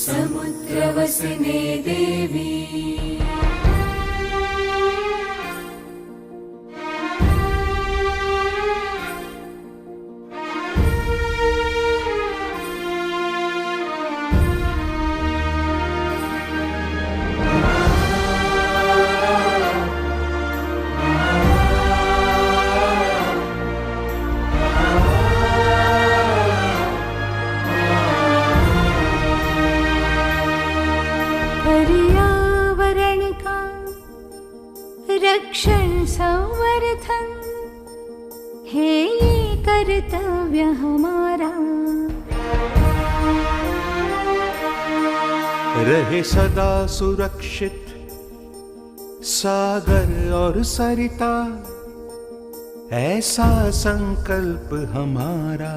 समुद्रवसने देवी पर्यावरण का रक्षण संवर्धन है ये कर्तव्य हमारा। रहे सदा सुरक्षित सागर और सरिता, ऐसा संकल्प हमारा।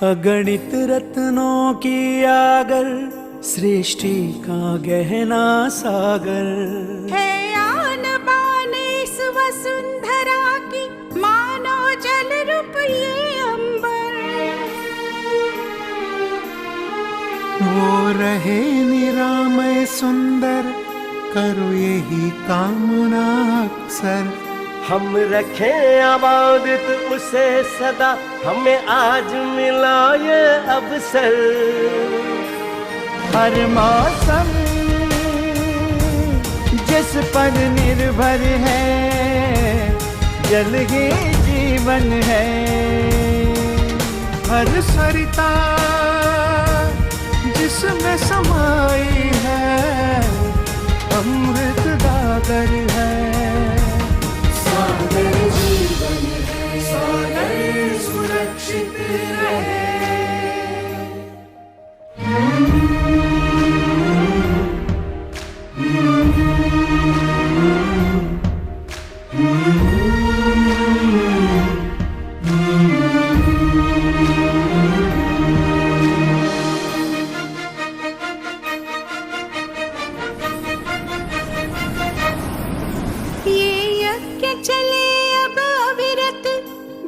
अगणित रत्नों की आगर, सृष्टि का गहना सागर है आन बान इस वसुंधरा की, मानो जल रूप ये अंबर। वो रहे निरामय सुंदर, करो यही कामना अक्सर। हम रखें आबादित उसे सदा, हमें आज मिला ये अवसर। हर मौसम जिस पर निर्भर है, जल ही जीवन है। हर सरिता जिसमें समाई है, अमृत दागर है। सागर जीवन है, सागर सुरक्षित रहे।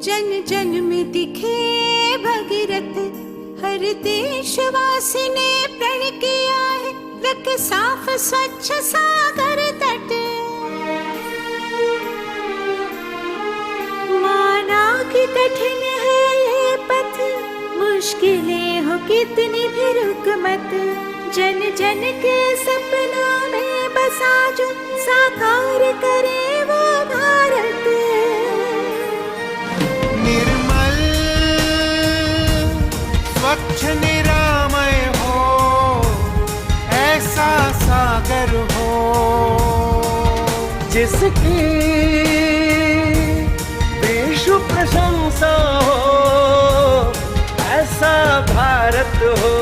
जन जन में दिखे भगीरथ, हर देशवासी ने प्रण किया है, रख साफ स्वच्छ सागर तट। माना कि कठिन है ये पथ, मुश्किलें हो कितनी भी रुक मत। जन जन के सपनों में बसा जो, साकार करे वो भारत। निर्मल स्वच्छ निरामय हो, ऐसा सागर हो जिसकी विश्व प्रशंसा हो, ऐसा भारत हो।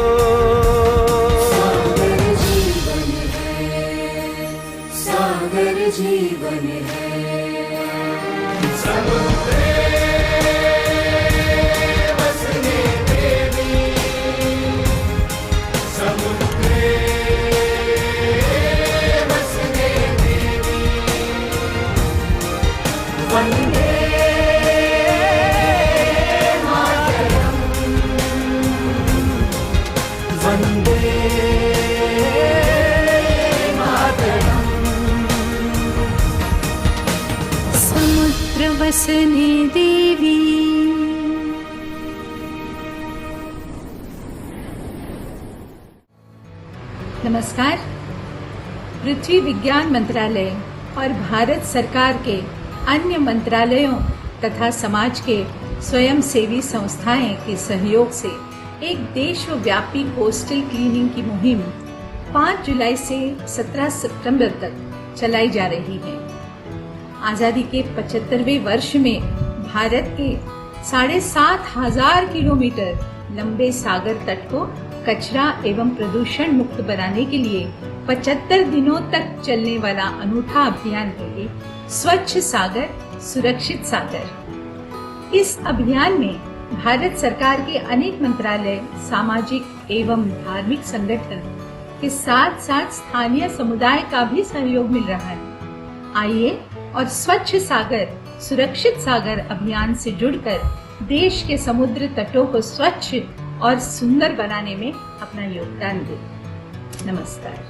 सागर जीवन है, सागर जीवन है। वसने देवी। नमस्कार। पृथ्वी विज्ञान मंत्रालय और भारत सरकार के अन्य मंत्रालयों तथा समाज के स्वयंसेवी संस्थाएं के सहयोग से एक देशव्यापी कोस्टल क्लीनिंग की मुहिम 5 जुलाई से 17 सितंबर तक चलाई जा रही है। आजादी के 75वें वर्ष में भारत के 7,500 किलोमीटर लंबे सागर तट को कचरा एवं प्रदूषण मुक्त बनाने के लिए 75 दिनों तक चलने वाला अनूठा अभियान है स्वच्छ सागर सुरक्षित सागर। इस अभियान में भारत सरकार के अनेक मंत्रालय, सामाजिक एवं धार्मिक संगठन के साथ साथ स्थानीय समुदाय का भी सहयोग मिल रहा है। आइए और स्वच्छ सागर सुरक्षित सागर अभियान से जुड़कर देश के समुद्र तटों को स्वच्छ और सुंदर बनाने में अपना योगदान दें। नमस्कार।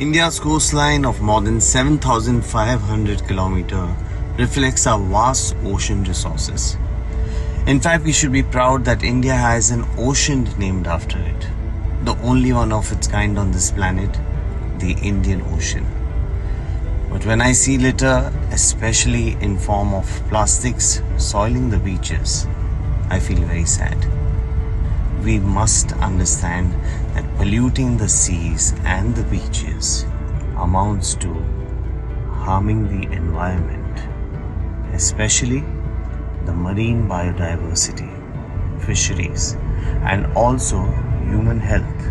India's coastline of more than 7,500 kilometers reflects our vast ocean resources. In fact, we should be proud that India has an ocean named after it, the only one of its kind on this planet, the Indian Ocean. But when I see litter, especially in form of plastics soiling the beaches, I feel very sad. We must understand that polluting the seas and the beaches amounts to harming the environment, especially the marine biodiversity, fisheries, and also human health.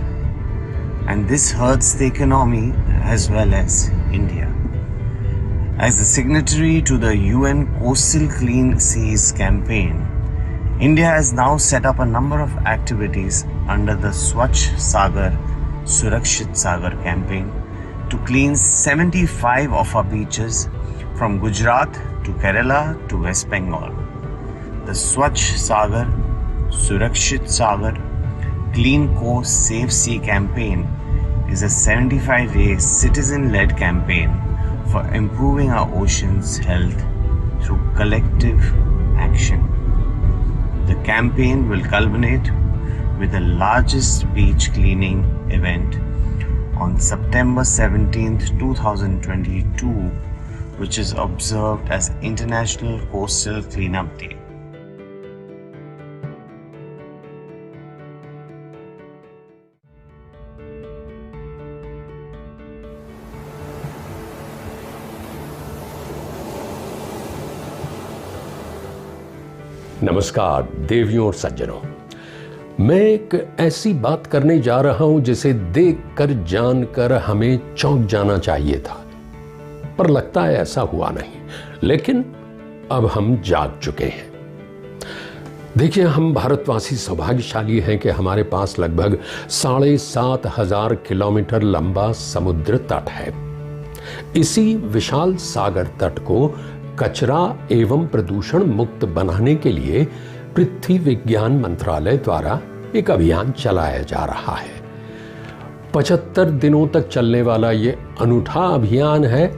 And this hurts the economy as well as India. As a signatory to the UN Coastal Clean Seas campaign, India has now set up a number of activities under the Swachh Sagar Surakshit Sagar campaign to clean 75 of our beaches from Gujarat to Kerala to West Bengal. The Swachh Sagar Surakshit Sagar Clean Coast Safe Sea campaign is a 75-day citizen-led campaign for improving our ocean's health through collective action. The campaign will culminate with the largest beach cleaning event on September 17th, 2022, which is observed as International Coastal Cleanup Day. नमस्कार देवियों और सज्जनों, मैं एक ऐसी बात करने जा रहा हूं जिसे देखकर जानकर हमें चौंक जाना चाहिए था, पर लगता है ऐसा हुआ नहीं। लेकिन अब हम जाग चुके हैं। देखिए, हम भारतवासी सौभाग्यशाली हैं कि हमारे पास लगभग 7,500 किलोमीटर लंबा समुद्र तट है। इसी विशाल सागर तट को कचरा एवं प्रदूषण मुक्त बनाने के लिए पृथ्वी विज्ञान मंत्रालय द्वारा एक अभियान चलाया जा रहा है। 75 दिनों तक चलने वाला ये अनूठा अभियान है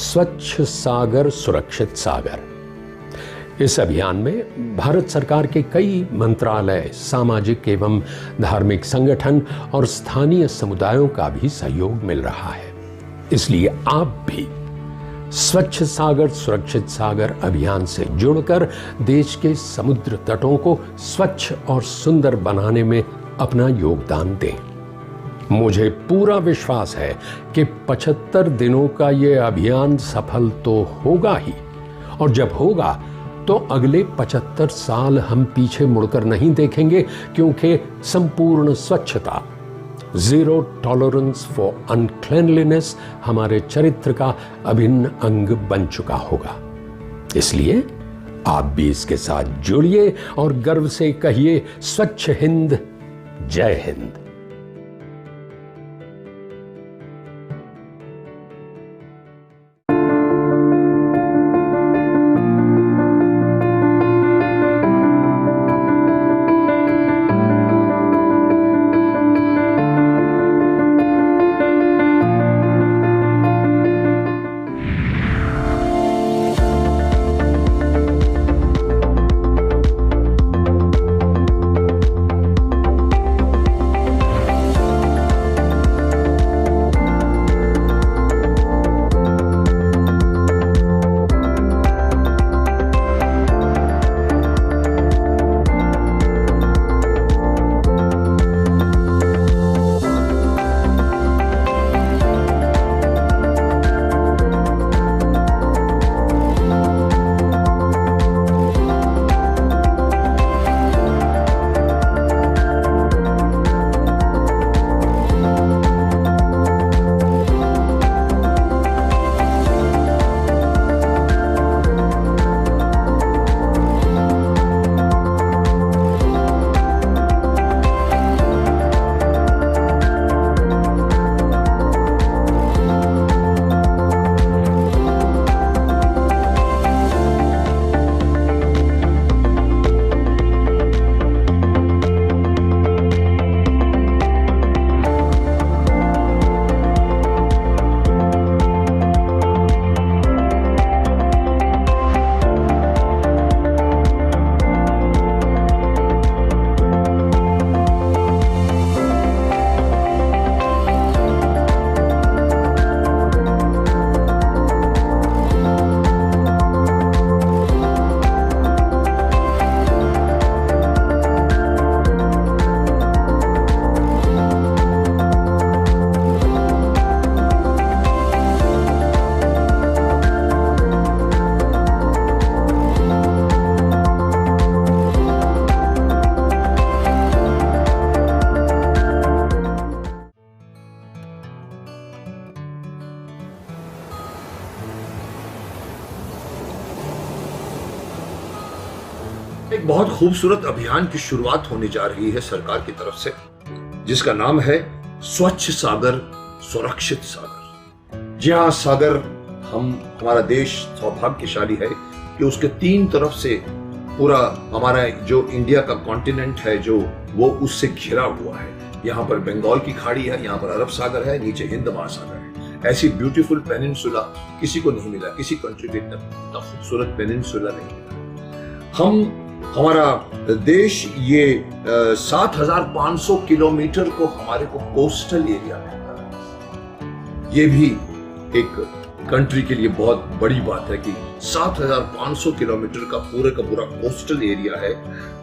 स्वच्छ सागर सुरक्षित सागर। इस अभियान में भारत सरकार के कई मंत्रालय, सामाजिक एवं धार्मिक संगठन और स्थानीय समुदायों का भी सहयोग मिल रहा है। इसलिए आप भी स्वच्छ सागर सुरक्षित सागर अभियान से जुड़कर देश के समुद्र तटों को स्वच्छ और सुंदर बनाने में अपना योगदान दें। मुझे पूरा विश्वास है कि 75 दिनों का यह अभियान सफल तो होगा ही, और जब होगा तो अगले 75 साल हम पीछे मुड़कर नहीं देखेंगे, क्योंकि संपूर्ण स्वच्छता, जीरो टॉलरेंस फॉर अनक्लीनलीनेस हमारे चरित्र का अभिन्न अंग बन चुका होगा। इसलिए आप भी इसके साथ जुड़िए और गर्व से कहिए, स्वच्छ हिंद, जय हिंद। एक बहुत खूबसूरत अभियान की शुरुआत होने जा रही है सरकार की तरफ से, जिसका नाम है स्वच्छ सागर सुरक्षित सागर। जी हाँ, सागर हमारा देश सौभाग्यशाली है कि उसके 3 तरफ से पूरा हमारा जो इंडिया का कॉन्टिनेंट है जो वो उससे घिरा हुआ है। यहाँ पर बंगाल की खाड़ी है, यहाँ पर अरब सागर है, नीचे हिंद महासागर है। ऐसी ब्यूटीफुल पेनिनसुला किसी को नहीं मिला, किसी कंट्री पे इतना खूबसूरत पेनिनसुला नहीं मिला। हमारा देश ये 7,500 किलोमीटर को हमारे को कोस्टल एरिया मिलता है। ये भी एक कंट्री के लिए बहुत बड़ी बात है कि 7,500 किलोमीटर का पूरा कोस्टल एरिया है।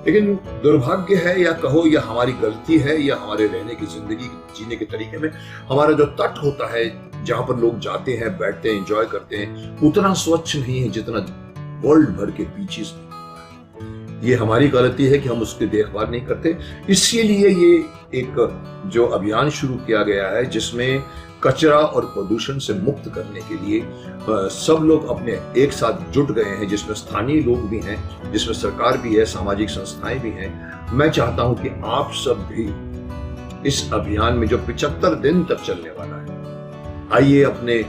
लेकिन दुर्भाग्य है या कहो या हमारी गलती है या हमारे रहने की जिंदगी जीने के तरीके में, हमारा जो तट होता है जहां पर लोग जाते हैं, बैठते हैं, एंजॉय करते हैं, उतना स्वच्छ नहीं है जितना वर्ल्ड भर के बीचेस। ये हमारी गलती है कि हम उसकी देखभाल नहीं करते। इसीलिए ये एक जो अभियान शुरू किया गया है जिसमें कचरा और प्रदूषण से मुक्त करने के लिए सब लोग अपने एक साथ जुट गए हैं, जिसमें स्थानीय लोग भी हैं, जिसमें सरकार भी है, सामाजिक संस्थाएं भी हैं। मैं चाहता हूं कि आप सब भी इस अभियान में जो 75 दिन तक चलने वाला है, आइए अपने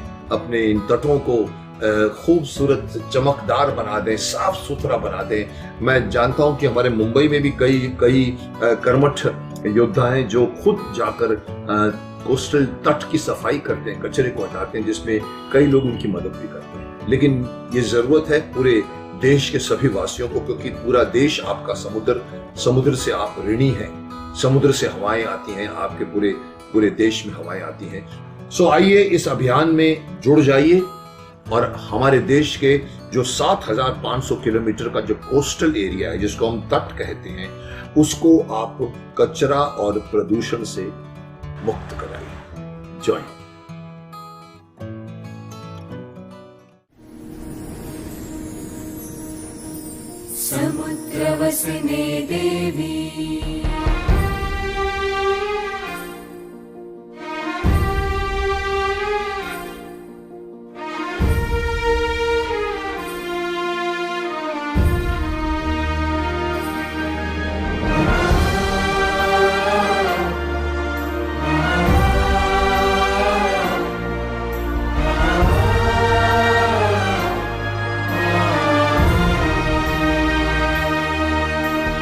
इन तटों को खूबसूरत चमकदार बना दें, साफ सुथरा बना दें। मैं जानता हूं कि हमारे मुंबई में भी कई कर्मठ योद्धा हैं जो खुद जाकर कोस्टल तट की सफाई करते हैं, कचरे को हटाते हैं, जिसमें कई लोग उनकी मदद भी करते हैं। लेकिन ये जरूरत है पूरे देश के सभी वासियों को, क्योंकि पूरा देश आपका समुद्र से आप ऋणी हैं। समुद्र से हवाएं आती हैं, आपके पूरे देश में हवाएं आती हैं। सो आइए इस अभियान में जुड़ जाइए और हमारे देश के जो 7,500 किलोमीटर का जो कोस्टल एरिया है, जिसको हम तट कहते हैं, उसको आप कचरा और प्रदूषण से मुक्त कराइए। जॉइन। समुद्रवसने देवी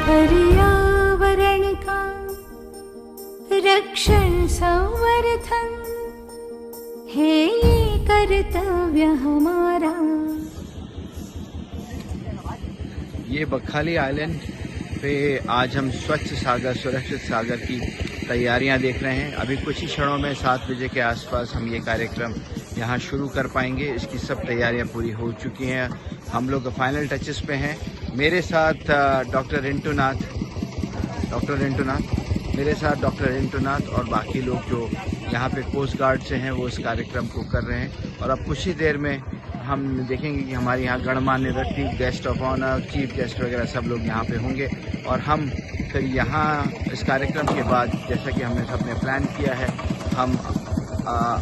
पर्यावरण का रक्षण संवर्धन है ये कर्तव्य हमारा। ये बखाली आइलैंड पे आज हम स्वच्छ सागर सुरक्षित सागर की तैयारियां देख रहे हैं। अभी कुछ ही क्षणों में 7 बजे के आसपास हम ये कार्यक्रम यहाँ शुरू कर पाएंगे। इसकी सब तैयारियां पूरी हो चुकी हैं, हम लोग फाइनल टचेस पे हैं। मेरे साथ डॉक्टर रिंटू नाथ और बाकी लोग जो यहाँ पे कोस्ट गार्ड से हैं वो इस कार्यक्रम को कर रहे हैं। और अब कुछ ही देर में हम देखेंगे कि हमारे यहाँ गणमान्य व्यक्ति, guest of honour, chief guest वगैरह सब लोग यहाँ पे होंगे। और हम फिर यहाँ इस कार्यक्रम के बाद, जैसा कि हमने सबने प्लान किया है, हम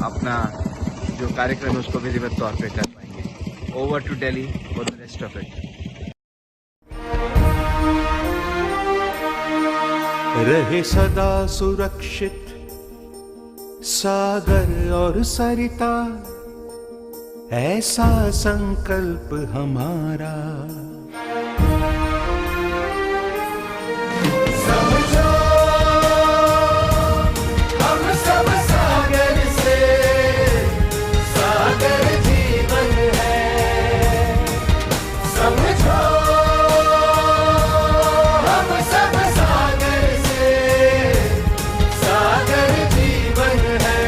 अपना जो कार्यक्रम है उसको विधिवत तौर पे कर पाएंगे। Over to Delhi for the rest of it. रहे सदा सुरक्षित सागर और सरिता, ऐसा संकल्प हमारा। समझो हम सब सागर से, सागर जीवन है। समझो हम सब सागर से, सागर जीवन है।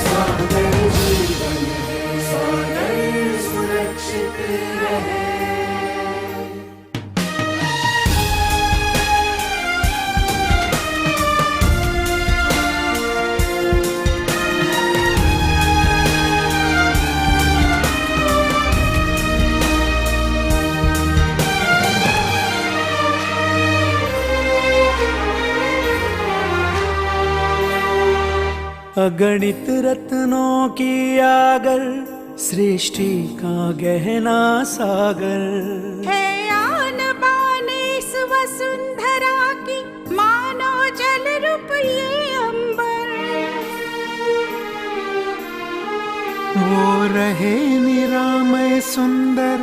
सागर जीवन है, सागर सुरक्षित रहे। अगणित रत्नों की आगर, सृष्टि का गहना सागर है आन बान वसुंधरा की मानो जल रूप ये अंबर। वो रहे निरामय सुंदर,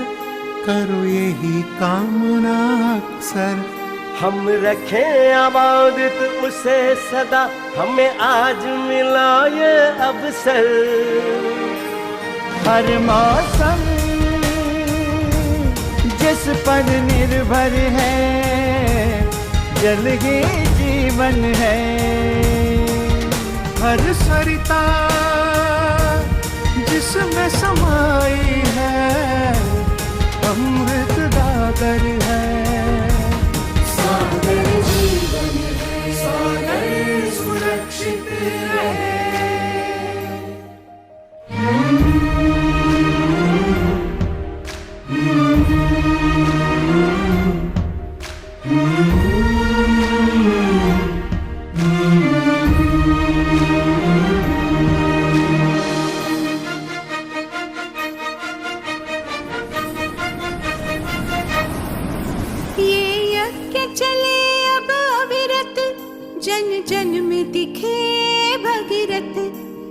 करो यही कामना अक्सर। हम रखें आबादित उसे सदा, हमें आज मिला ये अवसर। हर मौसम जिस पर निर्भर है, जल ही जीवन है। हर सरिता जिसमें समाई है, अमृत गागर है। सागर जीवन है, सागर सुरक्षित रहे। जन में दिखे भगीरथ,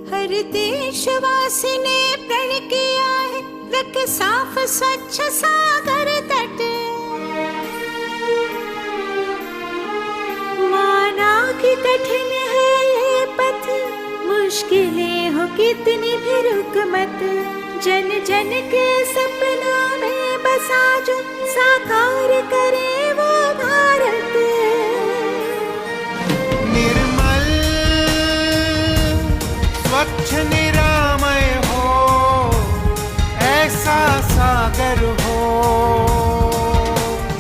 हर देशवासी ने प्रण किया है, रख साफ स्वच्छ सागर तट। माना कि कठिन है ये पथ, मुश्किलें हो कितनी भी रुक मत। जन जन के सपनों में बसा जो, साकार करे वो भारत। स्वच्छ निरामय हो, ऐसा सागर हो,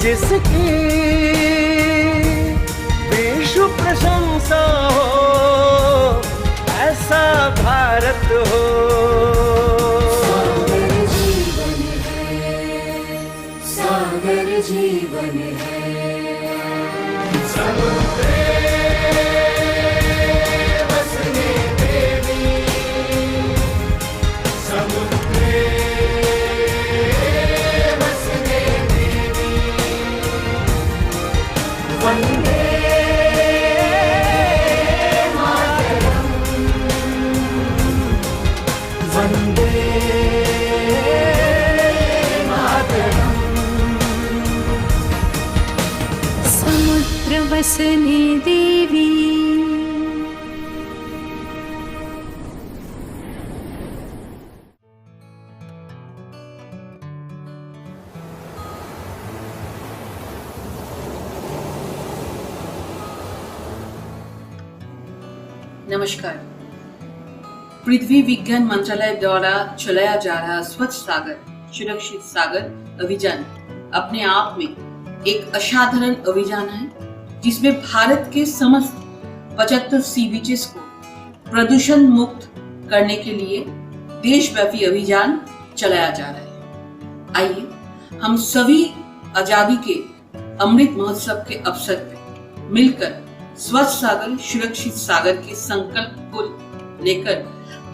जिसकी विश्व प्रशंसा हो, ऐसा भारत हो। सागर जीवन है, सागर जीवन है। समुद्रे बसने देवी, समुद्रे बसने देवी। वंदे मातरम, वंदे मातरम। समुद्र वसने देवी। नमस्कार। पृथ्वी विज्ञान मंत्रालय द्वारा चलाया जा रहा स्वच्छ सागर सुरक्षित सागर अभियान अपने आप में एक असाधारण अभियान है, जिसमें भारत के समस्त 75 सी बीचेस को प्रदूषण मुक्त करने के लिए देशव्यापी अभियान चलाया जा रहा है। आइए हम सभी आजादी के अमृत महोत्सव के अवसर पर मिलकर स्वच्छ सागर सुरक्षित सागर के संकल्प को लेकर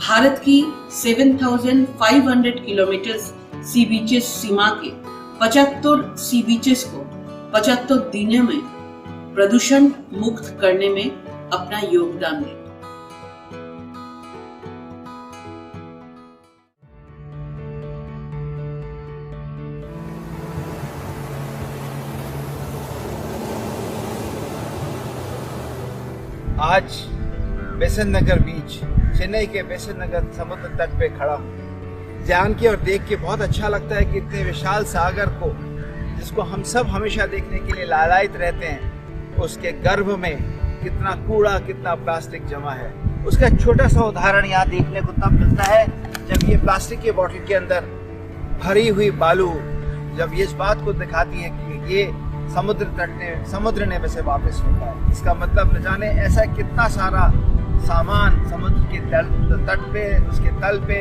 भारत की 7,500 किलोमीटर सी बीचेस सीमा के 75 सी बीचेस को 75 दिनों में प्रदूषण मुक्त करने में अपना योगदान दें। आज बेसन नगर बीच, चेन्नई के बेसन नगर समुद्र तट पे खड़ा हूँ। जान के और देख के बहुत अच्छा लगता है कि इतने विशाल सागर को, जिसको हम सब हमेशा देखने के लिए लालायित रहते हैं, उसके गर्भ में कितना कूड़ा, कितना प्लास्टिक जमा है। उसका एक छोटा सा उदाहरण यहाँ देखने को तब मिलता है जब ये प्लास्टिक के बोतल के अंदर भरी हुई बालू जब ये इस बात को दिखाती है कि ये समुद्र ने वैसे वापस होता है। इसका मतलब न जाने ऐसा कितना सारा सामान समुद्र के तट पे, उसके तल पे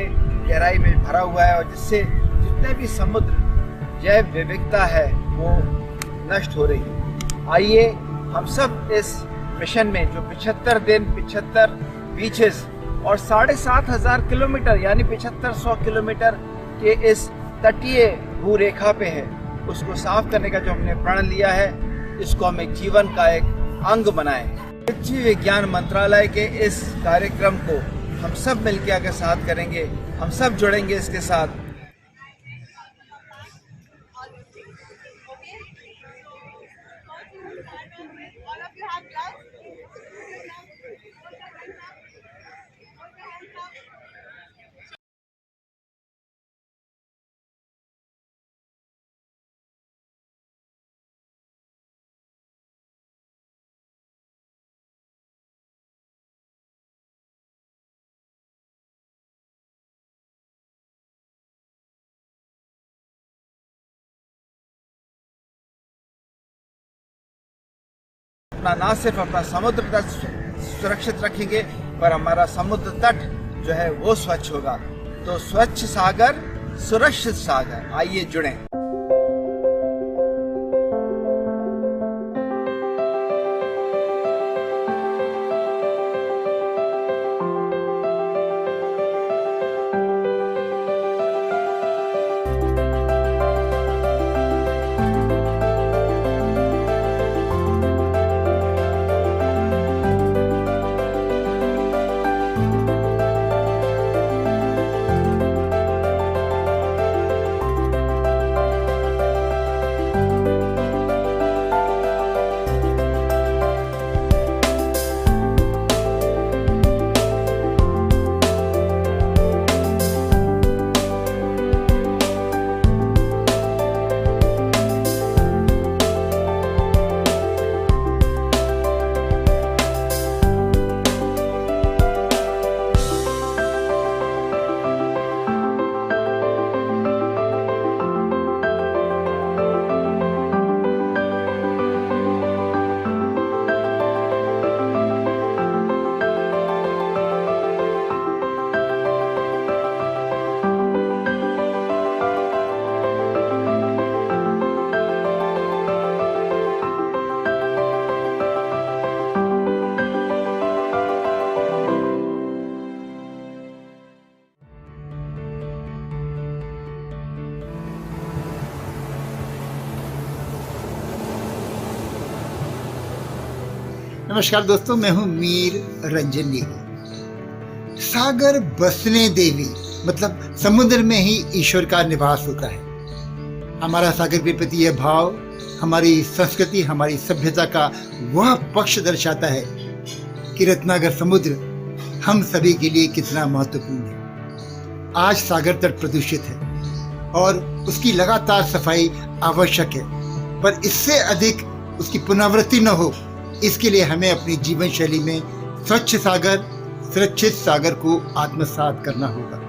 गहराई में भरा हुआ है, और जिससे जितने भी समुद्र जैव विविधता है वो नष्ट हो रही है। आइए हम सब इस मिशन में, जो 75 दिन 75 बीचेस और 7,500 किलोमीटर यानी 7500 किलोमीटर के इस तटीय भूरेखा पे है, उसको साफ करने का जो हमने प्रण लिया है, इसको हम एक जीवन का एक अंग बनाएं। पृथ्वी विज्ञान मंत्रालय के इस कार्यक्रम को हम सब मिलकर अगर साथ करेंगे, हम सब जुड़ेंगे इसके साथ, अपना ना सिर्फ अपना समुद्र तट सुरक्षित रखेंगे पर हमारा समुद्र तट जो है वो स्वच्छ होगा। तो स्वच्छ सागर सुरक्षित सागर, आइए जुड़ें। नमस्कार दोस्तों, मैं हूं मीर रंजन नेगी। सागर बसने देवी मतलब समुद्र में ही ईश्वर का निवास होता है। हमारा सागर के प्रति यह भाव हमारी संस्कृति, हमारी सभ्यता का वह पक्ष दर्शाता है कि रत्नागर समुद्र हम सभी के लिए कितना महत्वपूर्ण है। आज सागर तट प्रदूषित है और उसकी लगातार सफाई आवश्यक है, पर इससे अधिक उसकी पुनरावृत्ति न हो, इसके लिए हमें अपनी जीवन शैली में स्वच्छ सागर सुरक्षित सागर को आत्मसात करना होगा।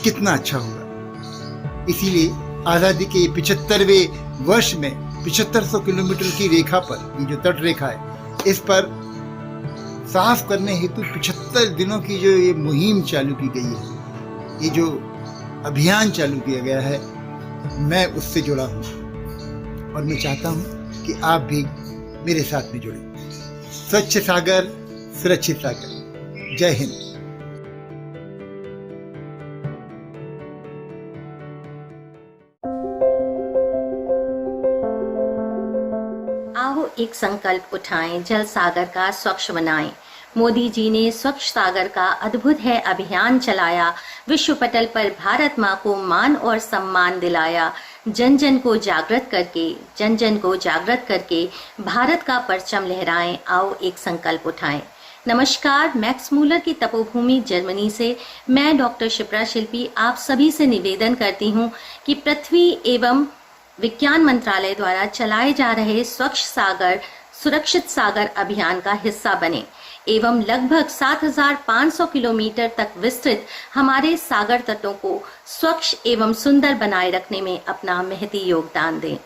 कितना अच्छा होगा। इसीलिए आजादी के 75वें वर्ष में 7500 किलोमीटर की रेखा पर, ये जो तट रेखा है, इस पर साफ करने हेतु 75 दिनों की जो ये मुहिम चालू की गई है, ये जो अभियान चालू किया गया है, मैं उससे जुड़ा हूँ और मैं चाहता हूँ कि आप भी मेरे साथ में जुड़े। स्वच्छ सागर सुरक्षित सागर। जय हिंद। आओ एक संकल्प उठाएं, जल सागर का स्वच्छ बनाएं। मोदी जी ने स्वच्छ सागर का अद्भुत है अभियान चलाया, विश्व पटल पर भारत माँ को मान और सम्मान दिलाया। जन जन को जागृत करके भारत का परचम लहराएं। आओ एक संकल्प उठाएं। नमस्कार, मैक्स मूलर की तपोभूमि जर्मनी से मैं डॉक्टर शिप्रा शिल्पी आप सभी से निवेदन करती हूं कि पृथ्वी एवं विज्ञान मंत्रालय द्वारा चलाए जा रहे स्वच्छ सागर सुरक्षित सागर अभियान का हिस्सा बने एवं लगभग 7,500 किलोमीटर तक विस्तृत हमारे सागर तटों को स्वच्छ एवं सुंदर बनाए रखने में अपना महती योगदान दें।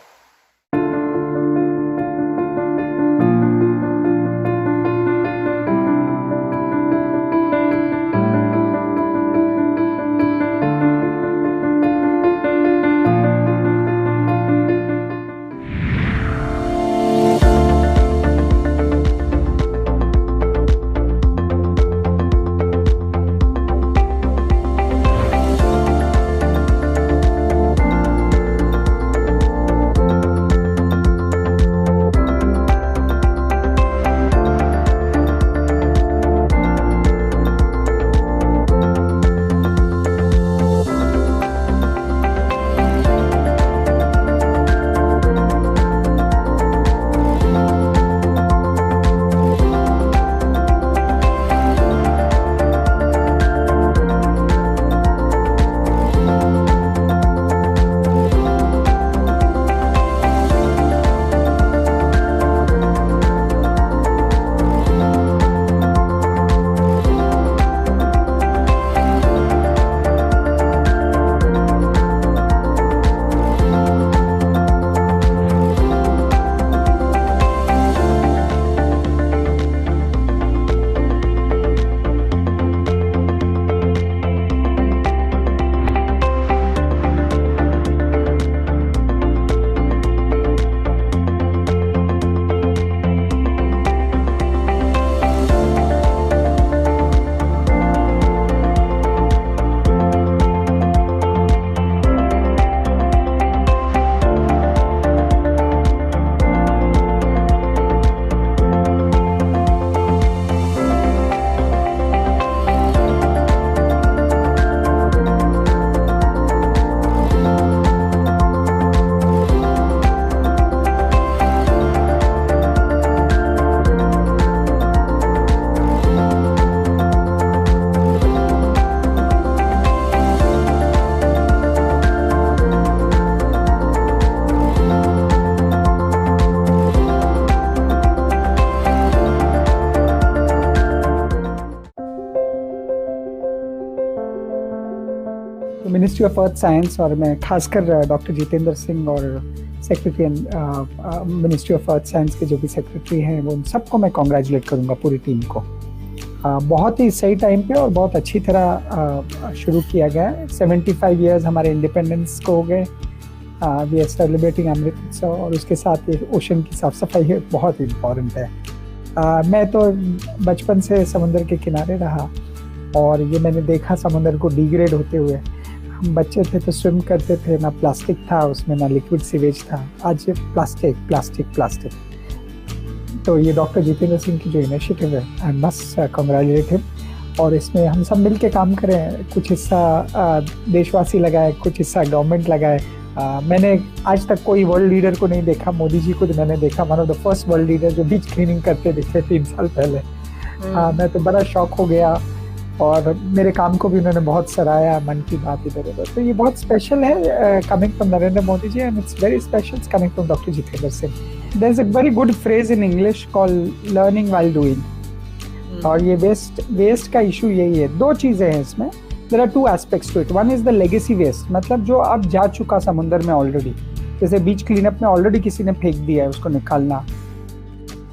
तो मिनिस्ट्री ऑफ अर्थ साइंस और मैं खासकर डॉक्टर जितेंद्र सिंह और secretary ministry of earth science के जो भी सेक्रेटरी हैं वो उन सबको मैं कॉन्ग्रेचुलेट करूँगा, पूरी टीम को। बहुत ही सही टाइम पे और बहुत अच्छी तरह शुरू किया गया है। 75 ईयर्स हमारे इंडिपेंडेंस को हो गए। वी आर सेलिब्रेटिंग अमृत उत्सव और उसके साथ ये ओशन की साफ सफाई है, बहुत इम्पॉर्टेंट है। मैं तो बचपन से समुद्र के किनारे रहा और ये मैंने देखा समुद्र को डिग्रेड होते हुए। हम बच्चे थे तो स्विम करते थे, ना प्लास्टिक था उसमें, ना लिक्विड सीवेज था। आज प्लास्टिक प्लास्टिक प्लास्टिक। तो ये डॉक्टर जितेंद्र सिंह की जो इनिशिएटिव है, आई मस्ट कांग्रेचुलेट हिम। और इसमें हम सब मिल के काम करें, कुछ हिस्सा देशवासी लगाए, कुछ हिस्सा गवर्नमेंट लगाए। मैंने आज तक कोई वर्ल्ड लीडर को नहीं देखा, मोदी जी को मैंने देखा, one of the first world leader जो बीच क्लीनिंग करते दिखे 3 साल पहले। मैं तो बड़ा शौक हो गया और मेरे काम को भी उन्होंने बहुत सराहा, मन की बात इधर उधर। तो ये बहुत स्पेशल है coming from Narendra Modi ji, and it's very special coming from doctor Jitendra Singh. There is a very good phrase in English called learning while doing. और ये वेस्ट का इशू यही है। 2 चीज़ें हैं इसमें। There are 2 aspects to it. One is the legacy waste, मतलब जो अब जा चुका समुद्र में ऑलरेडी, जैसे बीच क्लीनअप में ऑलरेडी किसी ने फेंक दिया है, उसको निकालना।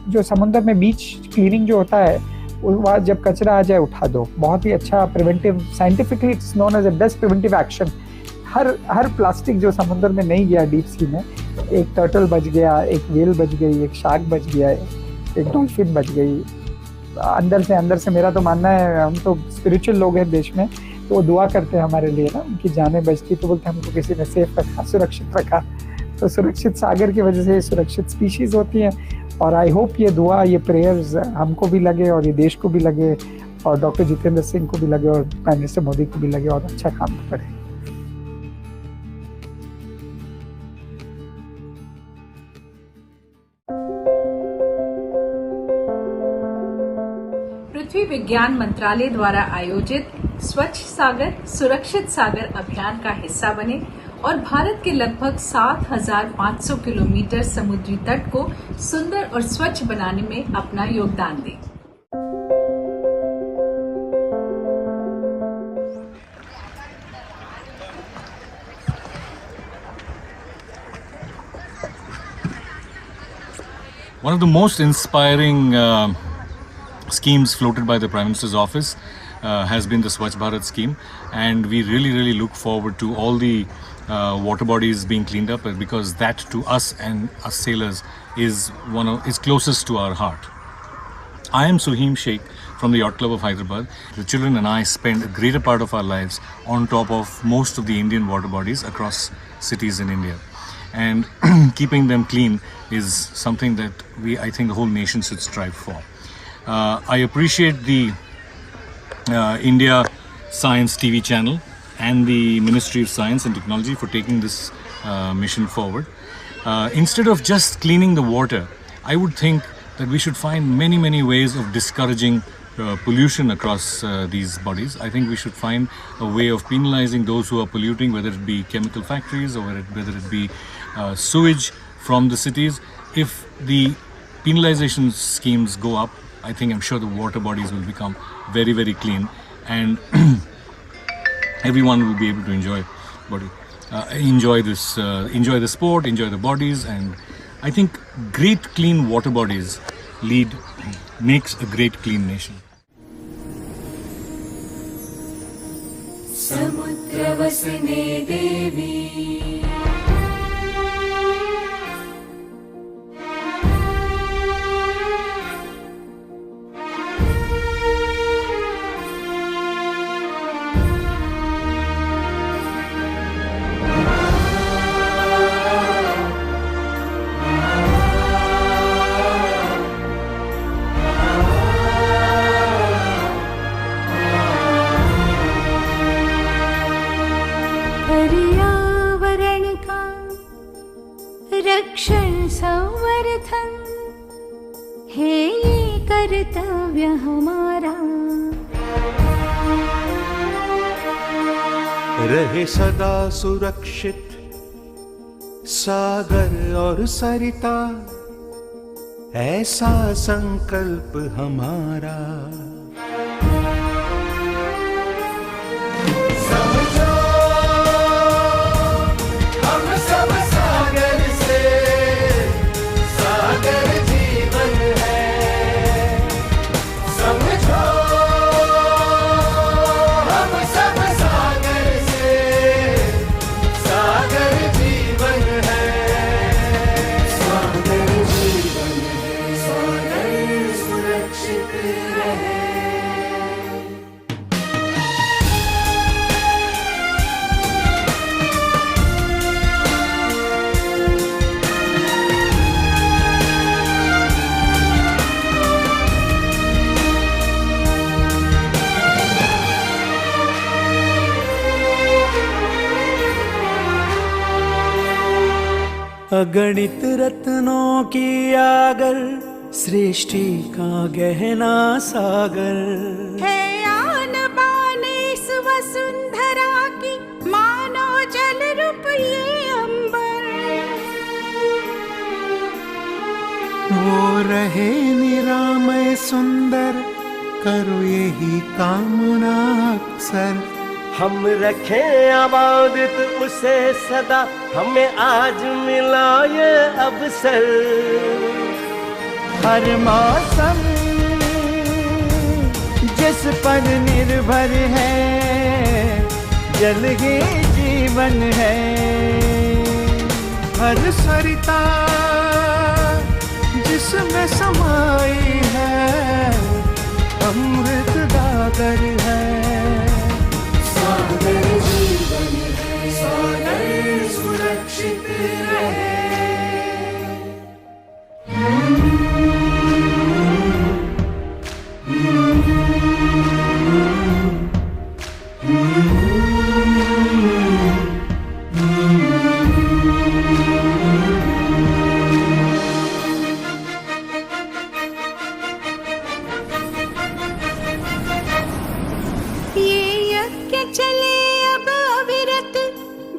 जो समुद्र में बीच क्लीनिंग जो होता है, वहाँ जब कचरा आ जाए उठा दो। बहुत ही अच्छा preventive, scientifically it's known as the best preventive action. हर प्लास्टिक जो समुद्र में नहीं गया डीप सी में, एक टर्टल बच गया, एक व्हेल बच गई, एक शार्क बच गया, एक डॉल्फिन बच गई। अंदर से मेरा तो मानना है, हम तो स्पिरिचुअल लोग हैं देश में, तो वो दुआ करते हैं हमारे लिए ना, उनकी जानें बचती तो बोलते हैं हमको किसी ने सेफ रखा, सुरक्षित रखा। तो सुरक्षित सागर की वजह से सुरक्षित स्पीशीज होती हैं। और आई होप ये दुआ, ये प्रेयर्स हमको भी लगे और ये देश को भी लगे और डॉक्टर जितेंद्र सिंह को भी लगे और प्राइम मिनिस्टर मोदी को भी लगे और अच्छा काम करें। पृथ्वी विज्ञान मंत्रालय द्वारा आयोजित स्वच्छ सागर सुरक्षित सागर अभियान का हिस्सा बने और भारत के लगभग 7,500 किलोमीटर समुद्री तट को सुंदर और स्वच्छ बनाने में अपना योगदान दें। One of the most inspiring schemes floated by the Prime Minister's office has been the Swachh Bharat scheme, and we really look forward to all the water bodies being cleaned up, because that to us and us sailors is closest to our heart. I am Suheem Sheikh from the Yacht Club of Hyderabad. The children and I spend a greater part of our lives on top of most of the Indian water bodies across cities in India, and keeping them clean is something that I think the whole nation should strive for. I appreciate the India Science TV channel and the Ministry of Science and Technology for taking this mission forward. Instead of just cleaning the water, I would think that we should find many ways of discouraging pollution across these bodies. I think we should find a way of penalizing those who are polluting, whether it be chemical factories or whether it be sewage from the cities. If the penalization schemes go up, I think I'm sure the water bodies will become very clean, and everyone will be able to enjoy the sport, enjoy the bodies, and I think great clean water bodies makes a great clean nation. समुद्रवसने देवी पर्यावरण का रक्षण संवर्धन है ये कर्तव्य हमारा। रहे सदा सुरक्षित सागर और सरिता, ऐसा संकल्प हमारा। समझो अगणित रत्नों की आगर, सृष्टि का गहना सागर है आन बाने इस वसुंधरा की, मानो जल रूप ये अंबर। वो रहे निरामय सुंदर, करो यही कामना अक्सर। हम रखें आबादित उसे सदा, हमें आज मिला ये अवसर। हर मौसम जिस पर निर्भर है, जल ही जीवन है। हर सरिता जिसमें समाई है, अमृत गागर है। सागर जीवन है, सागर सुरक्षित रहे।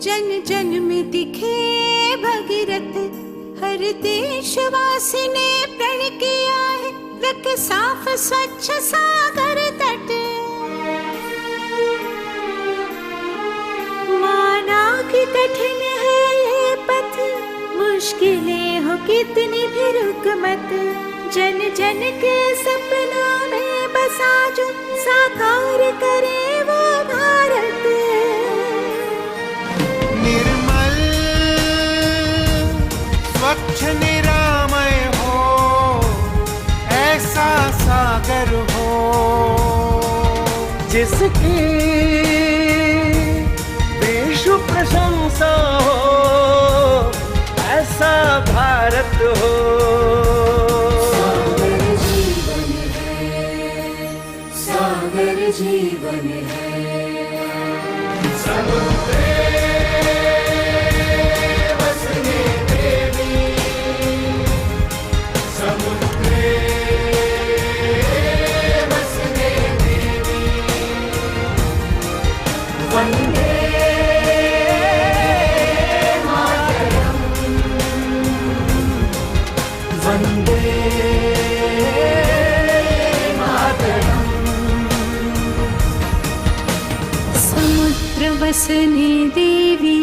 जन जन में दिखे भगीरथ, हर देशवासी ने प्रण किया है, रख साफ स्वच्छ सागर तट। माना कि कठिन है ये पथ, मुश्किलें हो कितनी भी रुक मत। जन जन के सपनों में बसा जो, साकार करे वो भारत। निर्मल स्वच्छ निरामय हो, ऐसा सागर हो जिसकी विश्व प्रशंसा हो, ऐसा भारत हो। सागर जीवन है, सागर जीवन है। समुद्र वसने देवी।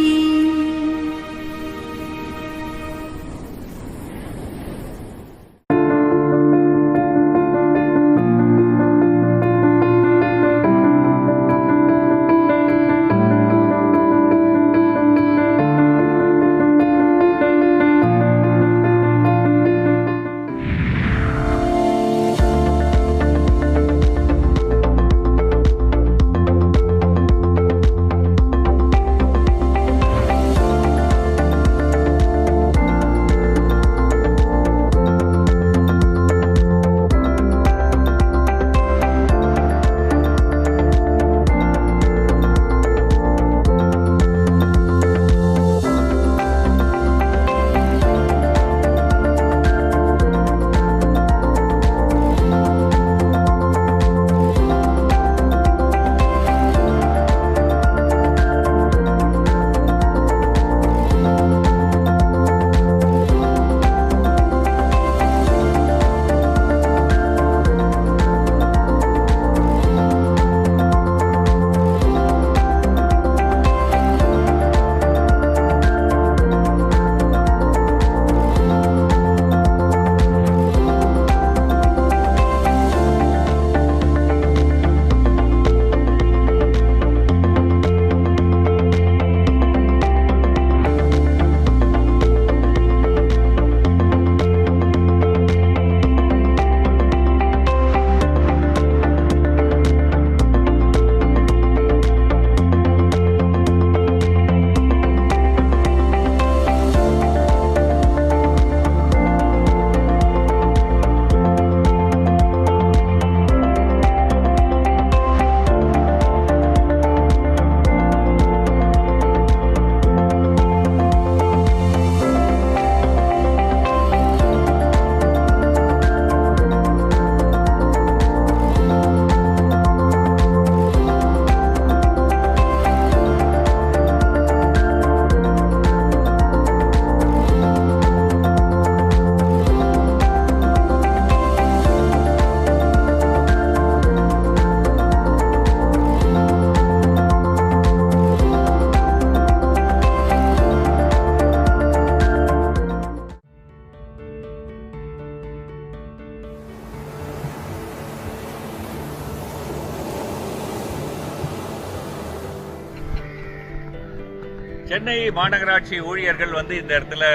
சென்னை மாநகராட்சி ஊழியர்கள் வந்து இந்த இடத்துல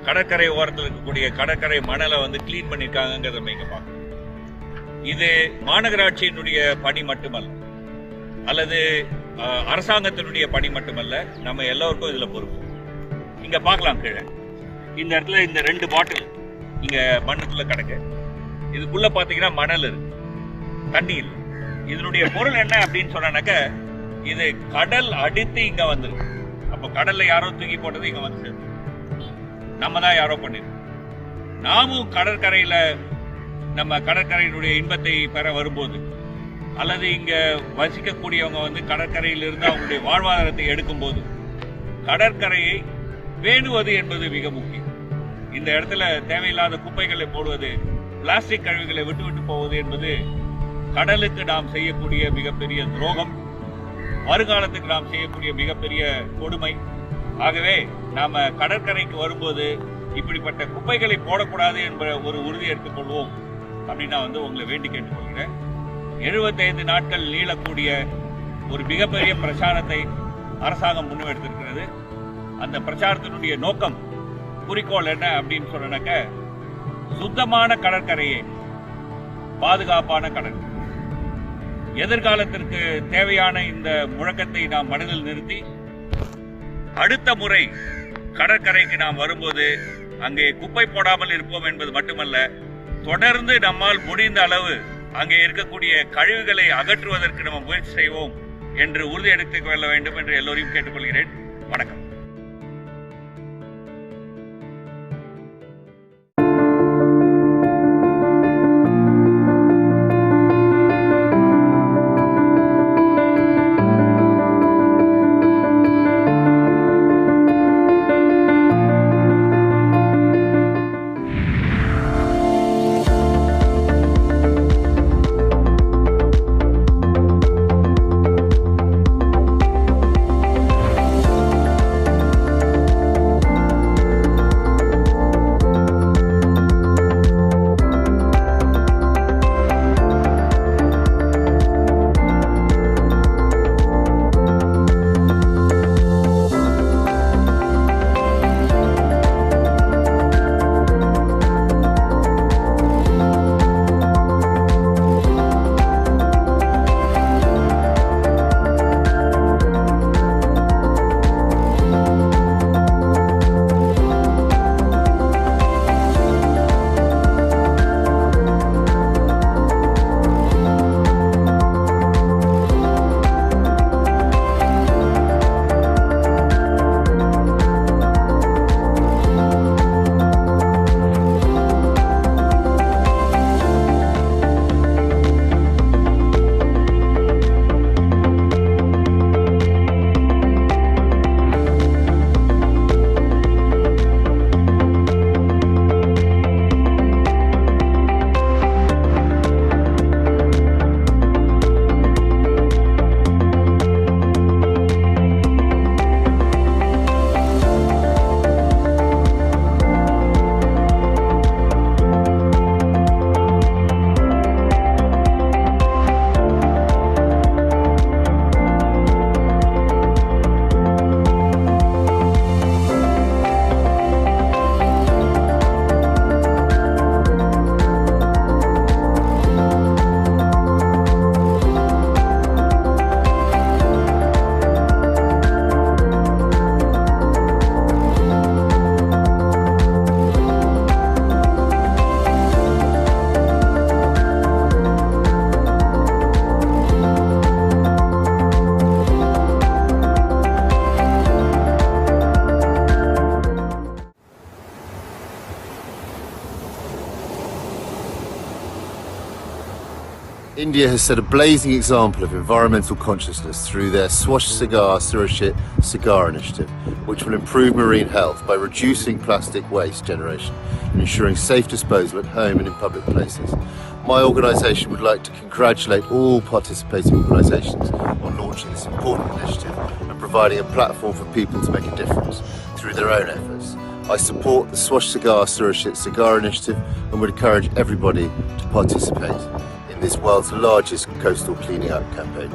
கடற்கரை ஓரத்தில் இருக்கக்கூடிய கடற்கரை மணலை வந்து கிளீன் பண்ணிருக்காங்கிறத இங்க பார்க்கணும். இது மாநகராட்சியினுடைய பணி மட்டுமல்ல, அல்லது அரசாங்கத்தினுடைய பணி மட்டுமல்ல, நம்ம எல்லோருக்கும் இதுல பொறுப்பு. இங்க பார்க்கலாம் கீழே இந்த இடத்துல இந்த 2 பாட்டில் இங்க மண்ணுக்குள்ள கிடக்கு. இதுக்குள்ள பாத்தீங்கன்னா மணல் இருக்கு, தண்ணி இல்லை. இதனுடைய பொருள் என்ன அப்படின்னு சொன்னாக்க, இது கடல் அடித்து இங்க வந்துருக்கு. அப்ப கடல்ல யாரோ தூக்கி போட்டது இங்க வந்து சேர்ந்து நம்ம தான் யாரோ பண்ணிருக்கோம். நாமும் கடற்கரையில நம்ம கடற்கரையினுடைய இன்பத்தை பெற வரும்போது, அல்லது இங்க வசிக்கக்கூடியவங்க வந்து கடற்கரையிலிருந்து அவங்களுடைய வாழ்வாதாரத்தை எடுக்கும் போது, கடற்கரையை பேணுவது என்பது மிக முக்கியம். இந்த இடத்துல தேவையில்லாத குப்பைகளை போடுவது, பிளாஸ்டிக் கழிவுகளை விட்டு விட்டு போவது என்பது கடலுக்கு நாம் செய்யக்கூடிய மிகப்பெரிய துரோகம், வருங்காலத்துக்கு நாம் செய்யக்கூடிய மிகப்பெரிய கொடுமை. ஆகவே நாம கடற்கரைக்கு வரும்போது இப்படிப்பட்ட குப்பைகளை போடக்கூடாது என்ற ஒரு உறுதி எடுத்துக்கொள்வோம் அப்படின்னு நான் வந்து உங்களை வேண்டி கேட்டுக்கொள்கிறேன். 75 நாட்கள் நீளக்கூடிய ஒரு மிகப்பெரிய பிரச்சாரத்தை அரசாங்கம் முன்னெடுத்திருக்கிறது. அந்த பிரச்சாரத்தினுடைய நோக்கம், குறிக்கோள் என்ன அப்படின்னு சொன்னாக்க, சுத்தமான கடற்கரையை, பாதுகாப்பான கடற்கரை. எதிர்காலத்திற்கு தேவையான இந்த முழக்கத்தை நாம் மனதில் நிறுத்தி, அடுத்த முறை கடற்கரைக்கு நாம் வரும்போது அங்கே குப்பை போடாமல் இருப்போம் என்பது மட்டுமல்ல, தொடர்ந்து நம்மால் முடிந்த அளவு அங்கே இருக்கக்கூடிய கழிவுகளை அகற்றுவதற்கு நம்ம முயற்சி செய்வோம் என்று உறுதி எடுத்துக் கொள்ள வேண்டும் என்று எல்லோரையும் கேட்டுக்கொள்கிறேன். வணக்கம். India has set a blazing example of environmental consciousness through their Swachh Sagar Surakshit Sagar initiative, which will improve marine health by reducing plastic waste generation and ensuring safe disposal at home and in public places. My organisation would like to congratulate all participating organisations on launching this important initiative and providing a platform for people to make a difference through their own efforts. I support the Swachh Sagar Surakshit Sagar initiative and would encourage everybody to participate in this world's largest coastal cleaning up campaign.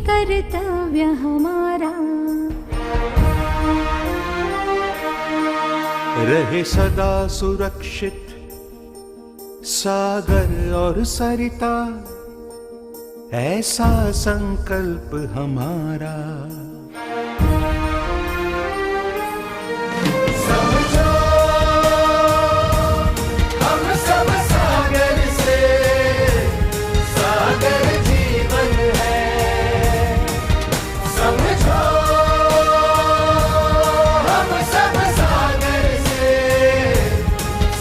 कर्तव्य हमारा। रहे सदा सुरक्षित सागर और सरिता, ऐसा संकल्प हमारा। समझो हम सब सागर से, सागर जीवन है। समझो हम सब सागर से,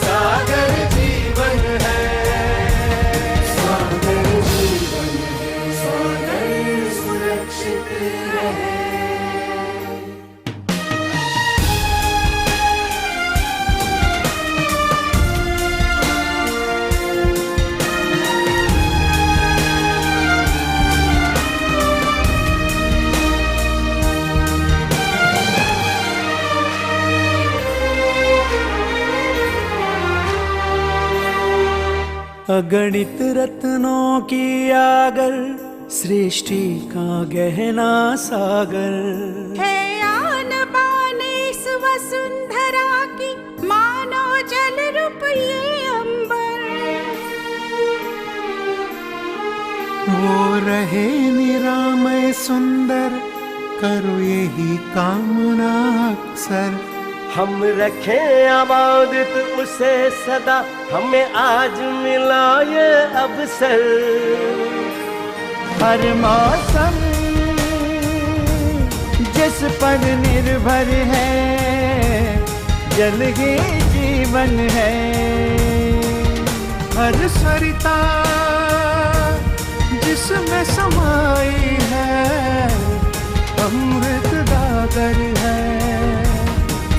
सागर जीवन है। सागर जीवन है, सागर सुरक्षित रहे। अगणित रत्नों की आगर, सृष्टि का गहना सागर। है आन बान इस वसुंधरा की, मानो जल रूप ये अंबर। वो रहे निरामय सुंदर, करो यही कामना अक्सर। हम रखें आबादित उसे सदा, हमें आज मिला ये अवसर। हर मौसम जिस पर निर्भर है, जल ही जीवन है। हर सरिता जिसमें समाई है, अमृत गागर है।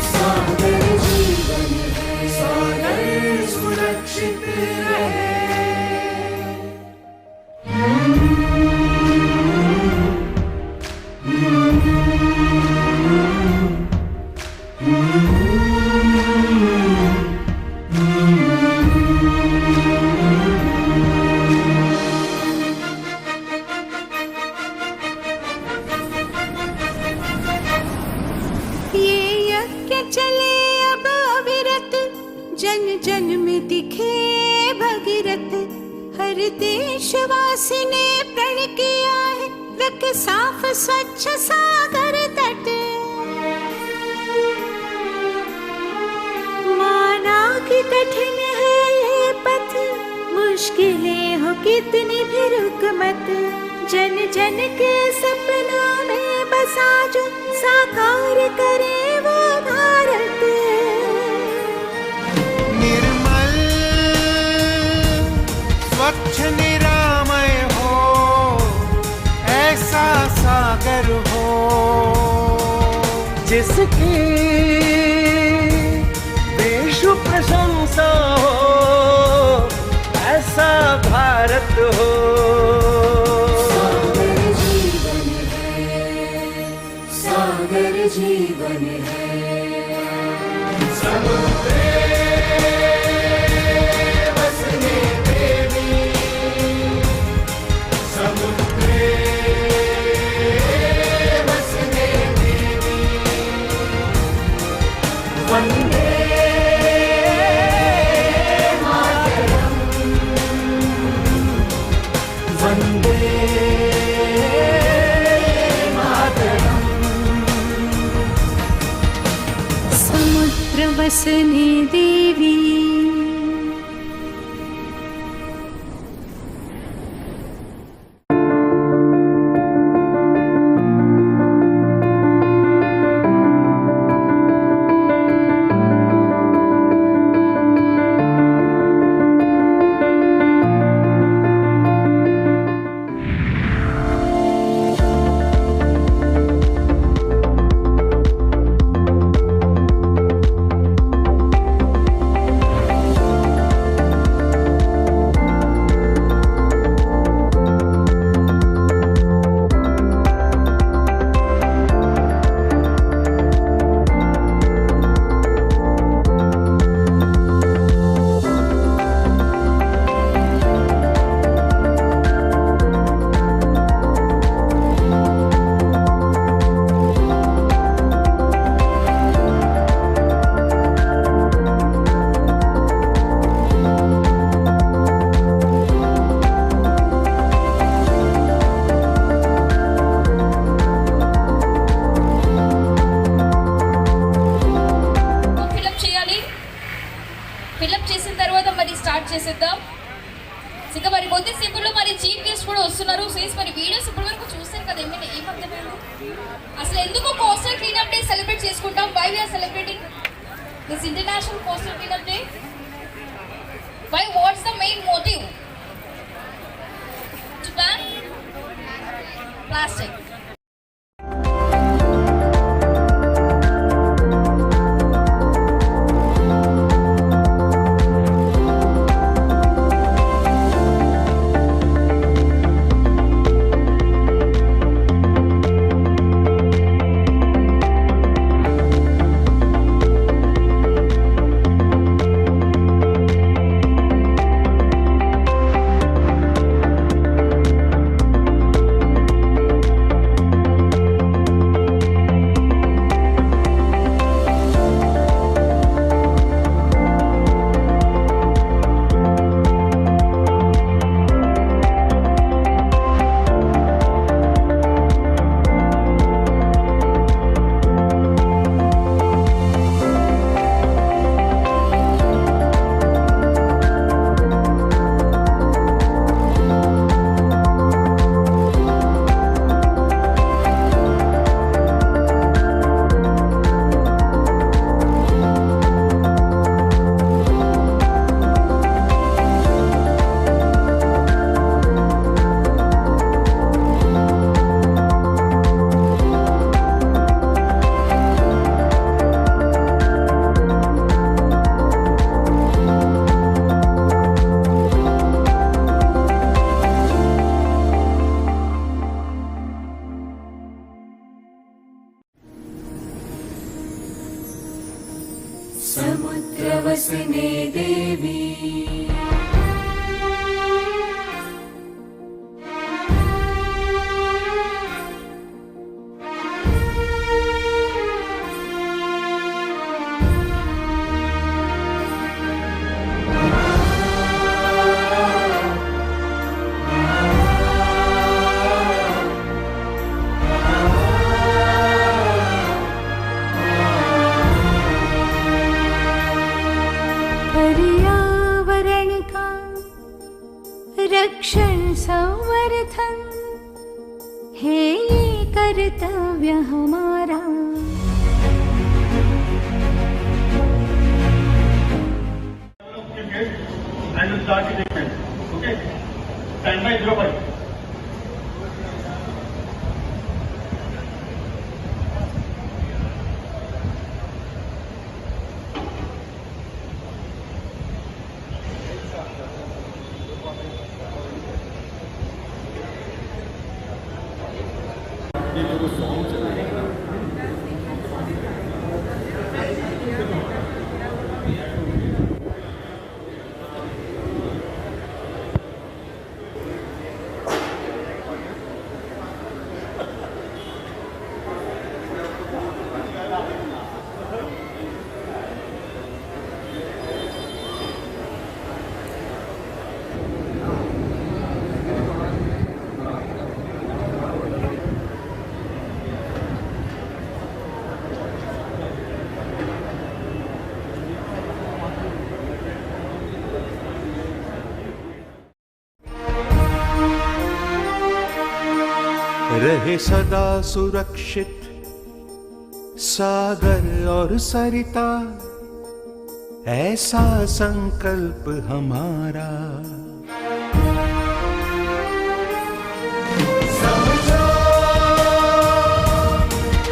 सागर जीवन है, सागर सुरक्षित रहे। जन में दिखे भगीरथ, हर देशवासी ने प्रण किया है, रख साफ स्वच्छ सागर तट। माना कि कठिन है ये पथ, मुश्किलें हो कितनी भी रुक मत। जन जन के सपनों में बसा जो, साकार करे वो भारत। निर्मल स्वच्छ निरामय हो, ऐसा सागर हो जिसकी देश प्रशंसा हो, ऐसा भारत हो। सागर जीवन है, सागर जीवन है। समुद्रे बसने देवी, समुद्रे बसने देवी। वंदे मातरम, वंदे मातरम। समुद्र बसने देवी। వీడియోస్ ఇప్పటివరకు చూస్తారు కదా ఏమైనా ఏమర్థమైంది అసలు ఎందుకు కోస్టల్ క్లీనప్ డే సెలబ్రేట్ చేసుకుంటాం why we are celebrating this international coastal cleanup day why what's the main motive Japan plastic समुद्रवसने देवी पर्यावरण का रक्षण संवर्धन है ये कर्तव्य हमारा। रहे सदा सुरक्षित सागर और सरिता, ऐसा संकल्प हमारा। समझो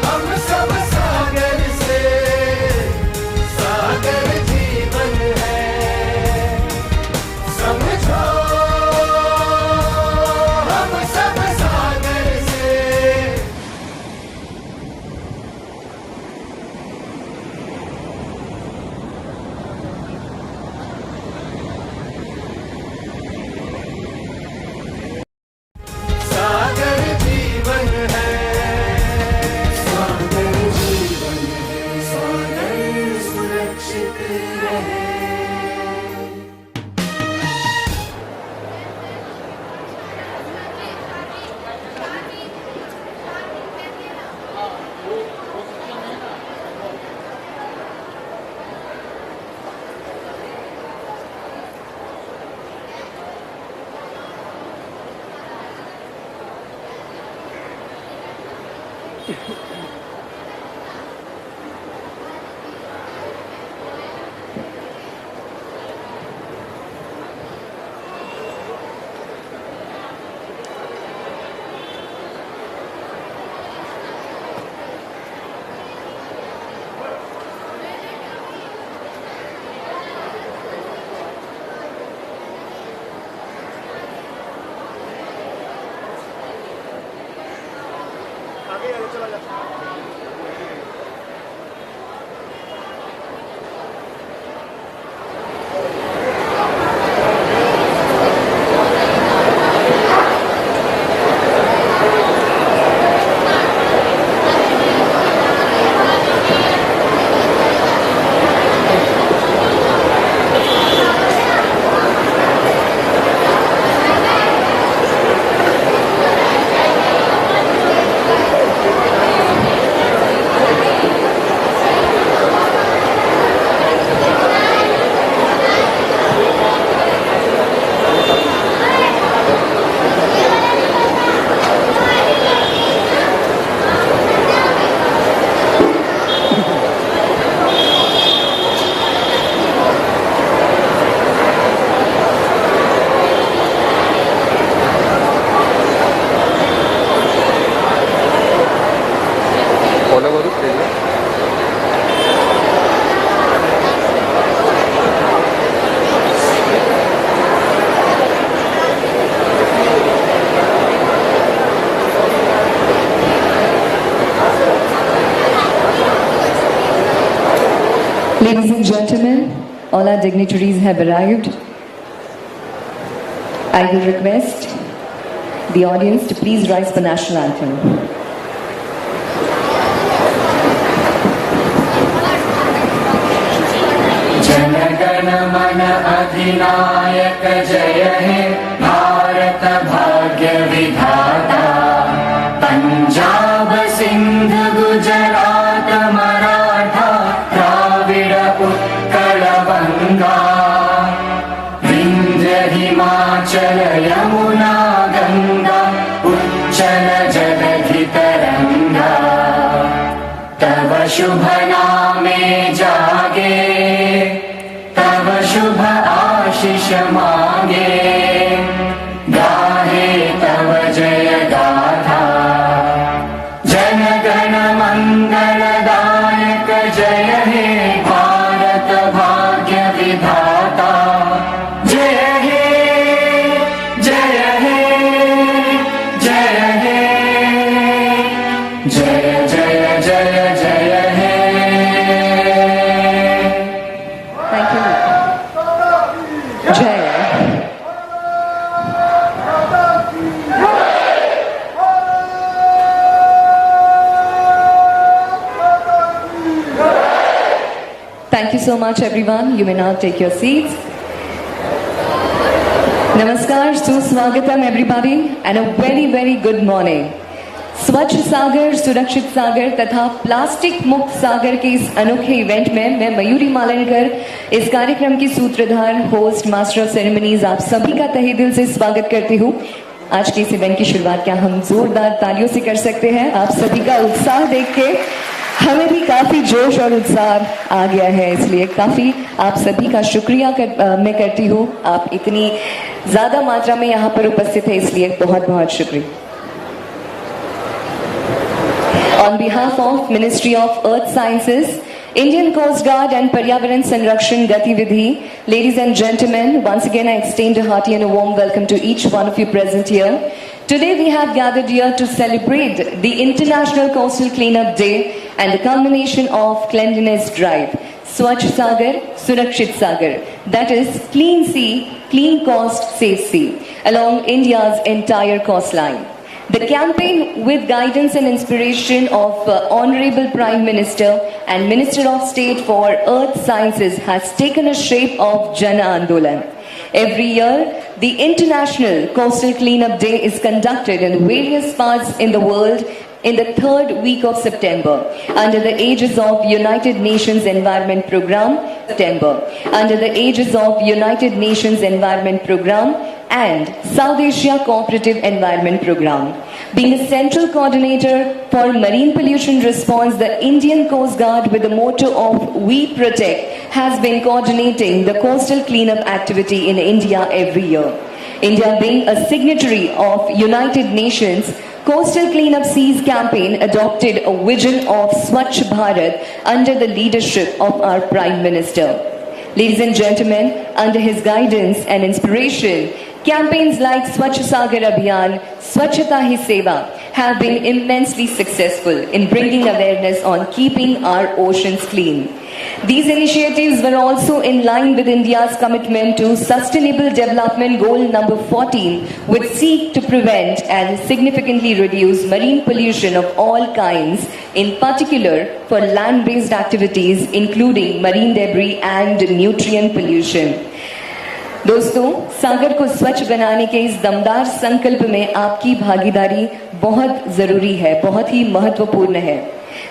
हम सब सागर से, सागर जीवन है। समझो हम सब सागर से। Ladies and gentlemen, all our dignitaries have arrived. I will request the audience to please rise for national anthem. Jana Gana मन अधिनायक जय हे भारत भाग्य विधाता पंजाब सिंध गुजरात मराठा द्राविड़ उत्कल बंगा विंध्य हिमाचल यमुना गंगा उच्चल जलधि तरंगा तव शुभ नामे जागे तव शुभ आशीष मांगे गाहे तव जय गाथा जन गण मंगलदायक जय हे भारत भाग्य विधाता जय हे जय हे जय हे जय जय जय जय हे Thank you. Jai. Thank you so much, everyone. You may now take your seats. Namaskar, Suswagatam, everybody, and a very, very good morning. स्वच्छ सागर सुरक्षित सागर तथा प्लास्टिक मुक्त सागर के इस अनोखे इवेंट में मैं मयूरी मालनकर इस कार्यक्रम की सूत्रधार होस्ट मास्टर ऑफ सेरेमनीज आप सभी का तहे दिल से स्वागत करती हूँ। आज के इस इवेंट की शुरुआत क्या हम जोरदार तालियों से कर सकते हैं? आप सभी का उत्साह देख के हमें भी काफी जोश और उत्साह आ गया है, इसलिए काफी आप सभी का शुक्रिया मैं करती हूँ। आप इतनी ज्यादा मात्रा में यहाँ पर उपस्थित है, इसलिए बहुत बहुत शुक्रिया। On behalf of Ministry of Earth Sciences, Indian Coast Guard and Paryavaran Sanrakshan Gatividhi, ladies and gentlemen, once again I extend a hearty and a warm welcome to each one of you present here. Today we have gathered here to celebrate the International Coastal Cleanup Day and the culmination of cleanliness drive, Swachh Sagar Surakshit Sagar, that is clean sea, clean coast, safe sea, along India's entire coastline. The campaign, with guidance and inspiration of Honorable Prime Minister and Minister of State for Earth Sciences, has taken a shape of Jana Andolan. Every year, the International Coastal Cleanup Day is conducted in various parts in the world in the third week of September under the aegis of United Nations Environment Programme, under the aegis of United Nations Environment Programme and South Asia Cooperative Environment Program. Being a central coordinator for marine pollution response, the Indian Coast Guard, with the motto of We Protect, has been coordinating the coastal cleanup activity in India every year. India being a signatory of United Nations Coastal Cleanup Seas campaign adopted a vision of Swachh Bharat under the leadership of our Prime Minister. Ladies and gentlemen, under his guidance and inspiration, campaigns like Swachh Sagar Abhiyan, Swachhata Hi Seva have been immensely successful in bringing awareness on keeping our oceans clean. These initiatives were also in line with India's commitment to Sustainable Development Goal number 14, which seek to prevent and significantly reduce marine pollution of all kinds, in particular for land-based activities including marine debris and nutrient pollution. दोस्तों, सागर को स्वच्छ बनाने के इस दमदार संकल्प में आपकी भागीदारी बहुत जरूरी है, बहुत ही महत्वपूर्ण है.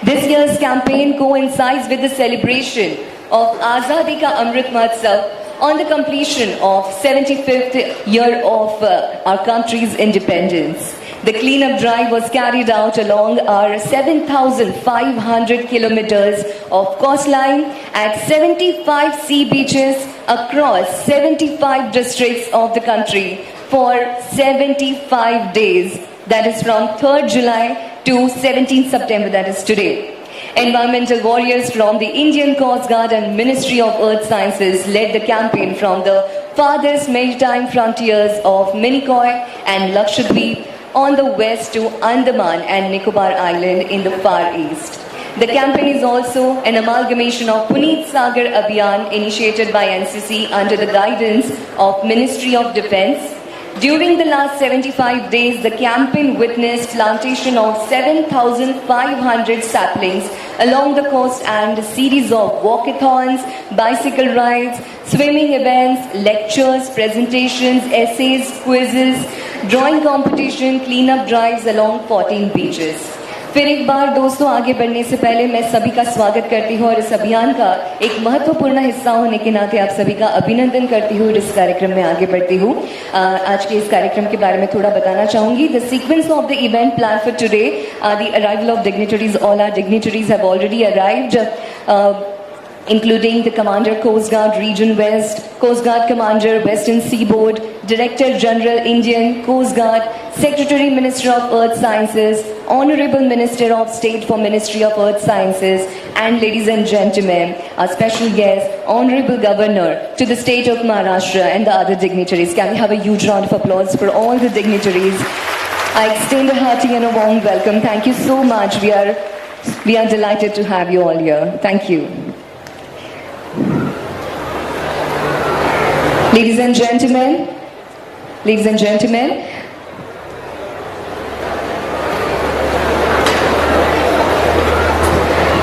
This year's campaign coincides with the celebration of Azadi Ka Amrit Mahotsav on the completion of 75th year of our country's independence. The cleanup drive was carried out along our 7,500 kilometers of coastline at 75 sea beaches across 75 districts of the country for 75 days. That is from 3rd July to 17th September, that is today. Environmental warriors from the Indian Coast Guard and Ministry of Earth Sciences led the campaign from the farthest maritime frontiers of Minicoy and Lakshadweep on the west to Andaman and Nicobar Island in the far east. The campaign is also an amalgamation of Puneet Sagar Abhiyan initiated by NCC under the guidance of Ministry of Defence. During the last 75 days, the campaign witnessed plantation of 7,500 saplings along the coast and a series of walkathons, bicycle rides, swimming events, lectures, presentations, essays, quizzes, drawing competition, cleanup drives along 14 beaches. फिर एक बार दोस्तों, आगे बढ़ने से पहले मैं सभी का स्वागत करती हूँ और इस अभियान का एक महत्वपूर्ण हिस्सा होने के नाते आप सभी का अभिनंदन करती हूँ और इस कार्यक्रम में आगे बढ़ती हूँ. आज के इस कार्यक्रम के बारे में थोड़ा बताना चाहूँगी. The sequence of the event plan for today are the arrival of dignitaries. All our dignitaries have already arrived, including the Commander Coast Guard Region West, Coast Guard Commander Western Seaboard, Director General Indian Coast Guard, Secretary Minister of Earth Sciences, Honorable Minister of State for Ministry of Earth Sciences, and ladies and gentlemen, our special guest, Honorable Governor to the State of Maharashtra and the other dignitaries. Can we have a huge round of applause for all the dignitaries? I extend a hearty and a warm welcome. Thank you so much. We are delighted to have you all here. Thank you. Ladies and gentlemen,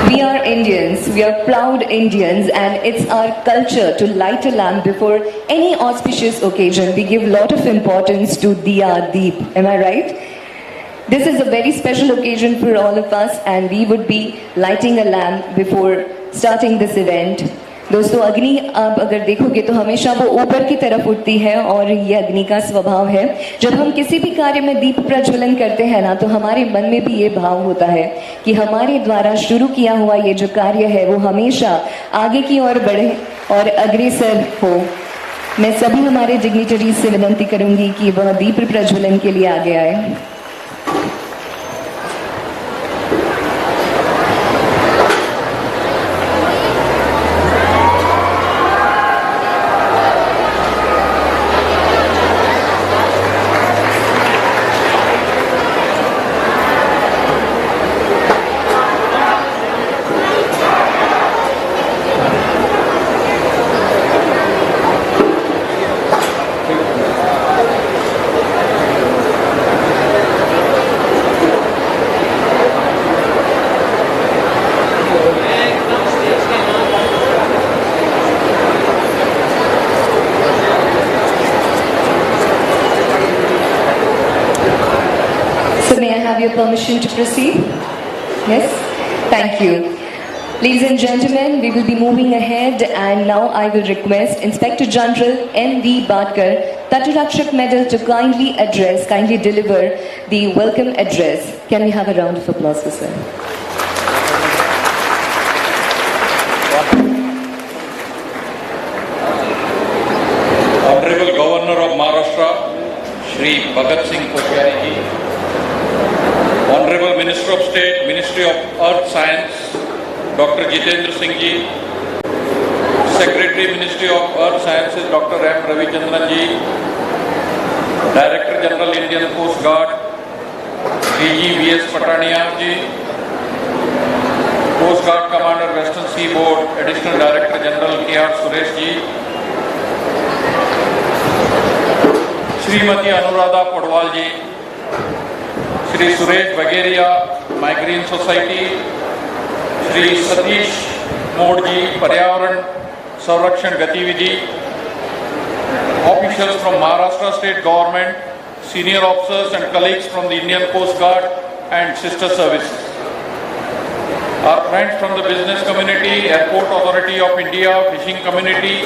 we are Indians, we are proud Indians, and it's our culture to light a lamp before any auspicious occasion. We give a lot of importance to Diya Deep, am I right? This is a very special occasion for all of us, and we would be lighting a lamp before starting this event. दोस्तों, अग्नि आप अगर देखोगे तो हमेशा वो ऊपर की तरफ उठती है और ये अग्नि का स्वभाव है. जब हम किसी भी कार्य में दीप प्रज्वलन करते हैं ना, तो हमारे मन में भी ये भाव होता है कि हमारे द्वारा शुरू किया हुआ ये जो कार्य है वो हमेशा आगे की ओर बढ़े और अग्रसर हो. मैं सभी हमारे डिग्निटरीज से विनती करूंगी कि वह दीप प्रज्वलन के लिए आगे आए. Your permission to proceed? Yes? Thank you. Ladies and gentlemen, we will be moving ahead, and now I will request Inspector General M.V. Badkar Taturakshit Medal to kindly deliver the welcome address. Can we have a round of applause for sir? Honorable Governor of Maharashtra, Shri Bhagat Singh Koshyari ji, Honorable Minister of State, Ministry of Earth Science, Dr. Jitendra Singh ji, Secretary, Ministry of Earth Sciences, Dr. M. Ravichandran ji, Director General, Indian Coast Guard, DG V.S. Patania ji, Coast Guard Commander, Western Seaboard, Additional Director General K.R. Suresh ji, Srimati Anuradha Podwal ji, Shri Suresh Bagaria, Migrant Society, Shri Satish Mode ji, Paryavaran Sanrakshan Gatividhi, officials from Maharashtra State Government, senior officers and colleagues from the Indian Coast Guard and sister services. Our friends from the business community, Airport Authority of India, fishing community,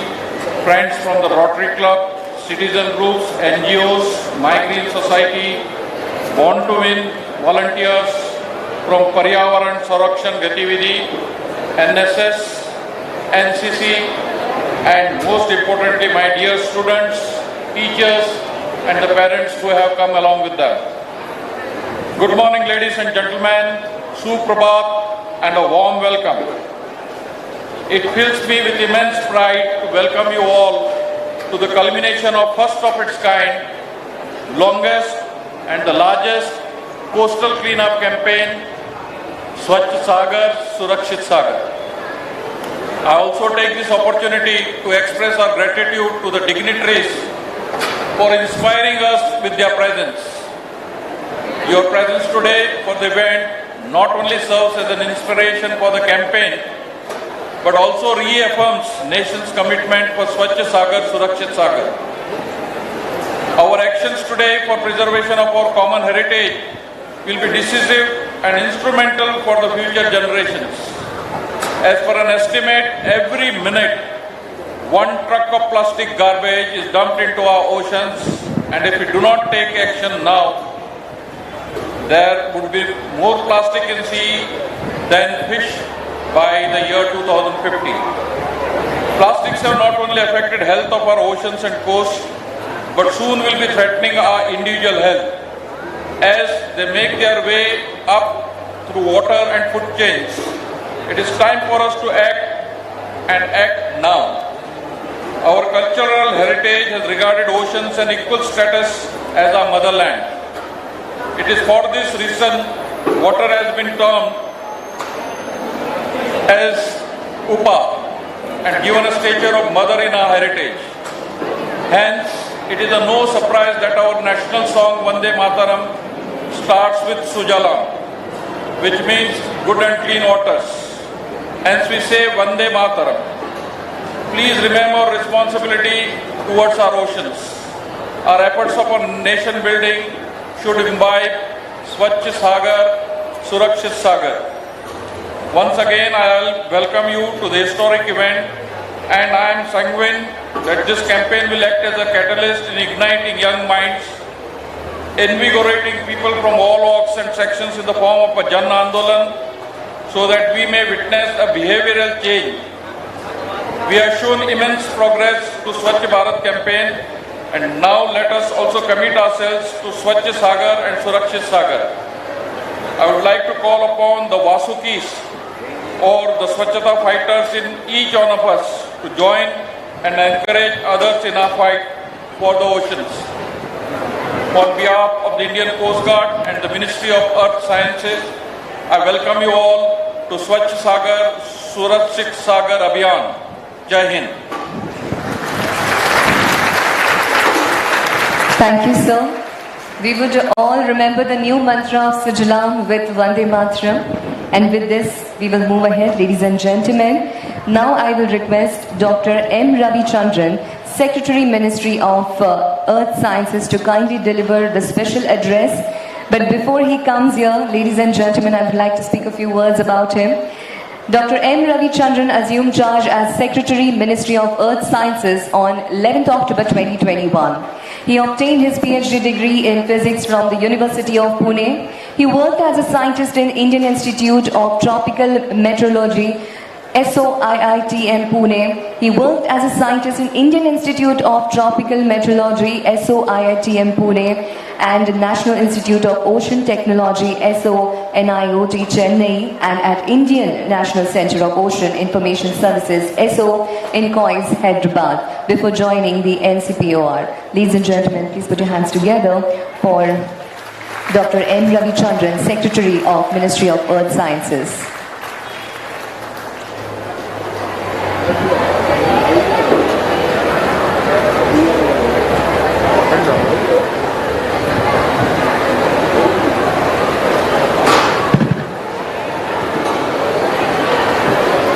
friends from the Rotary Club, citizen groups, NGOs, Migrant Society, Born to Win, volunteers from Paryavaran Sanrakshan Gatividhi, NSS, NCC, and most importantly, my dear students, teachers, and the parents who have come along with them. Good morning, ladies and gentlemen, Suprabhat, and a warm welcome. It fills me with immense pride to welcome you all to the culmination of first of its kind, longest and the largest coastal cleanup campaign, Swachh Sagar Surakshit Sagar. I also take this opportunity to express our gratitude to the dignitaries for inspiring us with their presence. Your presence today for the event not only serves as an inspiration for the campaign, but also reaffirms nation's commitment for Swachh Sagar Surakshit Sagar. Our actions today for preservation of our common heritage will be decisive and instrumental for the future generations. As per an estimate, every minute, 1 truck of plastic garbage is dumped into our oceans, and if we do not take action now, there would be more plastic in sea than fish by the year 2050. Plastics have not only affected health of our oceans and coasts, but soon will be threatening our individual health as they make their way up through water and food chains. It is time for us to act and act now. Our cultural heritage has regarded oceans an equal status as our motherland. It is for this reason water has been termed as Upa and given a stature of mother in our heritage. Hence, it is a no surprise that our national song Vande Mataram starts with Sujalam, which means good and clean waters. Hence we say Vande Mataram. Please remember our responsibility towards our oceans. Our efforts of nation building should imbibe Swachh Sagar Surakshit Sagar. Once again, I welcome you to the historic event, and I am sanguine that this campaign will act as a catalyst in igniting young minds, invigorating people from all walks and sections in the form of a Jan Andolan, so that we may witness a behavioral change. We have shown immense progress to Swachh Bharat campaign, and now let us also commit ourselves to Swachh Sagar and Surakshit Sagar. I would like to call upon the Vasukis or the Swachhata fighters in each one of us to join and encourage others in our fight for the oceans. On behalf of the Indian Coast Guard and the Ministry of Earth Sciences, I welcome you all to Swachh Sagar Surakshit Sagar Abhiyan. Jai Hind. Thank you, sir. We would all remember the new mantra of Sujalam with Vande Mataram. And with this, we will move ahead, ladies and gentlemen. Now I will request Dr. M. Ravichandran, Secretary, Ministry of Earth Sciences, to kindly deliver the special address. But before he comes here, ladies and gentlemen, I would like to speak a few words about him. Dr. M. Ravichandran assumed charge as Secretary, Ministry of Earth Sciences on 11th October 2021. He obtained his PhD degree in physics from the University of Pune. He worked as a scientist in Indian Institute of Tropical Meteorology, SOIITM Pune. He worked as a scientist in Indian Institute of Tropical Meteorology, SOIITM Pune, and National Institute of Ocean Technology, SONIOT Chennai, and at Indian National Center of Ocean Information Services, SO in Cois, Hyderabad, before joining the NCPOR. Ladies and gentlemen, please put your hands together for Dr. M. Ravichandran, Secretary of Ministry of Earth Sciences.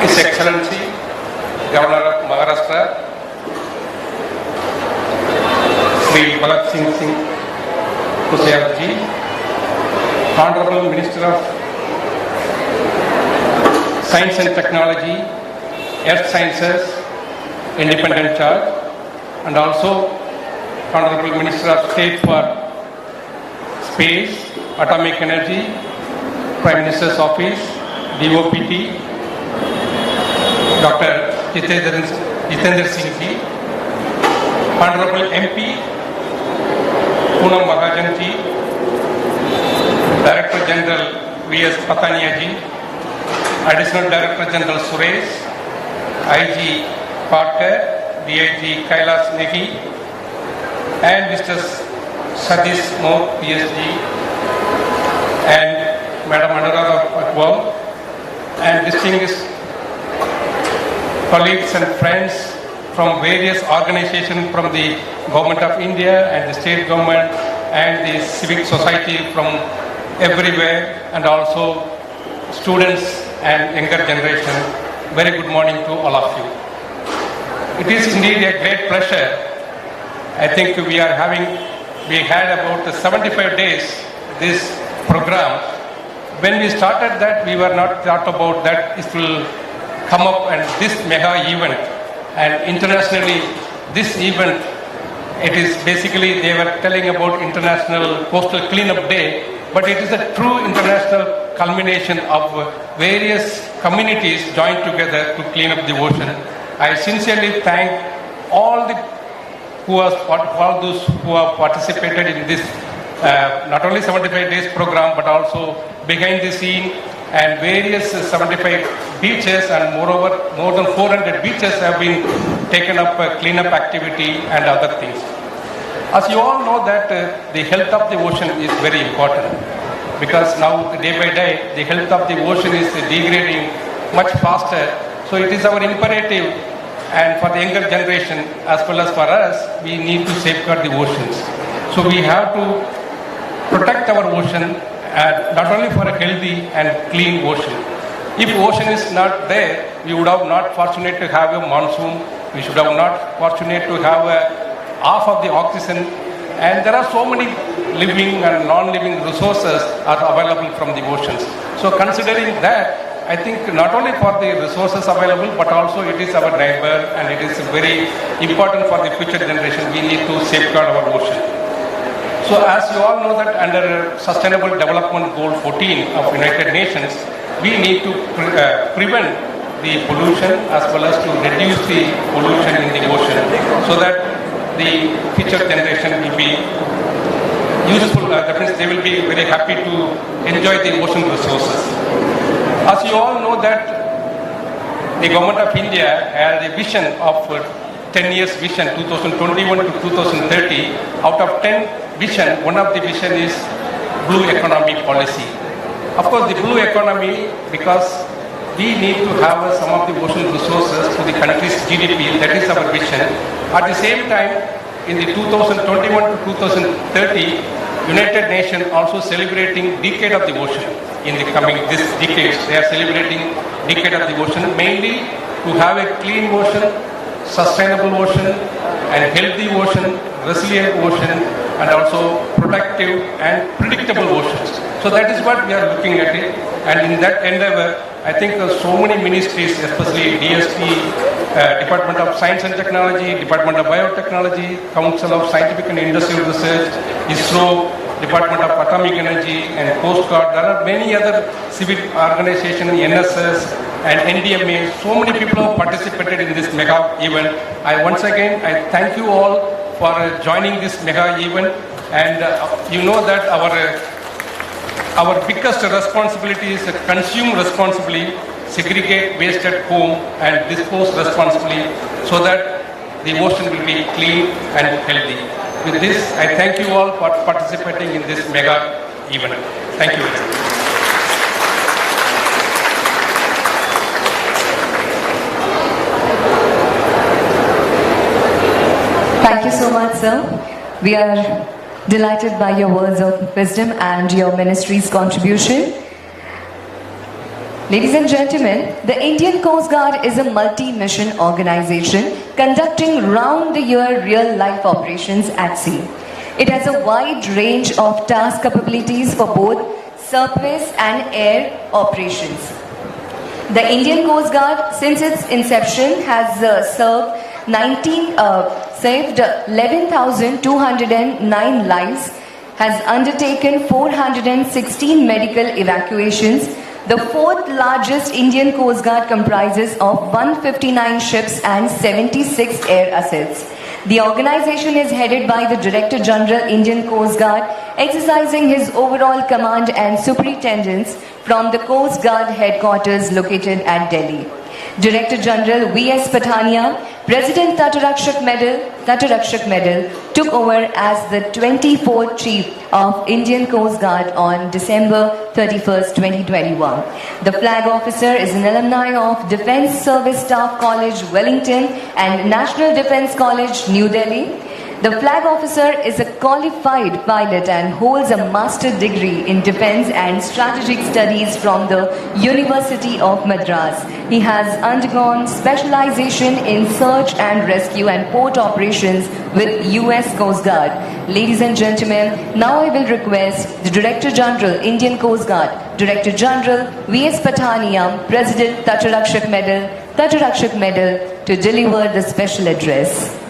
His Excellency, Governor of Maharashtra, Sri Bhagat Singh Kusiyarji, Honorable Minister of Science and Technology, Earth Sciences, Independent Charge, and also Honorable Minister of State for Space, Atomic Energy, Prime Minister's Office, DOPT, Dr. Jitendra Singh Ji, Honorable MP, Poonam Mahajan Ji, Director General V.S. Patania Ji, Additional Director General Suresh, IG Parker, DIG Kailas Negi, and Mr. Satish Mo, PhD, and Madam Anuradha Patwal, and distinguished colleagues and friends from various organizations from the Government of India and the state government and the civic society from everywhere, and also students and younger generation. Very good morning to all of you. It is indeed a great pleasure. I think we had about 75 days this program. When we started that, we were not thought about that it will come up and this mega event, and internationally this event, it is basically they were telling about International Coastal Cleanup Day, but it is a true international culmination of various communities joined together to clean up the ocean. I sincerely thank all those who have participated in this not only 75 days program but also behind the scene, and various 75 beaches, and moreover more than 400 beaches have been taken up cleanup activity and other things. As you all know that the health of the ocean is very important, because now day by day the health of the ocean is degrading much faster. So it is our imperative, and for the younger generation as well as for us, we need to safeguard the oceans. So we have to protect our ocean, not only for a healthy and clean ocean. If ocean is not there, we would have not fortunate to have a monsoon, we should have not fortunate to have half of the oxygen, and there are so many living and non-living resources are available from the oceans. So considering that, I think not only for the resources available, but also it is our neighbor, and it is very important for the future generation. We need to safeguard our ocean. So as you all know that under Sustainable Development Goal 14 of United Nations, we need to prevent the pollution as well as to reduce the pollution in the ocean, so that the future generation will be useful, that means they will be very happy to enjoy the ocean resources. As you all know that the Government of India has a vision of 10 years vision, 2021 to 2030. Out of 10 vision, one of the vision is blue economy policy. Of course, the blue economy, because we need to have some of the ocean resources to the country's GDP, that is our vision. At the same time, in the 2021 to 2030, United Nations also celebrating Decade of the Ocean. In the coming this decades, they are celebrating Decade of the Ocean, mainly to have a clean ocean, sustainable ocean, and healthy ocean, resilient ocean, and also productive and predictable oceans. So that is what we are looking at it, and in that endeavor, I think so many ministries, especially DSP, Department of Science and Technology, Department of Biotechnology, Council of Scientific and Industrial Research, ISRO, Department of Atomic Energy and Coast Guard. There are many other civil organizations, NSS and NDMA. So many people have participated in this mega event. Once again, I thank you all for joining this mega event. And you know that our biggest responsibility is to consume responsibly, segregate waste at home and dispose responsibly so that the ocean will be clean and healthy. With this, I thank you all for participating in this mega event. Thank you. Thank you so much, sir. We are delighted by your words of wisdom and your ministry's contribution. Ladies and gentlemen, the Indian Coast Guard is a multi-mission organization conducting round-the-year real-life operations at sea. It has a wide range of task capabilities for both surface and air operations. The Indian Coast Guard, since its inception, has saved 11,209 lives, has undertaken 416 medical evacuations. The fourth largest Indian Coast Guard comprises of 159 ships and 76 air assets. The organization is headed by the Director General Indian Coast Guard, exercising his overall command and superintendence from the Coast Guard headquarters located at Delhi. Director General V.S. Pathania, President Tatarakshak Medal, took over as the 24th Chief of Indian Coast Guard on December 31st, 2021. The flag officer is an alumni of Defence Service Staff College, Wellington and National Defence College, New Delhi. The flag officer is a qualified pilot and holds a master's degree in defense and strategic studies from the University of Madras. He has undergone specialization in search and rescue and port operations with US Coast Guard. Ladies and gentlemen, now I will request the Director General, Indian Coast Guard, Director General V.S. Pathania, President Tatarakshak Medal, to deliver the special address.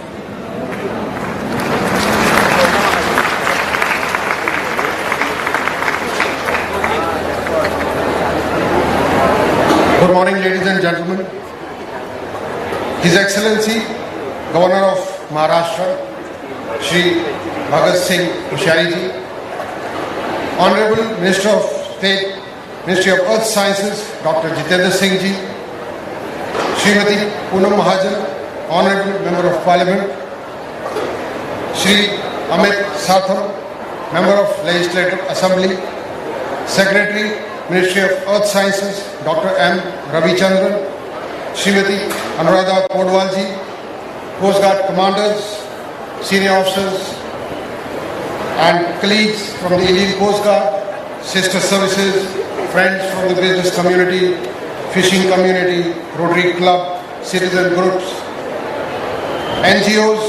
Good morning, ladies and gentlemen. His Excellency, Governor of Maharashtra, Shri Bhagat Singh Koshyari ji, Honorable Minister of State, Ministry of Earth Sciences, Dr. Jitendra Singh ji, Srimati Poonam Mahajan, Honorable Member of Parliament, Shri Amit Satham, Member of Legislative Assembly, Secretary, Ministry of Earth Sciences, Dr. M. Ravichandran, Srimati Anuradha Podwalji, Coast Guard commanders, senior officers and colleagues from the Indian Coast Guard, sister services, friends from the business community, fishing community, Rotary Club, citizen groups, NGOs,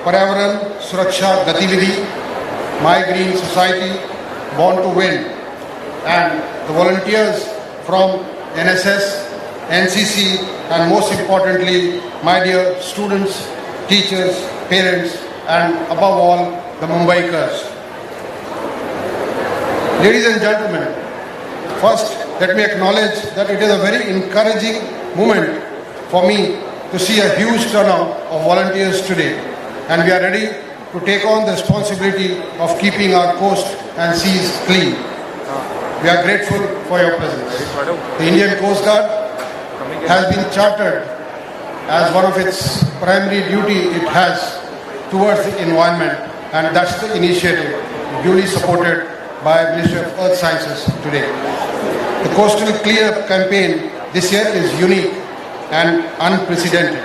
Sagar Surakshit Sagar, My Green Society, Born to Win, and the volunteers from NSS, NCC, and most importantly, my dear students, teachers, parents, and above all, the Mumbaikars. Ladies and gentlemen, first let me acknowledge that it is a very encouraging moment for me to see a huge turnout of volunteers today, and we are ready to take on the responsibility of keeping our coast and seas clean. We are grateful for your presence. The Indian Coast Guard has been chartered as one of its primary duty it has towards the environment, and that's the initiative duly supported by Ministry of Earth Sciences today. The Coastal Cleanup campaign this year is unique and unprecedented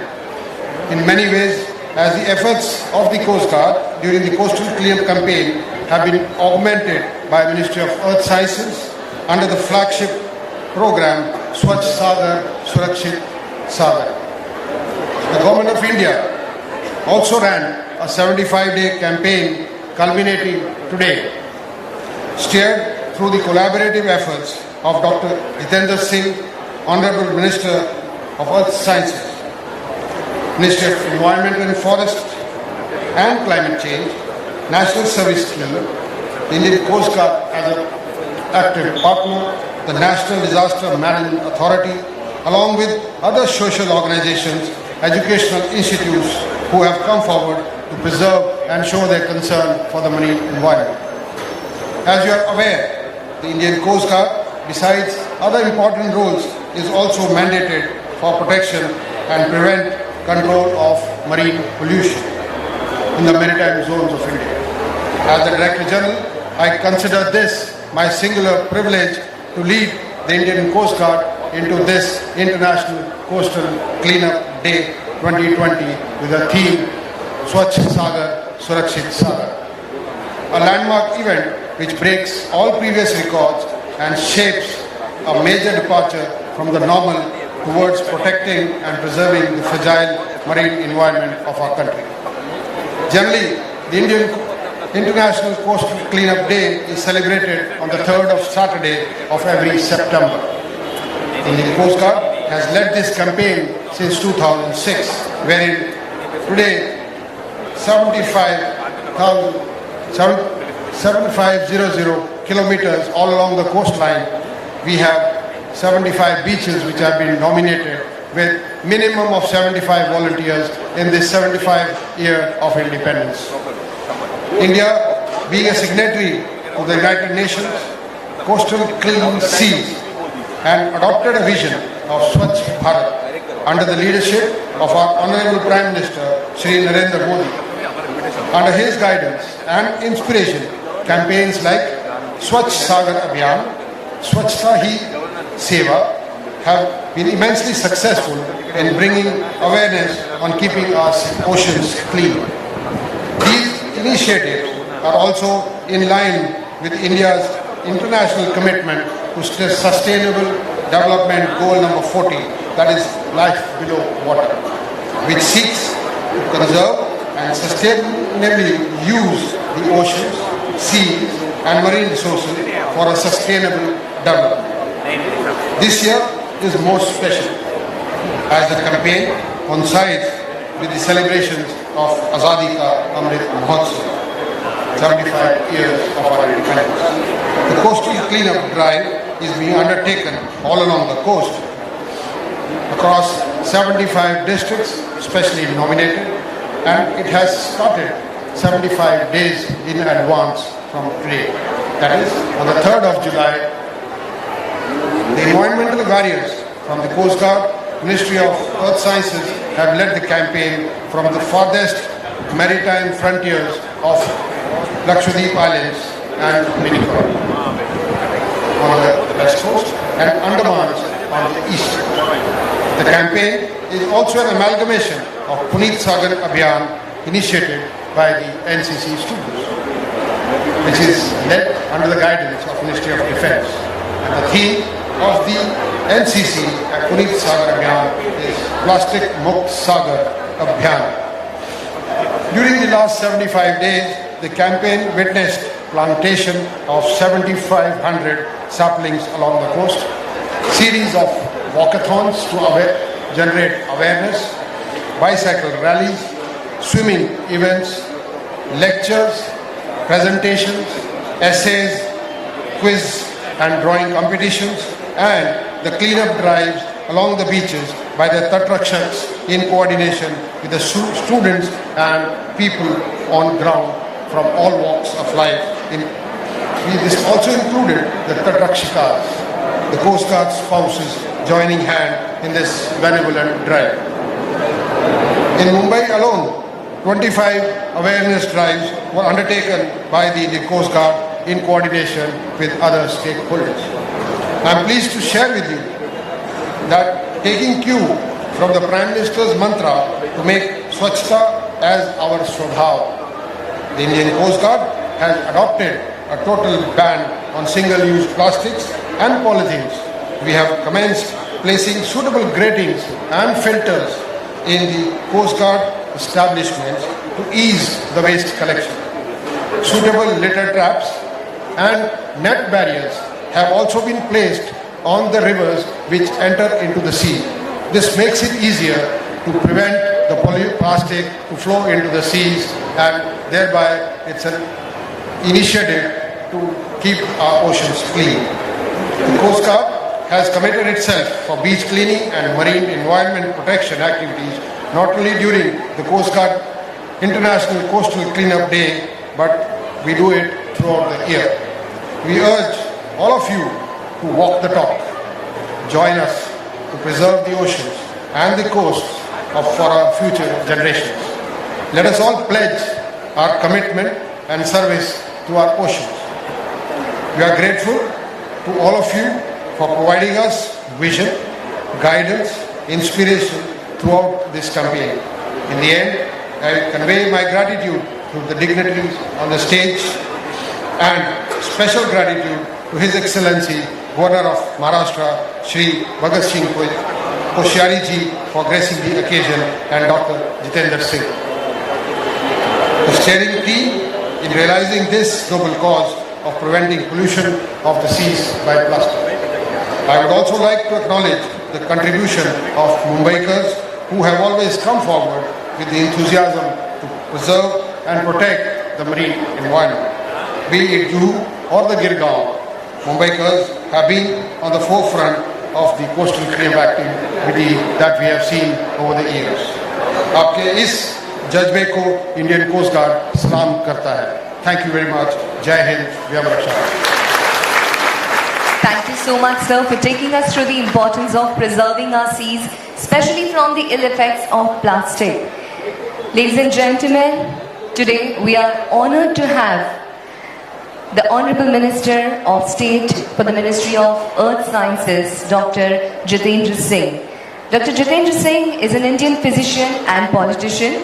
in many ways, as the efforts of the Coast Guard during the Coastal Cleanup campaign have been augmented by Ministry of Earth Sciences under the flagship program Swachh Sagar Surakshit Sagar. The Government of India also ran a 75-day campaign culminating today, steered through the collaborative efforts of Dr. Jitendra Singh, Honorable Minister of Earth Sciences, Ministry of Environment and Forest and Climate Change, National Service Scheme, the Indian Coast Guard as an active partner, the National Disaster Management Authority, along with other social organizations, educational institutes who have come forward to preserve and show their concern for the marine environment. As you are aware, the Indian Coast Guard, besides other important roles, is also mandated for protection and prevent control of marine pollution in the maritime zones of India. As the Director General, I consider this my singular privilege to lead the Indian Coast Guard into this International Coastal Cleanup Day 2020 with a theme Swachh Sagar Surakshit Sagar, a landmark event which breaks all previous records and shapes a major departure from the normal towards protecting and preserving the fragile marine environment of our country. Generally, the International Coastal Cleanup Day is celebrated on the 3rd of Saturday of every September. The Indian Coast Guard has led this campaign since 2006, wherein today 7,500 kilometers all along the coastline, we have 75 beaches which have been nominated with minimum of 75 volunteers in this 75th year of independence. India, being a signatory to the United Nations Coastal Clean Seas, and adopted a vision of Swachh Bharat under the leadership of our Honorable Prime Minister Shri Narendra Modi. Under his guidance and inspiration, campaigns like Swachh Sagar Abhiyan, Swachhta Hi Seva have been immensely successful in bringing awareness on keeping our oceans clean. These initiatives are also in line with India's international commitment to Sustainable Development Goal number 40, that is life below water, which seeks to conserve and sustainably use the oceans, seas and marine resources for a sustainable development. This year is most special as the campaign coincides with the celebrations of Azadi Ka Amrit Mahotsav, 75 years of our independence. The coastal cleanup drive is being undertaken all along the coast across 75 districts specially nominated, and it has started 75 days in advance from today. That is, on the 3rd of July, the environmental warriors from the Coast Guard, Ministry of Earth Sciences have led the campaign from the farthest maritime frontiers of Lakshadweep Islands and Minicoy on the west coast and Andamans on the east. The campaign is also an amalgamation of Puneet Sagar Abhiyan initiated by the NCC students, which is led under the guidance of Ministry of Defence. And the theme of the NCC at Puneet Sagar Abhiyan is Plastic Mukt Sagar Abhiyan. During the last 75 days, the campaign witnessed plantation of 7,500 saplings along the coast, series of walkathons to generate awareness, bicycle rallies, swimming events, lectures, presentations, essays, quiz and drawing competitions, and the cleanup drives along the beaches by the Tatrakshaks in coordination with the students and people on ground from all walks of life. This also included the Tatrakshikas, the Coast Guard spouses joining hand in this benevolent drive. In Mumbai alone, 25 awareness drives were undertaken by the Coast Guard in coordination with other stakeholders. I am pleased to share with you that taking cue from the Prime Minister's mantra to make Swachhta as our Swabhav, the Indian Coast Guard has adopted a total ban on single-use plastics and polythenes. We have commenced placing suitable gratings and filters in the Coast Guard establishments to ease the waste collection. Suitable litter traps and net barriers have also been placed on the rivers which enter into the sea. This makes it easier to prevent the plastic to flow into the seas, and thereby it's an initiative to keep our oceans clean. The Coast Guard has committed itself for beach cleaning and marine environment protection activities, not only during the Coast Guard International Coastal Cleanup Day, but we do it throughout the year. We urge all of you to walk the talk. Join us to preserve the oceans and the coasts for our future generations. Let us all pledge our commitment and service to our oceans. We are grateful to all of you for providing us vision, guidance, inspiration throughout this campaign. In the end, I convey my gratitude to the dignitaries on the stage and special gratitude to His Excellency Governor of Maharashtra, Shri Bhagat Singh Koshyari ji, for gracing the occasion, and Dr. Jitendra Singh. The steering team in realizing this noble cause of preventing pollution of the seas by plastic. I would also like to acknowledge the contribution of Mumbaikars who have always come forward with the enthusiasm to preserve and protect the marine environment. Be it Juhu or the Girgaon, Mumbaikars have been on the forefront of the coastal cleanup activity that we have seen over the years. आपके इस जज्बे को Indian coast guard सलाम करता है. Thank you very much. Jai Hind, Vyam Raksha. Thank you so much, sir, for taking us through the importance of preserving our seas, especially from the ill effects of plastic. Ladies and gentlemen, today we are honored to have the Honorable Minister of State for the Ministry of Earth Sciences, Dr. Jitendra Singh. Dr. Jitendra Singh is an Indian physician and politician.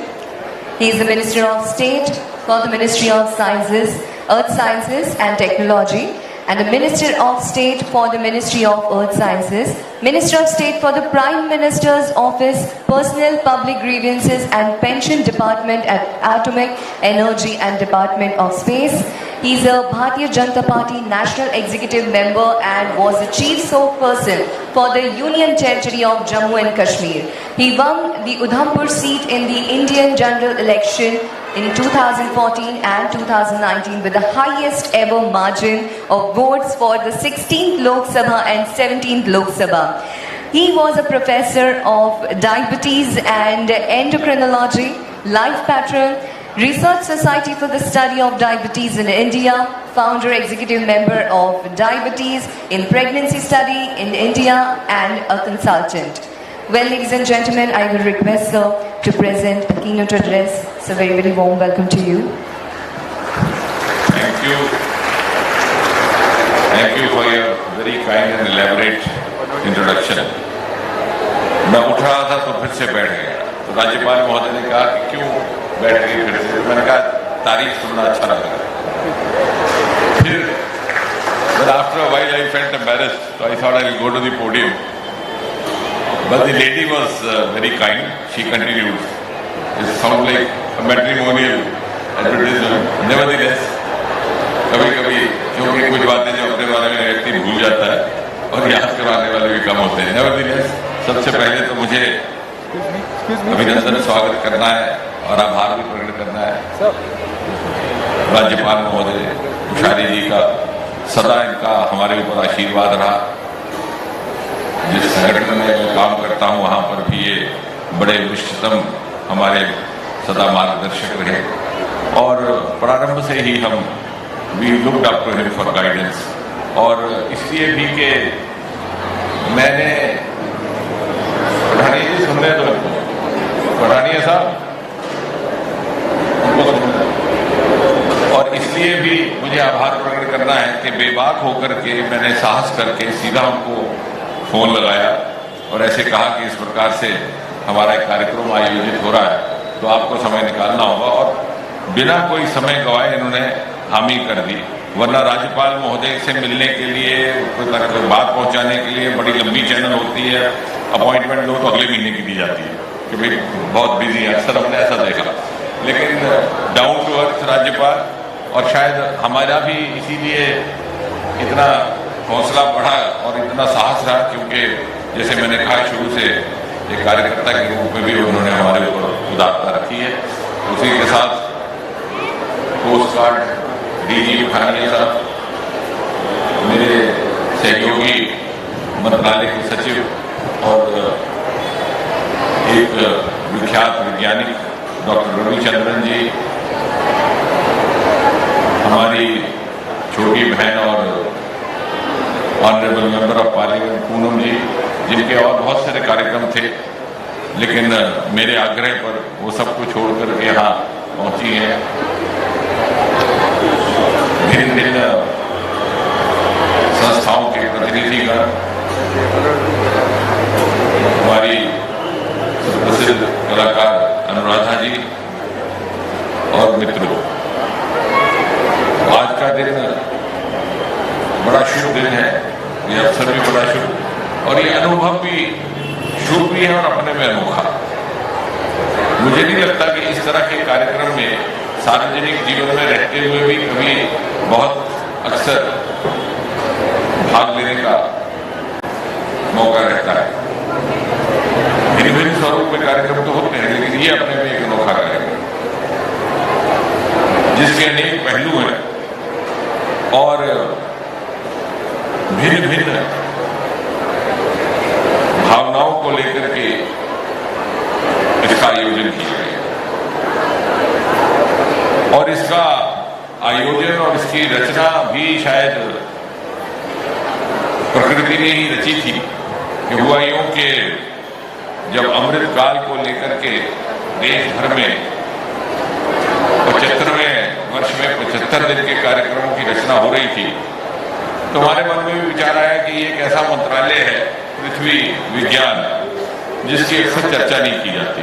He is the Minister of State for the Ministry of Sciences, Earth Sciences and Technology, and the Minister of State for the Ministry of Earth Sciences, Minister of State for the Prime Minister's Office, Personal Public Grievances and Pension Department at Atomic Energy and Department of Space. He is a Bharatiya Janata Party National Executive Member and was the Chief Spokesperson for the Union Territory of Jammu and Kashmir. He won the Udhampur seat in the Indian general election in 2014 and 2019 with the highest ever margin of votes for the 16th Lok Sabha and 17th Lok Sabha. He was a professor of diabetes and endocrinology, life pattern, Research Society for the Study of Diabetes in India, founder executive member of Diabetes in Pregnancy Study in India, and a consultant. Well, ladies and gentlemen, I will request sir to present a keynote address. So very, very warm welcome to you. Thank you. Thank you for your very kind and elaborate introduction. मैं उठ रहा था तो फिर से बैठ गया. तो राज्यपाल महोदय ने कहा कि क्यों बैठ गए फिर से. मैंने कहा तारीफ सुनना अच्छा लगा. फिर but after a while I felt embarrassed, so I thought I will go to the podium. But the lady was very kind. She continued. It sounds like a matrimonial advertisement. Nevertheless, कभी-कभी क्योंकि कुछ बातें जो अपने बारे में व्यक्ति भूल जाता है और याद करवाने वाले भी कम होते हैं. Nevertheless, सबसे पहले तो मुझे अभिनंदन स्वागत करना है और आभार भी प्रकट करना है राज्यपाल महोदय कोश्यारी जी का. सदा इनका हमारे ऊपर आशीर्वाद रहा. जिस संगठन में मैं काम करता हूं वहां पर भी ये बड़े विशिष्टतम हमारे सदा मार्गदर्शक रहे और प्रारंभ से ही हम we looked up to him for guidance. और इसलिए भी कि मैंने पठानिया जी सुन रहे तो पठानिया साहब और इसलिए भी मुझे आभार प्रकट करना है कि बेबाक होकर के मैंने साहस करके सीधा उनको फोन लगाया और ऐसे कहा कि इस प्रकार से हमारा एक कार्यक्रम आयोजित हो रहा है तो आपको समय निकालना होगा. और बिना कोई समय गवाए इन्होंने हामी कर दी. वरना राज्यपाल महोदय से मिलने के लिए कोई बात पहुंचाने के लिए बड़ी लंबी चैनल होती है. अपॉइंटमेंट लो तो अगले महीने की दी जाती है कि भाई बहुत बिजी है. अक्सर हमने ऐसा देखा. लेकिन डाउन टू अर्थ राज्यपाल और शायद हमारा भी इसीलिए इतना हौसला बढ़ा और इतना अपना साहस रहा, क्योंकि जैसे मैंने कहा शुरू से एक कार्यकर्ता के रूप में भी उन्होंने हमारे ऊपर उदारता रखी है। उसी के साथ कोस्ट गार्ड डीजी खानिया साहब, मेरे सहयोगी मंत्रालय के सचिव और एक विख्यात वैज्ञानिक डॉक्टर रविचंद्रन जी, हमारी छोटी बहन और honourable member of parliament Poonam ji, जिनके और बहुत सारे कार्यक्रम थे, लेकिन मेरे आग्रह पर वो सब कुछ छोड़ कर यहाँ पहुंची हैं। भिन्न भिन्न संस्थाओं के प्रतिनिधिगण, हमारी प्रसिद्ध कलाकार अनुराधा जी और मित्रों, आज का दिन बड़ा शुभ दिन है, ये अवसर भी बड़ा शुभ और ये अनुभव भी शुभ भी है और अपने में अनोखा। मुझे नहीं लगता कि इस तरह के कार्यक्रम में सार्वजनिक जीवन में रहते हुए भी कभी बहुत अक्सर भाग लेने का मौका रहता है। भिन्न भिन्न स्वरूप में कार्यक्रम तो होते हैं, लेकिन ये अपने में एक अनोखा कार्यक्रम जिसके अनेक पहलू हैं और भिन्न भिन्न भावनाओं को लेकर के इसका आयोजन किया गया और इसका आयोजन और इसकी रचना भी शायद प्रकृति ने ही रची थी कि हुआ यूं कि जब अमृत काल को लेकर के देश भर में 75वें वर्ष में 75 दिन के कार्यक्रमों की रचना हो रही थी, तो हमारे मन में भी विचार आया कि ये एक ऐसा मंत्रालय है पृथ्वी विज्ञान जिसकी अक्सर चर्चा नहीं की जाती।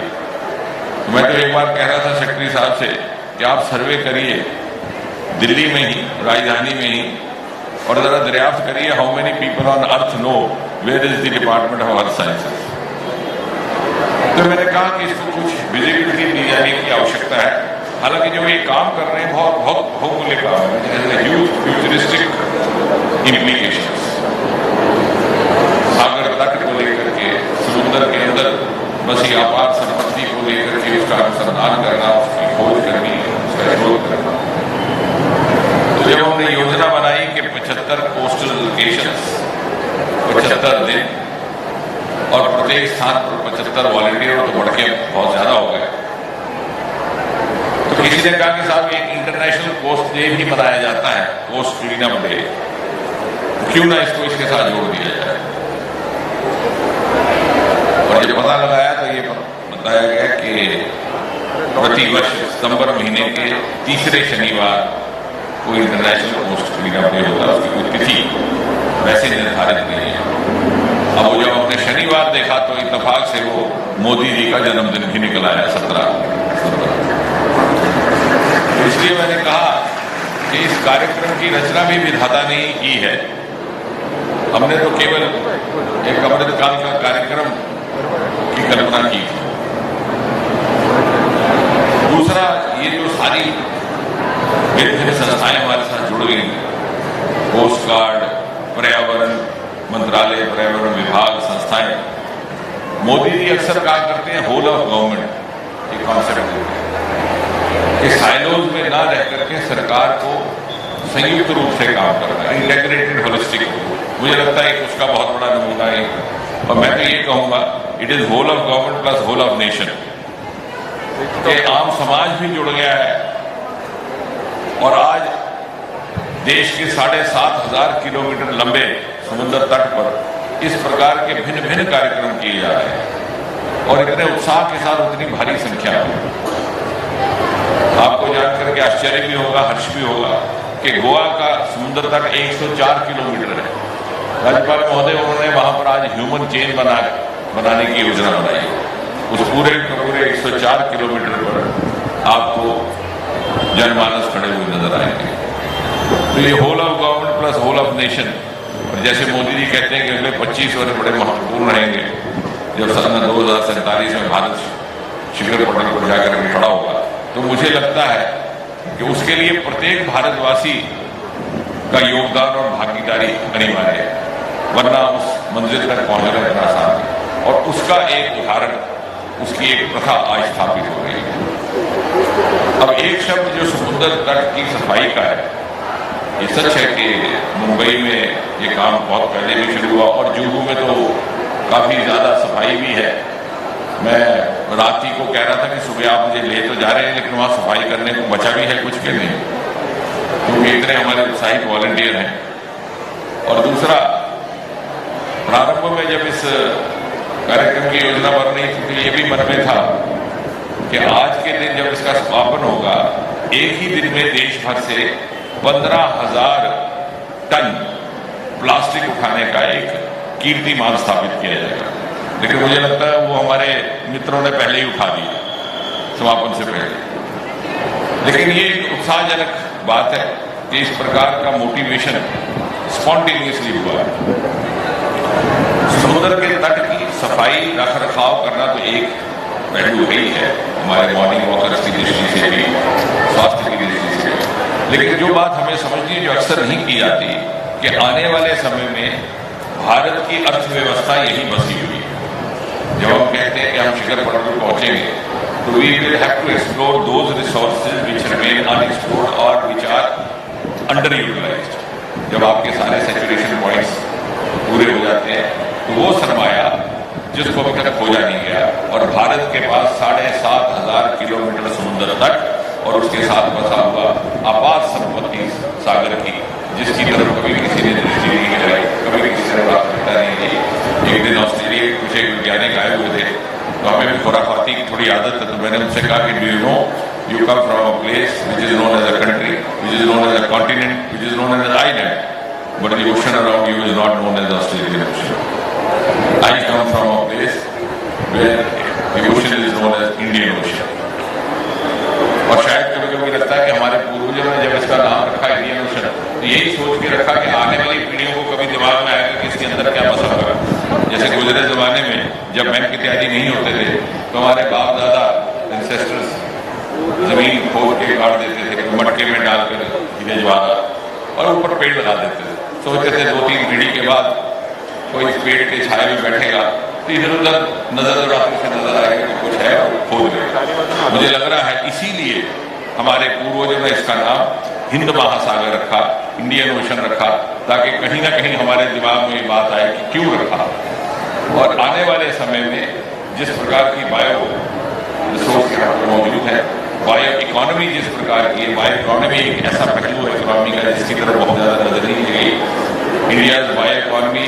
मैं तो एक बार कह रहा था सेक्रेटरी साहब से कि आप सर्वे करिए दिल्ली में ही, राजधानी में ही, और जरा दरियाफ्त करिए how many people on earth know where is the department of earth sciences. तो मैंने कहा कि इसको कुछ विजिबिलिटी दी जाने की आवश्यकता है। हालांकि जो ये काम कर रहे हैं बहुत बहुत बहुमूल्य काम है, ह्यूज फ्यूचरिस्टिक इम्प्लीकेशंस, सागर तट को लेकर के, समुद्र के अंदर बसी अपार संपत्ति को लेकर के उसका अनुसंधान करना, उसकी खोज करनी, उसका शोध करना। तो जब हमने योजना बनाई कि 75 कोस्टल लोकेशंस, 75 दिन और प्रत्येक स्थान पर 75 वॉलंटियर, तो बढ़ के बहुत ज्यादा हो गए, तो किसी ने कहा कि साहब एक इंटरनेशनल कोस्ट डे भी मनाया जाता है, कोस्ट क्लीनअप डे, क्यों ना इसको इसके साथ जोड़ दिया जाए। और जब पता लगाया तो ये बताया गया कि प्रतिवर्ष सितंबर महीने के तीसरे शनिवार को इंटरनेशनल कोस्ट क्लीनअप डे होता है। उसकी कोई तिथि वैसे निर्धारित नहीं है। अब वो जब हमने शनिवार देखा तो इत्तेफाक से वो मोदी जी का जन्मदिन भी निकल आया 17। इसलिए मैंने कहा कि इस कार्यक्रम की रचना भी विधाता ने ही की है। हमने तो केवल एक अमृतकाल का कार्यक्रम की कल्पना की थी। दूसरा, ये जो सारी विभिन्न संस्थाएं हमारे साथ जुड़ गई, कोस्ट गार्ड, पर्यावरण मंत्रालय, पर्यावरण विभाग, संस्थाएं, मोदी जी अक्सर कहा करते हैं होल ऑफ गवर्नमेंट, एक कॉन्सेप्ट है कि साइलोज में ना रह करके सरकार को संयुक्त रूप से काम करना, इंटेग्रेटेड होलिस्टिक। मुझे लगता है कि उसका बहुत बड़ा नमूना है। और मैं तो ये कहूंगा it is whole of government plus whole of nation, कि आम समाज भी जुड़ गया है और आज देश के 7,500 किलोमीटर लंबे समुद्र तट पर इस प्रकार के भिन्न भिन्न कार्यक्रम किए जा रहे हैं और इतने उत्साह के साथ उतनी भारी संख्या में। आपको जानकर के आश्चर्य भी होगा, हर्ष भी होगा कि गोवा का समुद्र तट 104 किलोमीटर है। राज्यपाल महोदय उन्होंने वहां पर आज ह्यूमन चेन बनाने की योजना बनाई। उस पूरे 104 किलोमीटर पर आपको जनमानस खड़े हुए नजर आएंगे। तो ये whole of government plus whole of nation, और जैसे मोदी जी कहते हैं कि अगले 25 वर्ष बड़े महत्वपूर्ण रहेंगे, जब सन 2047 में भारत शिखर पटल पर जाकर के खड़ा होगा, तो मुझे लगता है कि उसके लिए प्रत्येक भारतवासी का योगदान और भागीदारी अनिवार्य है। वरना उस मंजिल तक पहुंचना इतना आसान है। और उसका एक उदाहरण, उसकी एक प्रथा आज स्थापित हो गई है। अब एक शब्द जो समुद्र तट की सफाई का है, ये सच है कि मुंबई में ये काम बहुत पहले भी शुरू हुआ और जुहू में तो काफी ज्यादा सफाई भी है। मैं रात ही को कह रहा था कि सुबह आप मुझे ले तो जा रहे हैं, लेकिन वहाँ सफाई करने को बचा भी है कुछ के नहीं, क्योंकि इतने हमारे उत्साहित वॉलंटियर हैं। और दूसरा, प्रारंभ में जब इस कार्यक्रम की योजना बन रही थी तो ये भी मन में था कि आज के दिन जब इसका समापन होगा, एक ही दिन में देश भर से 15,000 टन प्लास्टिक उठाने का एक कीर्तिमान स्थापित किया जाएगा। लेकिन मुझे लगता है वो हमारे मित्रों ने पहले ही उठा दिया समापन से पहले। लेकिन ये एक उत्साहजनक बात है कि इस प्रकार का मोटिवेशन स्पॉन्टेनियसली हुआ है। समुद्र के तट की सफाई रख रखाव करना तो एक पहलू ही है हमारे मॉर्निंग वॉकर्स की दृष्टि से भी, स्वास्थ्य की दृष्टि से भी। लेकिन जो बात हमें समझनी है, जो अक्सर नहीं की जाती, कि आने वाले समय में भारत की अर्थव्यवस्था यही बसी हुई है। जब हम कहते हैं कि हम शिखर पर पहुंचेंगे, तो we will have to explore those resources which remain unexplored और व्हिच आर अंडर यूटिलाइज्ड। जब आपके सारे सैचुरेशन पॉइंट्स पूरे हो जाते हैं, तो वो सरमाया जिसको अभी तक खोजा नहीं गया, और भारत के पास 7,500 किलोमीटर समुद्र तट और उसके साथ बसा हुआ अपार संपत्ति सागर की, जिसकी तरफ कभी किसी ने दृष्टि नहीं लगाई, कभी किसी ने प्राथमिकता नहीं दी। एक दिन ऑस्ट्रेलिया के कुछ एक वैज्ञानिक आए हुए थे, तो हमें भी खुराफाती की थोड़ी आदत है, तो मैंने उनसे कहा कि do you know you come from a place which is known as a country, which is known as a continent, which is known as island, but the ocean around you is not known as the Australian Ocean. I come from a place where the ocean is known as Indian Ocean. और शायद कभी कभी लगता है कि हमारे पूर्वजों ने जब इसका नाम रखा इंडियन ओशन, तो यही सोच के रखा कि आने वाली पीढ़ियों को कभी दिमाग में आएगा कि इसके अंदर क्या बसा होगा। जैसे गुजरे जमाने में जब बैंक इत्यादि नहीं होते थे, तो हमारे बाप दादा एंसेस्टर्स जमीन खोद के काट देते थे, मटके में डालकर भिजवाना और ऊपर पेड़ लगा देते थे। सोचते थे 2-3 पीढ़ी के बाद कोई इस पेड़ के छाए में बैठेगा तो इधर उधर नजर दौड़ाते से नजर आएगा कि कुछ है, खोद लेगा। मुझे लग रहा है इसीलिए हमारे पूर्वजों ने इसका नाम हिंद महासागर रखा, इंडियन ओशन रखा, ताकि कहीं ना कहीं हमारे दिमाग में ये बात आए कि क्यों रखा। और आने वाले समय में जिस प्रकार की बायो रिसोर्स मौजूद है, बायो इकोनॉमी जिस प्रकार की है, बायो इकोनॉमी एक ऐसा पहलू है इकोनॉमी का जिसकी तरफ बहुत ज्यादा नजर नहीं दी गई। India's bio economy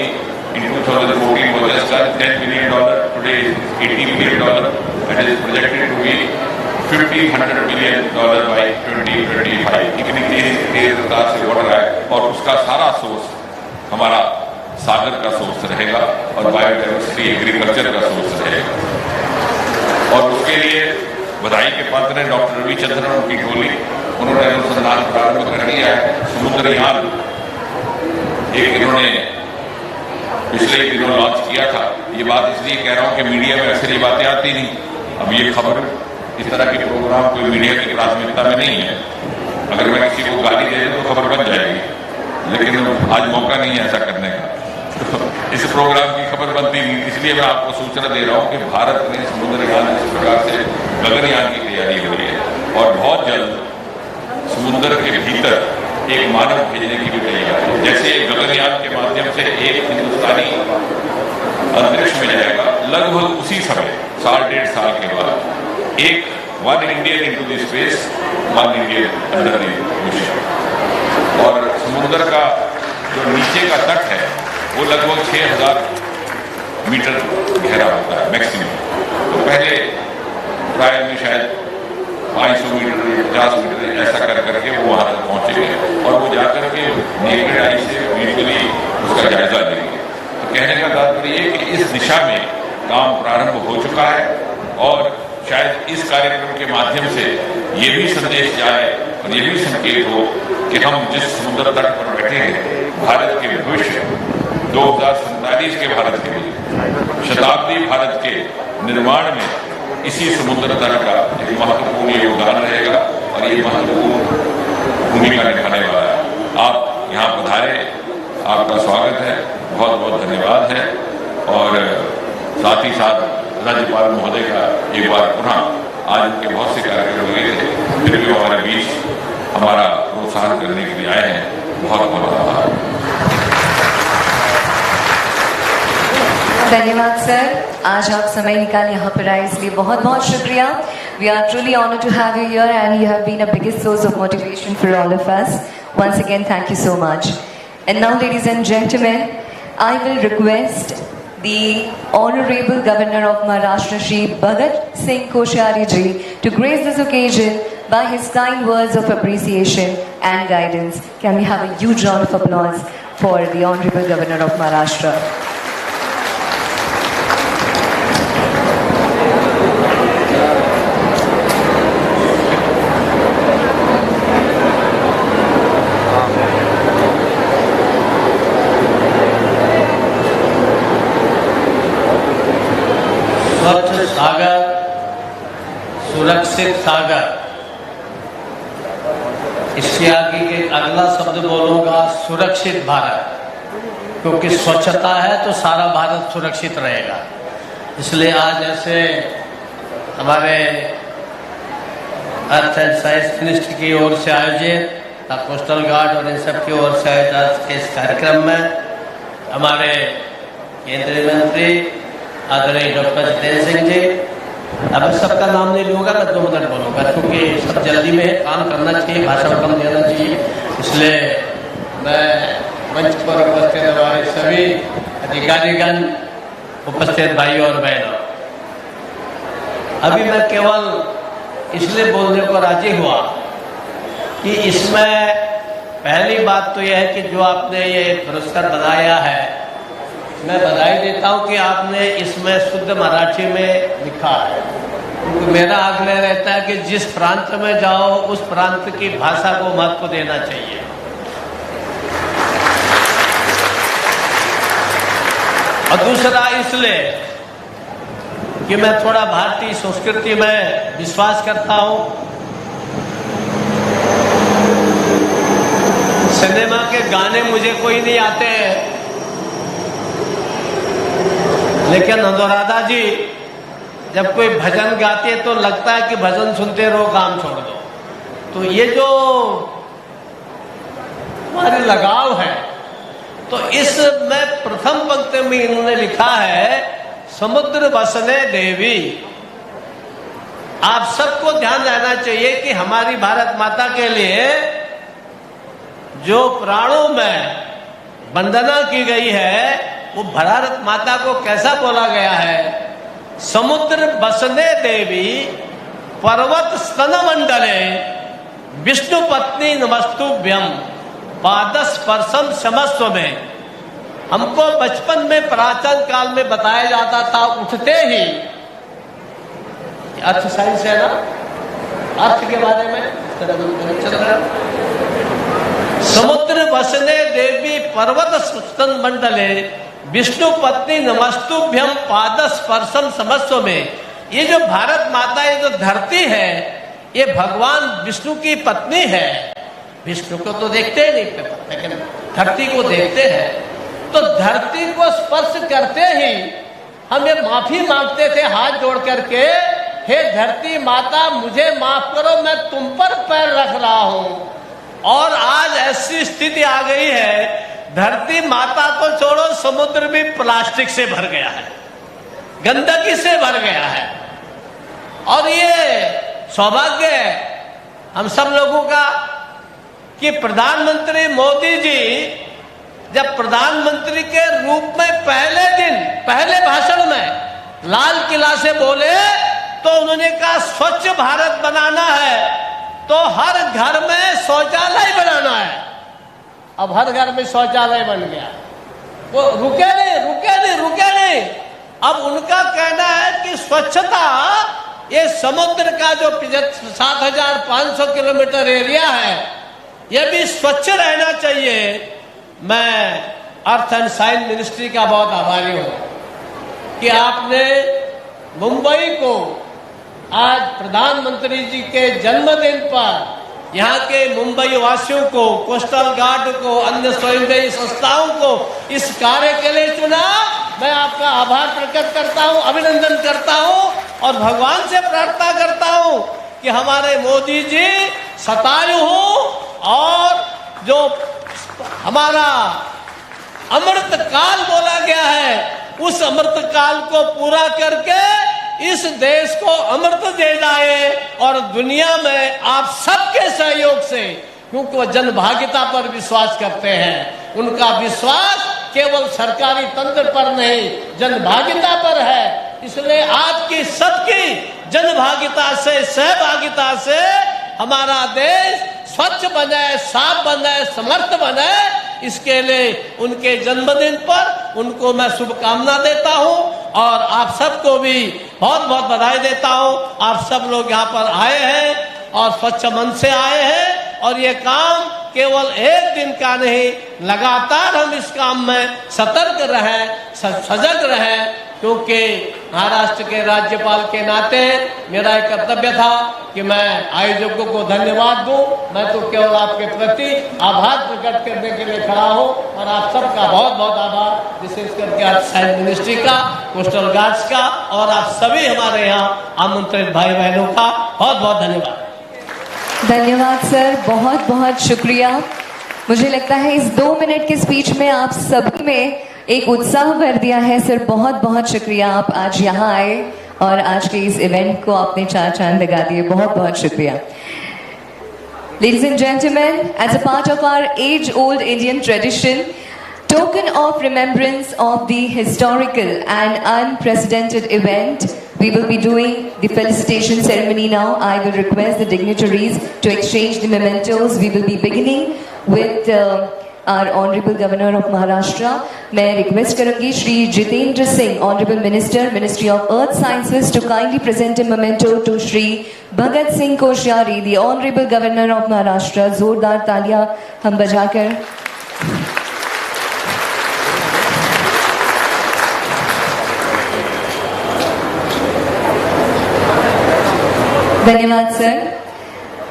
in 2014 was just $10 billion, today $80 billion, and is projected to be $1,500 billion by 2025। इतनी तेज रफ्तार से बढ़ रहा है, और उसका सारा सोर्स हमारा सागर का सोर्स रहेगा और बायोडाइवर्सिटी एग्रीकल्चर का सोर्स रहेगा। और उसके लिए बधाई के पात्र हैं डॉक्टर रविचंद्रन और उनकी टोली। उन्होंने अनुसंधान प्रारंभ कर दिया है। समुद्रयान एक इन्होंने पिछले दिनों लॉन्च किया था। ये बात इसलिए कह रहा हूँ कि मीडिया में अक्सर ये बातें आती नहीं। अब ये खबर, इस तरह के प्रोग्राम कोई मीडिया की प्राथमिकता में नहीं है। अगर मैं किसी को गाली दे दूँ तो खबर बन जाएगी, लेकिन आज मौका नहीं है ऐसा करने का। तो इस प्रोग्राम की खबर बनती नहीं, इसलिए मैं आपको सूचना दे रहा हूँ कि भारत में समुद्रयान इस प्रकार से गगनयान की तैयारी हो रही है और बहुत जल्द समुद्र के भीतर एक मानव भेजने की भी तैयारी है। जैसे गगनयान के माध्यम से एक हिंदुस्तानी अंतरिक्ष में जाएगा, लगभग उसी समय 1.5 साल के बाद एक one Indian into the space, one Indian under the ocean. और समुद्र का जो नीचे का तट है वो लगभग 6,000 मीटर गहरा होता है मैक्सिमम। तो पहले ट्रायल में शायद 500 मीटर 50 मीटर ऐसा कर करके वो वहां तक पहुंचेंगे और वो जाकर के नेकेड आई से विजुअली उसका जायजा लेंगे। तो कहने का तात्पर्य ये कि इस दिशा में काम प्रारंभ हो चुका है और शायद इस कार्यक्रम के माध्यम से ये भी संदेश जाए और ये भी संकेत हो कि हम जिस समुद्र तट पर बैठे हैं, भारत के भविष्य 2047 के भारत के लिए, शताब्दी भारत के निर्माण में इसी समुद्र तट का एक महत्वपूर्ण योगदान रहेगा और ये महत्वपूर्ण भूमिका निभाने वाला है। आप यहाँ पधारे, आपका स्वागत है। बहुत बहुत धन्यवाद है। और साथ ही साथ राज्यपाल महोदय का एक बार पुनः आज उनके बहुत से कार्यक्रम हुए थे, फिर भी हमारे बीच हमारा प्रोत्साहन करने के लिए आए हैं। बहुत बहुत आभार। धन्यवाद सर, आज आप समय निकाल यहाँ पर आए इसलिए बहुत बहुत शुक्रिया। We are truly honored to have you here and you have been a biggest source of motivation for all of us. Once again, thank you so much. And now, ladies and gentlemen, I will request the Honorable Governor of Maharashtra, Shri Bhagat Singh Koshyari ji, to grace this occasion by his kind words of appreciation and guidance. Can we have a huge round of applause for the Honorable Governor of Maharashtra? स्वच्छ सागर सुरक्षित सागर, इसके आगे एक अगला शब्द बोलूंगा सुरक्षित भारत, क्योंकि स्वच्छता है तो सारा भारत सुरक्षित रहेगा। इसलिए आज ऐसे हमारे अर्थ एंड साइंस मिनिस्ट्री की ओर से आयोजित कोस्टल गार्ड और इन सब की ओर से आयोजित इस कार्यक्रम में हमारे केंद्रीय मंत्री आदरणीय डॉक्टर जितेंद्र सिंह जी, अब सबका नाम नहीं लूँगा, मैं 2 मिनट बोलूँगा क्योंकि सब जल्दी में काम करना चाहिए, भाषण कम देना चाहिए। इसलिए मैं मंच पर उपस्थित हमारे सभी अधिकारीगण, उपस्थित भाइयों और बहनों, अभी मैं केवल इसलिए बोलने को राजी हुआ कि इसमें पहली बात तो यह है कि जो आपने ये पुरस्कार बनाया है, मैं बधाई देता हूं कि आपने इसमें शुद्ध मराठी में लिखा है, क्योंकि मेरा आग्रह रहता है कि जिस प्रांत में जाओ उस प्रांत की भाषा को महत्व देना चाहिए। और दूसरा इसलिए कि मैं थोड़ा भारतीय संस्कृति में विश्वास करता हूं। सिनेमा के गाने मुझे कोई नहीं आते हैं, लेकिन अनुराधा जी जब कोई भजन गाती है तो लगता है कि भजन सुनते रहो, काम छोड़ दो। तो ये जो हमारी लगाव है, तो इसमें प्रथम पंक्ति में इन्होंने लिखा है समुद्र बसने देवी। आप सबको ध्यान रहना चाहिए कि हमारी भारत माता के लिए जो प्राणों में वंदना की गई है, वो भारत माता को कैसा बोला गया है? समुद्र बसने देवी पर्वत स्तन मंडले विष्णु पत्नी नमस्तुभ्यम पादस्पर्शम समस्व में। हमको बचपन में प्राचीन काल में बताया जाता था, उठते ही, अर्थ साइंस है ना, अर्थ के बारे में चल रहा, समुद्र बसने देवी पर्वत स्तन मंडले विष्णु पत्नी नमस्तुभ्यम पादस्पर्शम समस्व में। ये जो भारत माता, ये जो धरती है, ये भगवान विष्णु की पत्नी है। विष्णु को तो देखते नहीं, लेकिन धरती को देखते हैं। तो धरती को स्पर्श करते ही हम ये माफी मांगते थे हाथ जोड़ करके, हे धरती माता मुझे माफ करो, मैं तुम पर पैर रख रहा हूं। और आज ऐसी स्थिति आ गई है, धरती माता को छोड़ो, समुद्र भी प्लास्टिक से भर गया है, गंदगी से भर गया है। और ये सौभाग्य है हम सब लोगों का कि प्रधानमंत्री मोदी जी जब प्रधानमंत्री के रूप में पहले भाषण में लाल किला से बोले, तो उन्होंने कहा स्वच्छ भारत बनाना है तो हर घर में शौचालय बनाना है। अब हर घर में शौचालय बन गया। वो रुके नहीं। अब उनका कहना है कि स्वच्छता, ये समुद्र का जो 7,500 किलोमीटर एरिया है, ये भी स्वच्छ रहना चाहिए। मैं अर्थ एंड साइंस मिनिस्ट्री का बहुत आभारी हूं कि आपने मुंबई को आज प्रधानमंत्री जी के जन्मदिन पर यहाँ के मुंबई वासियों को, कोस्टल गार्ड को, अन्य स्वयंसेवी संस्थाओं को इस कार्य के लिए चुना। मैं आपका आभार प्रकट करता हूँ, अभिनंदन करता हूँ और भगवान से प्रार्थना करता हूँ कि हमारे मोदी जी शतायु हो और जो हमारा अमृत काल बोला गया है उस अमृत काल को पूरा करके इस देश को अमृत दे जाए और दुनिया में आप सबके सहयोग से, क्योंकि वो जनभागिता पर विश्वास करते हैं, उनका विश्वास केवल सरकारी तंत्र पर नहीं जनभागिता पर है। इसलिए आपकी सबकी जनभागिता से, सहभागिता से हमारा देश स्वच्छ बने, साफ बने, समर्थ बने। इसके लिए उनके जन्मदिन पर उनको मैं शुभकामना देता हूं और आप सबको भी बहुत बहुत बधाई देता हूं। आप सब लोग यहाँ पर आए हैं और स्वच्छ मन से आए हैं और ये काम केवल एक दिन का नहीं, लगातार हम इस काम में सतर्क रहें, सजग रहें, क्योंकि महाराष्ट्र के राज्यपाल के नाते मेरा एक कर्तव्य था कि मैं आयोजकों को धन्यवाद दूं। मैं तो केवल आपके प्रति आभार प्रकट करने के लिए खड़ा हूं और आप सबका बहुत बहुत आभार, विशेष करके आप साइंस मिनिस्ट्री का, कोस्टल गार्ड्स का और आप सभी हमारे यहाँ आमंत्रित भाई बहनों का बहुत बहुत धन्यवाद। धन्यवाद सर, बहुत बहुत शुक्रिया। मुझे लगता है इस 2 मिनट के स्पीच में आप सभी में एक उत्साह भर दिया है। सर बहुत बहुत शुक्रिया, आप आज यहाँ आए और आज के इस इवेंट को आपने 4 चांद लगा दिए। बहुत बहुत शुक्रिया। Ladies and gentlemen, as a part of our age-old Indian tradition, token of remembrance of the historical and unprecedented event, we will be doing the felicitation ceremony now. I will request the dignitaries to exchange the mementos. We will be beginning with our Honorable Governor of Maharashtra. मैं request करूँगी Shri Jitendra Singh, Honorable Minister, Ministry of Earth Sciences, to kindly present a memento to Shri Bhagat Singh Koshyari, the Honorable Governor of Maharashtra. जोरदार तालियां हम बजाकर धन्यवाद sir.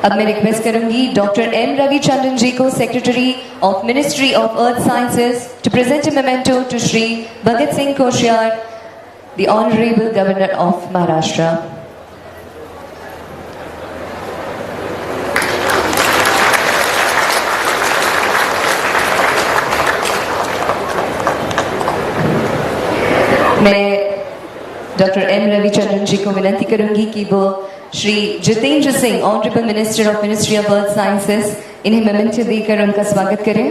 अब मैं request करूंगी डॉक्टर एम रविचंद्रन जी को, secretary of ministry of earth sciences, to present a memento to Shri Bhagat Singh Koshyari, the honourable governor of Maharashtra. मैं डॉक्टर एम रविचंद्रन जी को विनती करूंगी कि वो Shri Jitendra Singh, honourable minister of ministry of earth sciences, इन्हें मेमेंटो देकर उनका स्वागत करें।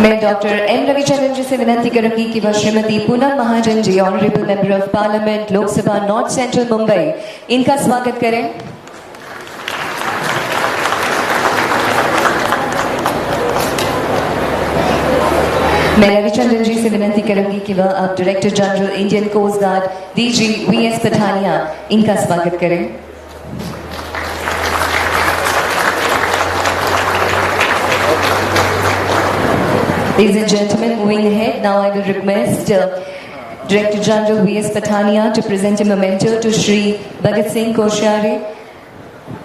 मैं डॉक्टर एम रविचंद्रन जी से विनती करूंगी कि वह Shrimati Poonam Mahajan ji, honourable member of parliament Lok Sabha north central Mumbai, इनका स्वागत करें। मैं रविचंद्रन जी से विनती करूंगी कि वह अब director general Indian coast guard DG VS Pathania, इनका स्वागत करें। Ladies and gentlemen, moving ahead, now I will request Director General V.S. Pathania to present a memento to Shri Bhagat Singh Koshare,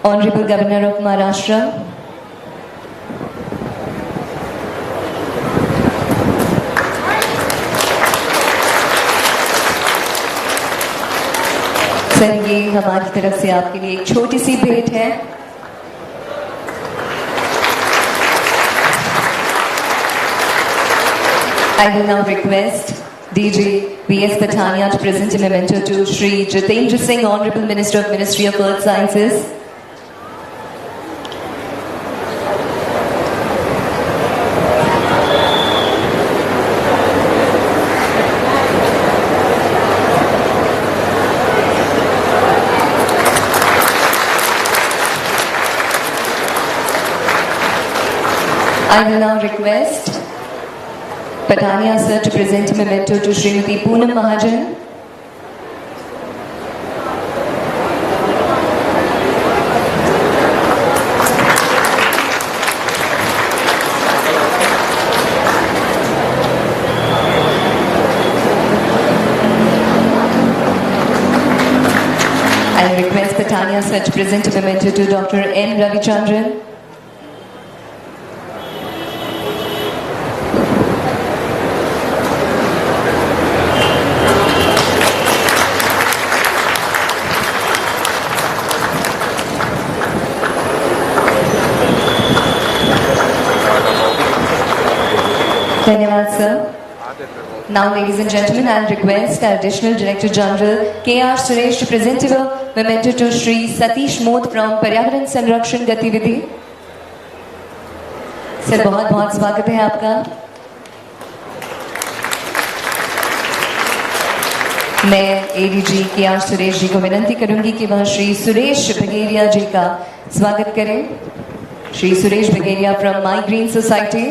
Honorable Governor of Maharashtra. Sir, ये हमारी तरफ से आपके लिए एक छोटी सी भेंट है। I will now request DG V.S. Pathania to present a memento to Shri Jitendra Singh, Honorable Minister of Ministry of Earth Sciences. I will now request Pathania sir to present a memento to Srimati Poonam Mahajan. Tanya Sach present a memento to Dr. N. Ravichandran. Dhanyawad, sir. Now, ladies and gentlemen, I'll request our Additional Director General K.R. Suresh to present a memento to Shri Satish Moth from Paryavaran Sanrakshan Gatividhi. Sir, बहुत बहुत स्वागत है आपका. मैं ADG KR. Suresh ji को विनंती करूंगी कि वह श्री सुरेश बघेरिया जी का स्वागत करें. Shri Suresh Bagheria from my green society.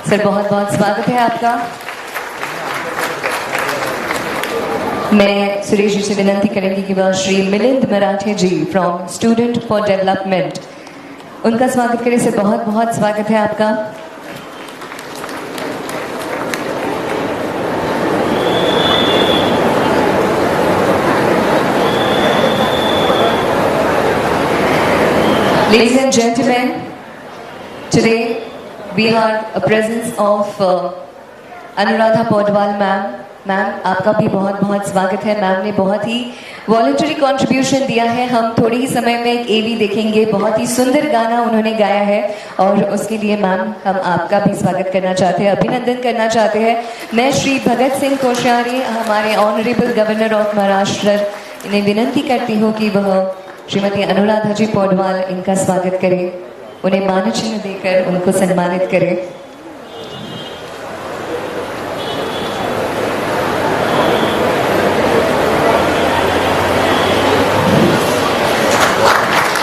Sir, बहुत बहुत स्वागत है आपका. मैं सुरेश जी से विनंती करेंगी कि वह श्री मिलिंद मराठे जी फ्रॉम स्टूडेंट फॉर डेवलपमेंट उनका स्वागत करें. सर, बहुत बहुत स्वागत है आपका. Ladies and gentlemen, today we are a presence of Anuradha Podwal ma'am. Ma'am, आपका भी बहुत बहुत स्वागत है. मैम ने बहुत ही वॉलंटरी कंट्रीब्यूशन दिया है. हम थोड़े ही समय में एक एवी देखेंगे. बहुत ही सुंदर गाना उन्होंने गाया है और उसके लिए मैम हम आपका भी स्वागत करना चाहते हैं, अभिनंदन करना चाहते हैं. मैं श्री भगत सिंह कोश्यारी, हमारे ऑनरेबल गवर्नर ऑफ महाराष्ट्र, इन्हें विनंती करती हूँ कि वह श्रीमती अनुराधा जी पौडवाल इनका स्वागत करें, उन्हें मान चिन्ह देकर उनको सम्मानित करें.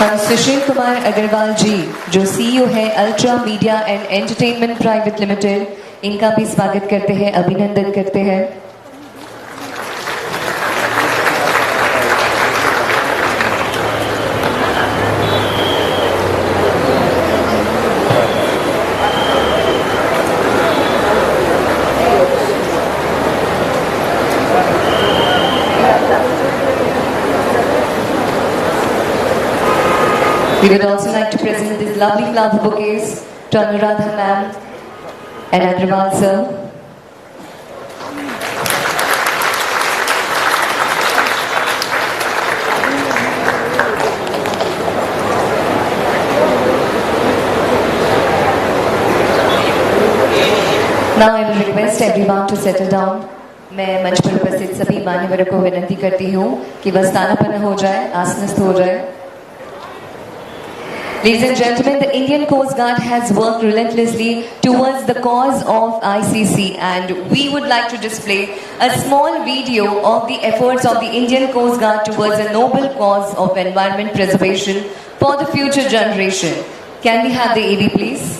हम सुशील कुमार अग्रवाल जी, जो सीईओ है ultra media and entertainment private limited, इनका भी स्वागत करते हैं, अभिनंदन करते हैं. We would also like to present these lovely flower bouquets to Anuradha ma'am and Agrawal sir. Now I will request everyone to settle down. मैं मंच पर उपस्थित सभी मान्यवरों को विनंती करती हूँ कि वह स्थानापन्न हो जाए, आसनस्थ हो जाए. Ladies and gentlemen, the Indian Coast Guard has worked relentlessly towards the cause of ICC, and we would like to display a small video of the efforts of the Indian Coast Guard towards a noble cause of environment preservation for the future generation. Can we have the AV, please?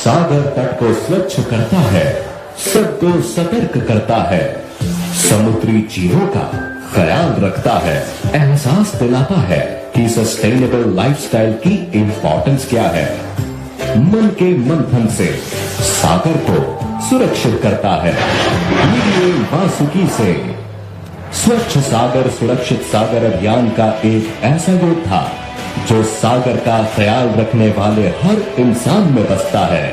सागर तट को स्वच्छ करता है, सबको सतर्क करता है, समुद्री जीवों का ख्याल रखता है, एहसास दिलाता है कि सस्टेनेबल लाइफस्टाइल की इंपॉर्टेंस क्या है. मन के मंथन से सागर को सुरक्षित करता है. वासुकी से स्वच्छ सागर सुरक्षित सागर अभियान का एक ऐसा योद्धा जो सागर का ख्याल रखने वाले हर इंसान में बसता है,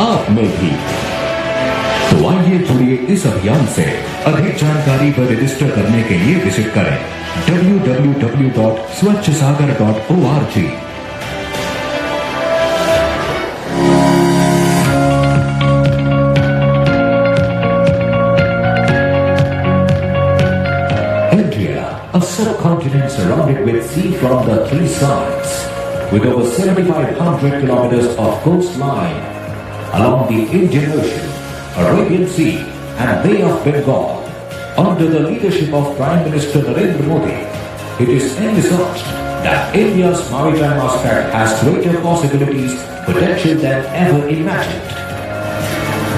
आप में भी. तो आइए जुड़िए इस अभियान से. अधिक जानकारी व रजिस्टर करने के लिए विजिट करें www.swachhsagar.org. A subcontinent surrounded with sea from the three sides, with over 7,500 kilometers of coastline along the Indian Ocean, Arabian Sea and Bay of Bengal, under the leadership of Prime Minister Narendra Modi, it is envisaged that India's maritime aspect has greater possibilities, potential than ever imagined.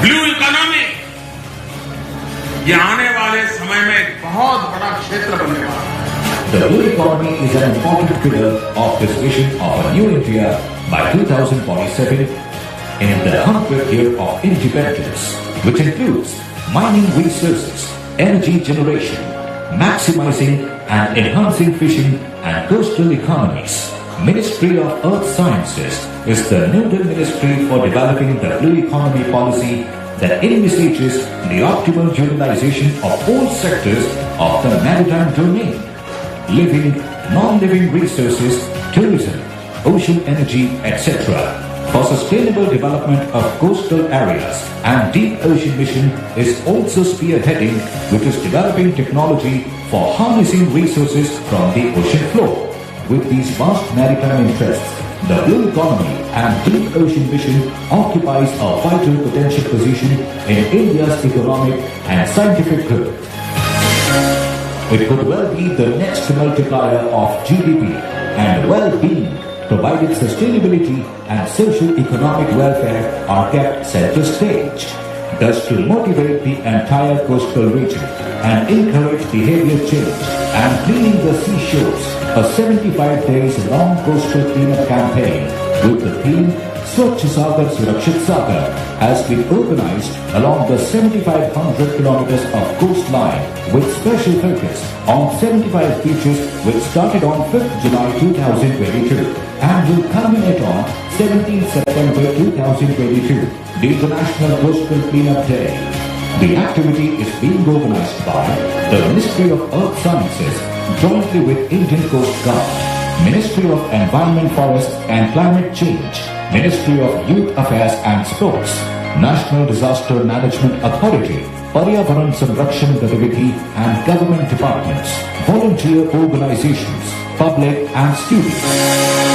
Blue economy ये आने वाले समय में एक बहुत बड़ा क्षेत्र बनने वाला है. The blue economy is an important pillar of this vision of a new India by 2047 in the 100th year of independence, which includes mining resources, energy generation, maximizing and enhancing fishing and coastal economies. Ministry of Earth Sciences is the nodal ministry for developing the blue economy policy that envisages the optimal utilization of all sectors of the maritime domain: living, non-living resources, tourism, ocean energy, etc. For sustainable development of coastal areas, and Deep Ocean Mission is also spearheading, which is developing technology for harnessing resources from the ocean floor. With these vast maritime interests, the blue economy and Deep Ocean Mission occupies a vital potential position in India's economic and scientific growth. It could well be the next multiplier of GDP and well-being, provided sustainability and socio-economic welfare are kept center stage. Thus, to motivate the entire coastal region and encourage behavior change and cleaning the seashores, a 75 days long coastal cleanup campaign with the theme Swachh Sagar Surakshit Sagar has been organized along the 7,500 kilometers of coastline with special focus on 75 beaches, which started on 5th July 2022 and will culminate on 17 September 2022, the International Coastal Cleanup Day. The activity is being organized by the Ministry of Earth Sciences jointly with Indian Coast Guard, Ministry of Environment, Forest and Climate Change, Ministry of Youth Affairs and Sports, National Disaster Management Authority, Paryavaran Sanrakshan Gatividhi and government departments, volunteer organizations, public and students.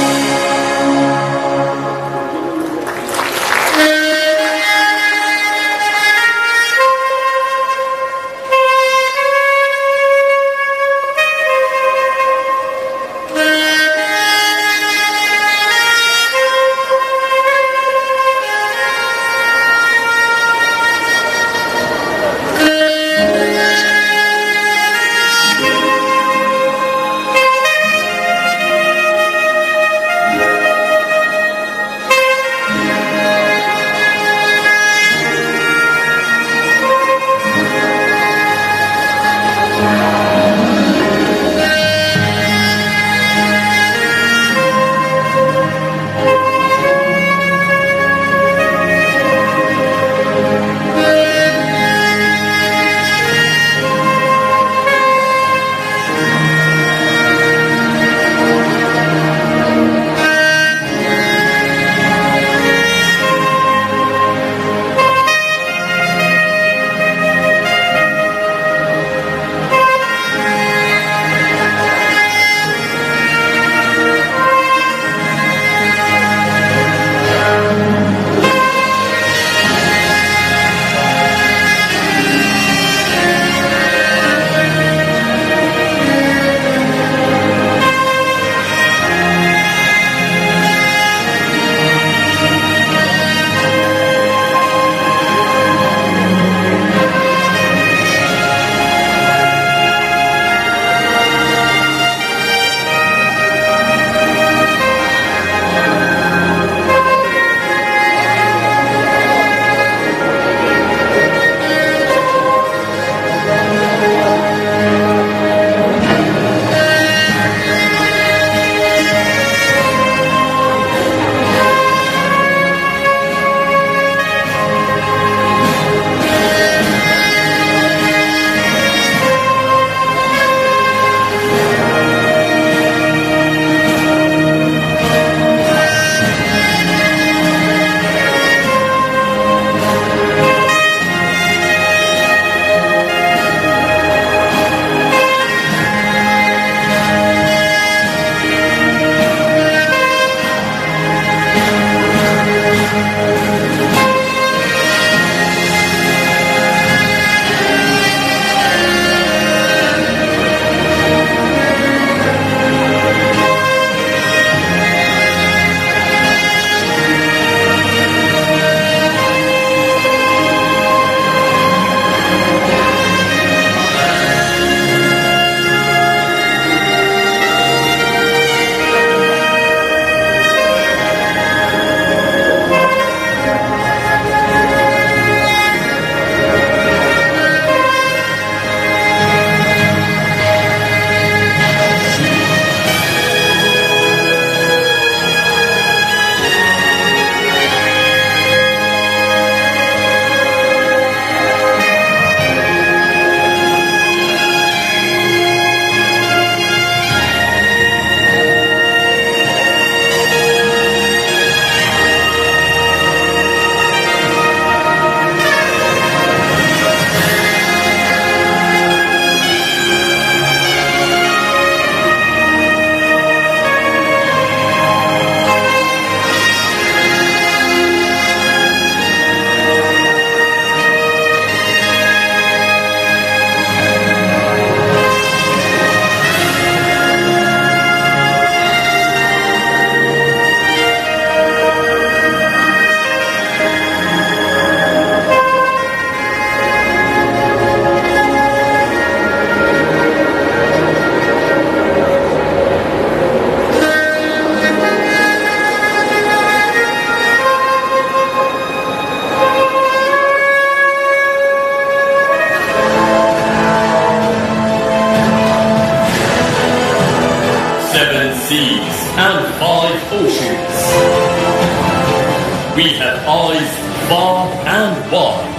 is far and wide.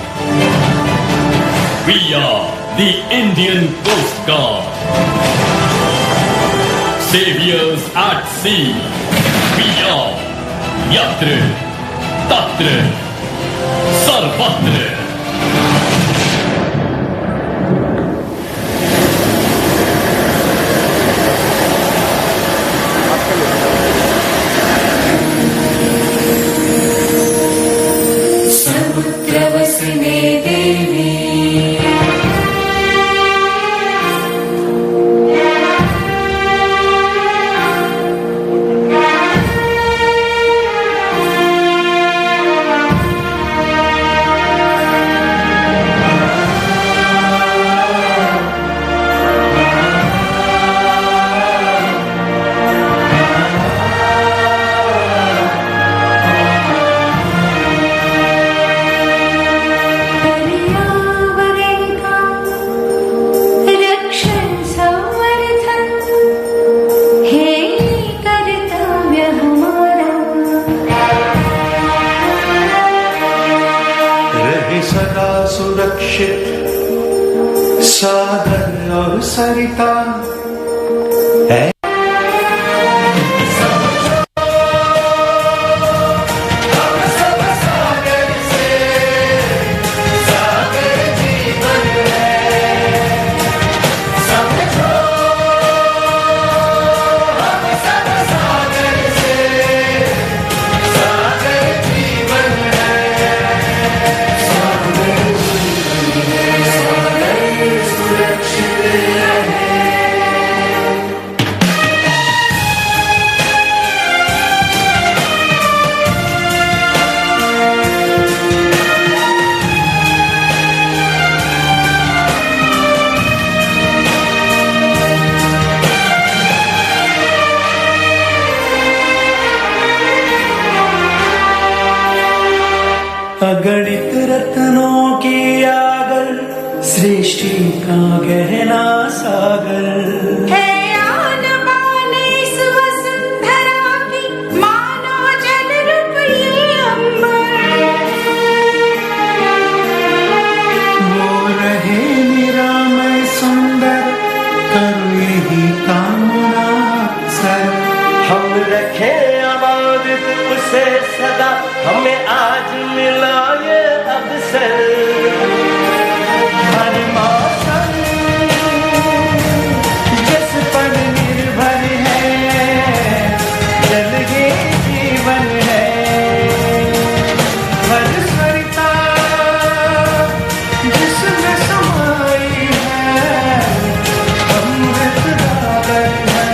We are the Indian Coast Guard. Saviors at sea. We are Yatra, Tatra, Sarvatra. समुद्रवसने देवी सदा सुरक्षित सागर और सरिता है। अगणित रत्नों की आगर सृष्टि का गहना सागर है आन बान इस वसुंधरा की मानो जल रूप ये अम्बर। वो रहे निरामय सुंदर करो यही कामना सर। हम रखे आबादित उसे सदा हमें आज मिला ये अवसर। हर मौसम जिस पर निर्भर है जल ये जीवन है। हर सरिता जिसमें समाई है अमृत सागर है।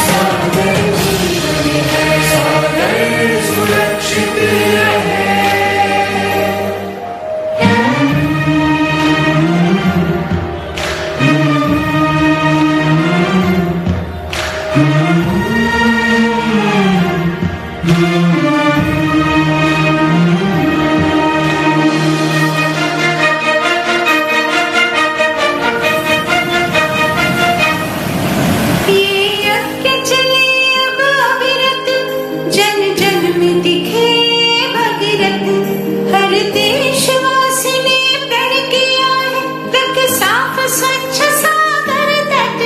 सागर जीवन है सागर सुरक्षित रहे। स्वच्छ सागर तट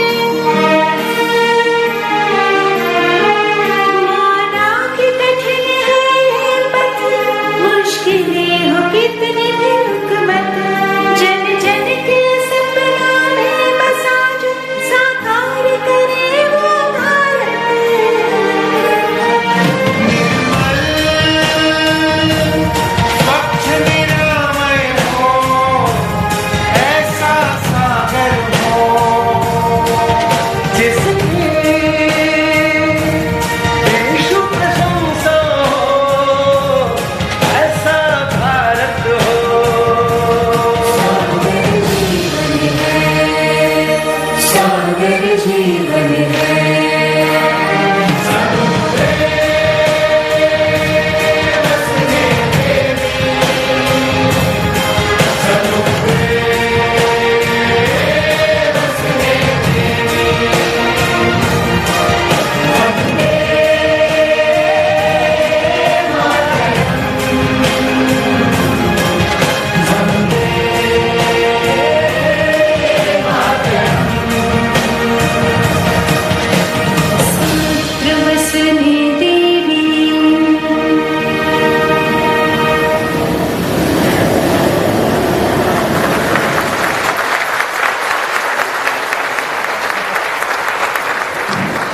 माना कि कठिन है ये पथ, मुश्किलें हो कितनी भी रुक मत। जन जन के सपना में बसा जो साकार करे वो भारत। स्वच्छ निरामय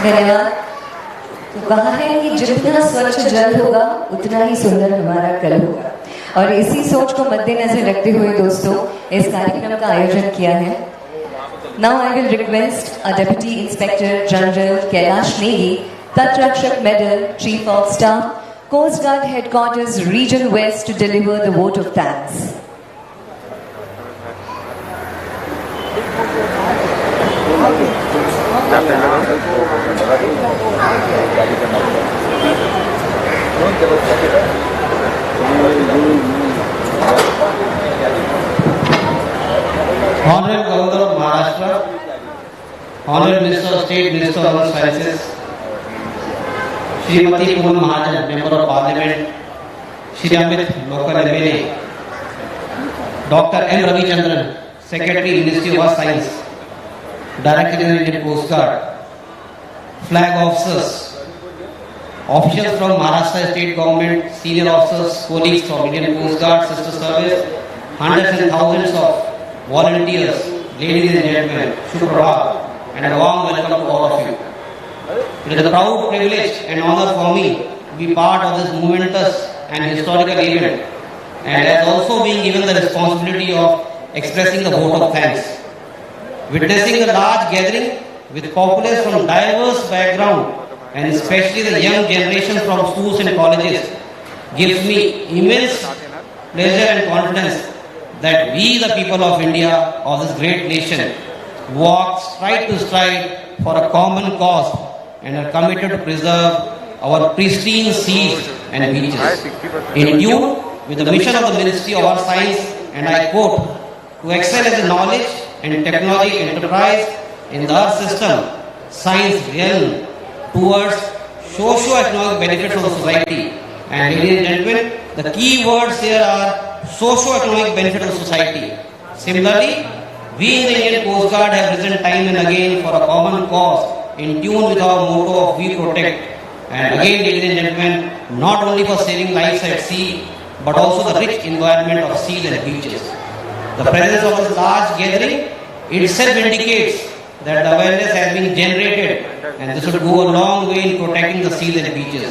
धन्यवाद। तो कहा है कि जितना स्वच्छ जल होगा उतना ही सुंदर हमारा कल होगा, और इसी सोच को मद्देनजर रखते हुए दोस्तों इस कार्यक्रम का आयोजन किया है। Now I will request our Deputy Inspector General Kailash Negi, Tatrakshak Medal, Chief of Staff, Coast Guard Headquarters, Region West, to deliver the vote of thanks. Honorable Governor of Maharashtra, Honorable Minister of State, Minister of Sciences, Srimati Poonam Mahajan, Member of Parliament, Shri Amit, Local MLA, Dr. M. Ravichandran, Secretary, Ministry of Science, Director General Indian Coast Guard, Flag Officers, officials from Maharashtra State Government, senior officers, colleagues from Indian Coast Guard, Sister Service, hundreds and thousands of volunteers, ladies and gentlemen, Shubh and a warm welcome to all of you. It is a proud privilege and honor for me to be part of this momentous and historical event, and as also being given the responsibility of expressing the vote of thanks. Witnessing a large gathering with populace from diverse backgrounds, and especially the young generation from schools and colleges, gives me immense pleasure and confidence that we, the people of India, of this great nation, walk stride to stride for a common cause and are committed to preserve our pristine seas and beaches. In tune with the mission of the Ministry of Earth Science, and I quote, to excel as a knowledge and technology enterprise in the Earth system, science realm, towards socio-economic benefits of the society. And ladies and gentlemen, the key words here are socio-economic benefit of society. Similarly, we in the Indian Coast Guard have risen time and again for a common cause in tune with our motto of we protect. And again, ladies and gentlemen, not only for saving lives at sea, but also the rich environment of seas and beaches. The presence of this large gathering itself indicates that the awareness has been generated, and this would go a long way in protecting the seas and beaches.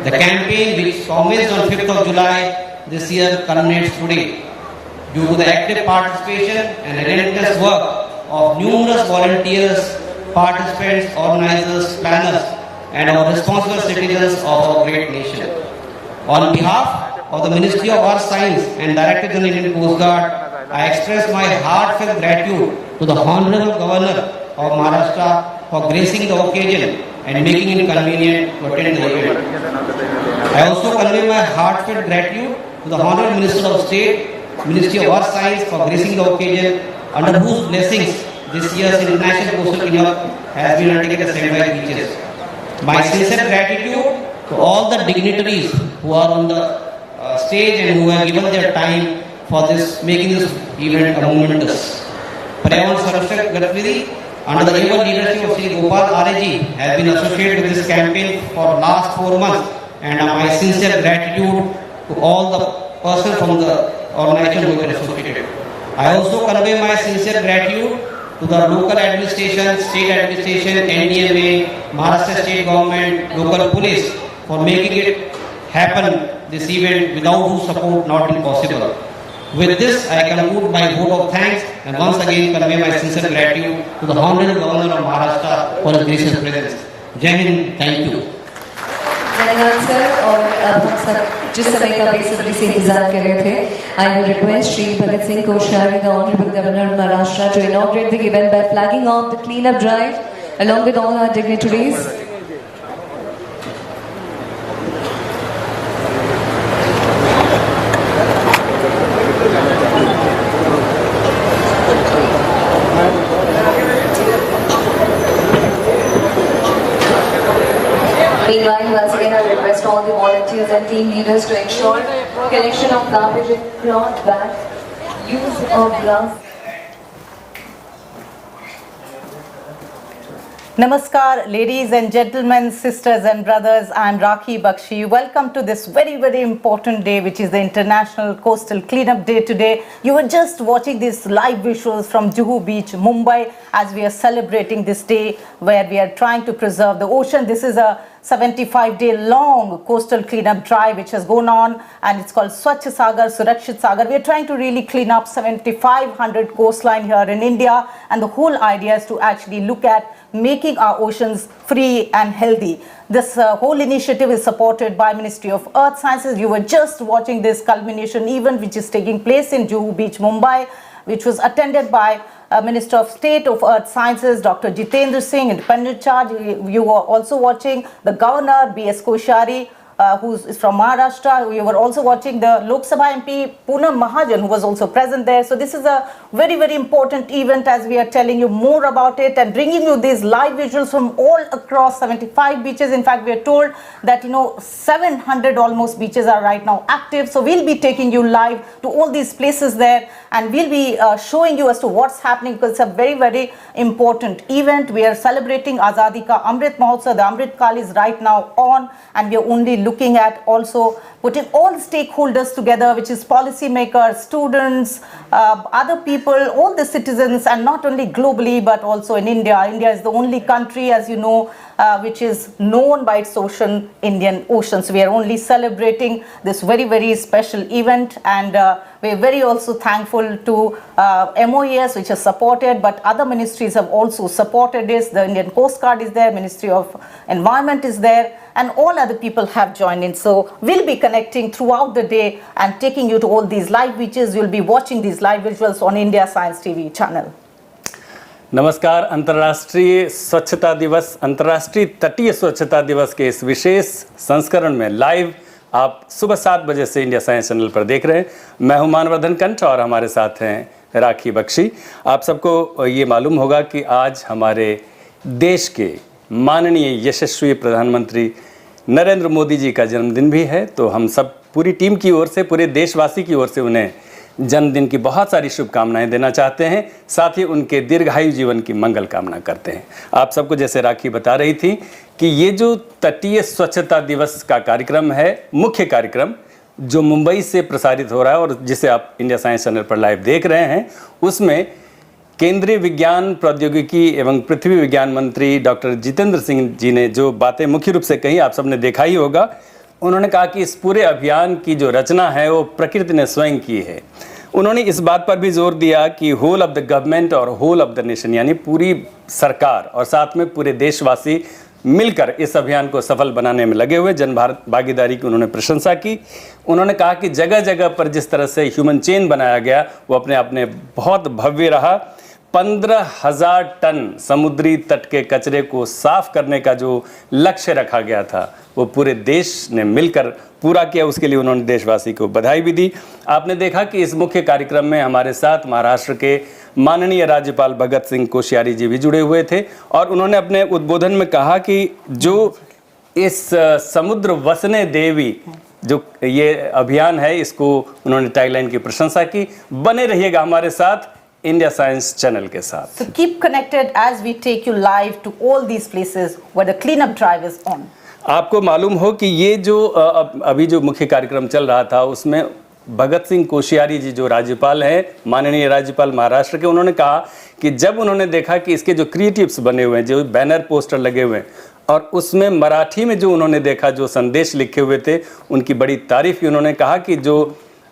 The campaign, which commenced on 5th of July this year, culminates today. Due to the active participation and relentless work of numerous volunteers, participants, organizers, planners, and our responsible citizens of our great nation. On behalf of the Ministry of Earth Science and Director General Indian Coast Guard, I express my heartfelt gratitude to the Honorable Governor of Maharashtra for gracing the occasion and making it convenient to attend the event. I also convey my heartfelt gratitude to the Honorable Minister of State, Ministry of Earth Science for gracing the occasion, under whose blessings this year's International Coastal Cleanup has been undertaken at 75 beaches. My sincere gratitude to all the dignitaries who are on the stage and who have given their time for this, making this event a momentous. Sagar Surakshit Sagar, under the able leadership of Sri Gopal Areji, has been associated with this campaign for the last 4 months, and my sincere gratitude to all the persons from the organization who have been associated. I also convey my sincere gratitude to the local administration, state administration, NDMA, Maharashtra State Government, local police for making it happen, this event, without whose support not been possible. With this, I conclude my vote of thanks and once again convey my sincere gratitude to the Honorable Governor of Maharashtra for his gracious presence. Jai Hind, thank you. धन्यवाद sir. और अब हम सब जिस समय का बेसब्री से इंतजार कर रहे थे, I will request Shri Bhagat Singh Koshari, the Honorable Governor of Maharashtra, to inaugurate the event by flagging off the cleanup drive along with all our dignitaries. Meanwhile, once again, I request all the volunteers and team leaders to ensure collection of garbage in cloth bags, use of gloves. Namaskar, ladies and gentlemen, sisters and brothers. I am Rakhi Bakshi. Welcome to this very, very important day, which is the International Coastal Cleanup Day today. You were just watching these live visuals from Juhu Beach, Mumbai, as we are celebrating this day where we are trying to preserve the ocean. This is a 75-day long coastal cleanup drive which has gone on, and it's called Swachh Sagar Surakshit Sagar. We are trying to really clean up 7,500 coastline here in India, and the whole idea is to actually look at making our oceans free and healthy. This whole initiative is supported by Ministry of Earth Sciences. You were just watching this culmination event which is taking place in Juhu Beach, Mumbai, which was attended by Minister of State of Earth Sciences, Dr. Jitendra Singh, independent charge. You were also watching the Governor, B.S. Koshari, who is from Maharashtra. We were also watching the Lok Sabha MP, Poonam Mahajan, who was also present there. So this is a very, very important event, as we are telling you more about it and bringing you these live visuals from all across 75 beaches. In fact, we are told that, 700 almost beaches are right now active. So we'll be taking you live to all these places there, and we'll be showing you as to what's happening, because it's a very, very important event. We are celebrating Azadi Ka Amrit Mahotsav. The Amrit Kal is right now on, and we are only looking at also putting all the stakeholders together, which is policymakers, students, other people, all the citizens, and not only globally but also in India. India is the only country, as you know, which is known by its ocean, Indian Ocean. So we are only celebrating this very, very special event, and we are very also thankful to MOES, which has supported, but other ministries have also supported this. The Indian Coast Guard is there, Ministry of Environment is there, and all other people have joined in. So we'll be connecting throughout the day and taking you to all these live beaches. You'll be watching these live visuals on India Science TV channel. नमस्कार। अंतर्राष्ट्रीय स्वच्छता दिवस, अंतर्राष्ट्रीय तटीय स्वच्छता दिवस के इस विशेष संस्करण में लाइव आप सुबह 7 बजे से इंडिया साइंस चैनल पर देख रहे हैं। मैं हूं मानवर्धन कंठ और हमारे साथ हैं राखी बख्शी। आप सबको ये मालूम होगा कि आज हमारे देश के माननीय यशस्वी प्रधानमंत्री नरेंद्र मोदी जी का जन्मदिन भी है, तो हम सब पूरी टीम की ओर से, पूरे देशवासी की ओर से उन्हें जन्मदिन की बहुत सारी शुभकामनाएं देना चाहते हैं। साथ ही उनके दीर्घायु जीवन की मंगल कामना करते हैं। आप सबको जैसे राखी बता रही थी कि ये जो तटीय स्वच्छता दिवस का कार्यक्रम है, मुख्य कार्यक्रम जो मुंबई से प्रसारित हो रहा है और जिसे आप इंडिया साइंस चैनल पर लाइव देख रहे हैं, उसमें केंद्रीय विज्ञान प्रौद्योगिकी एवं पृथ्वी विज्ञान मंत्री डॉक्टर जितेंद्र सिंह जी ने जो बातें मुख्य रूप से कही, आप सबने देखा ही होगा। उन्होंने कहा कि इस पूरे अभियान की जो रचना है वो प्रकृति ने स्वयं की है। उन्होंने इस बात पर भी जोर दिया कि होल ऑफ द गवर्नमेंट और होल ऑफ द नेशन, यानी पूरी सरकार और साथ में पूरे देशवासी मिलकर इस अभियान को सफल बनाने में लगे हुए। जन भारत भागीदारी की उन्होंने प्रशंसा की। उन्होंने कहा कि जगह जगह पर जिस तरह से ह्यूमन चेन बनाया गया वो अपने आप में बहुत भव्य रहा। 15,000 टन समुद्री तट के कचरे को साफ करने का जो लक्ष्य रखा गया था वो पूरे देश ने मिलकर पूरा किया। उसके लिए उन्होंने देशवासी को बधाई भी दी। आपने देखा कि इस मुख्य कार्यक्रम में हमारे साथ महाराष्ट्र के माननीय राज्यपाल भगत सिंह कोश्यारी जी भी जुड़े हुए थे, और उन्होंने अपने उद्बोधन में कहा कि जो इस समुद्र वसने देवी जो ये अभियान है, इसको उन्होंने टैगलाइन की प्रशंसा की। बने रहिएगा हमारे साथ इंडिया साइंस चैनल के साथ। So keep connected as we take you live to all these places where the cleanup drive is on. आपको मालूम हो कि ये जो अभी जो मुख्य कार्यक्रम चल रहा था उसमें भगत सिंह कोश्यारी जी जो राज्यपाल हैं, माननीय राज्यपाल महाराष्ट्र के, उन्होंने कहा कि जब उन्होंने देखा कि इसके जो क्रिएटिव्स बने हुए हैं, जो बैनर पोस्टर लगे हुए हैं, और उसमें मराठी में जो उन्होंने देखा जो संदेश लिखे हुए थे, उनकी बड़ी तारीफ की। उन्होंने कहा कि जो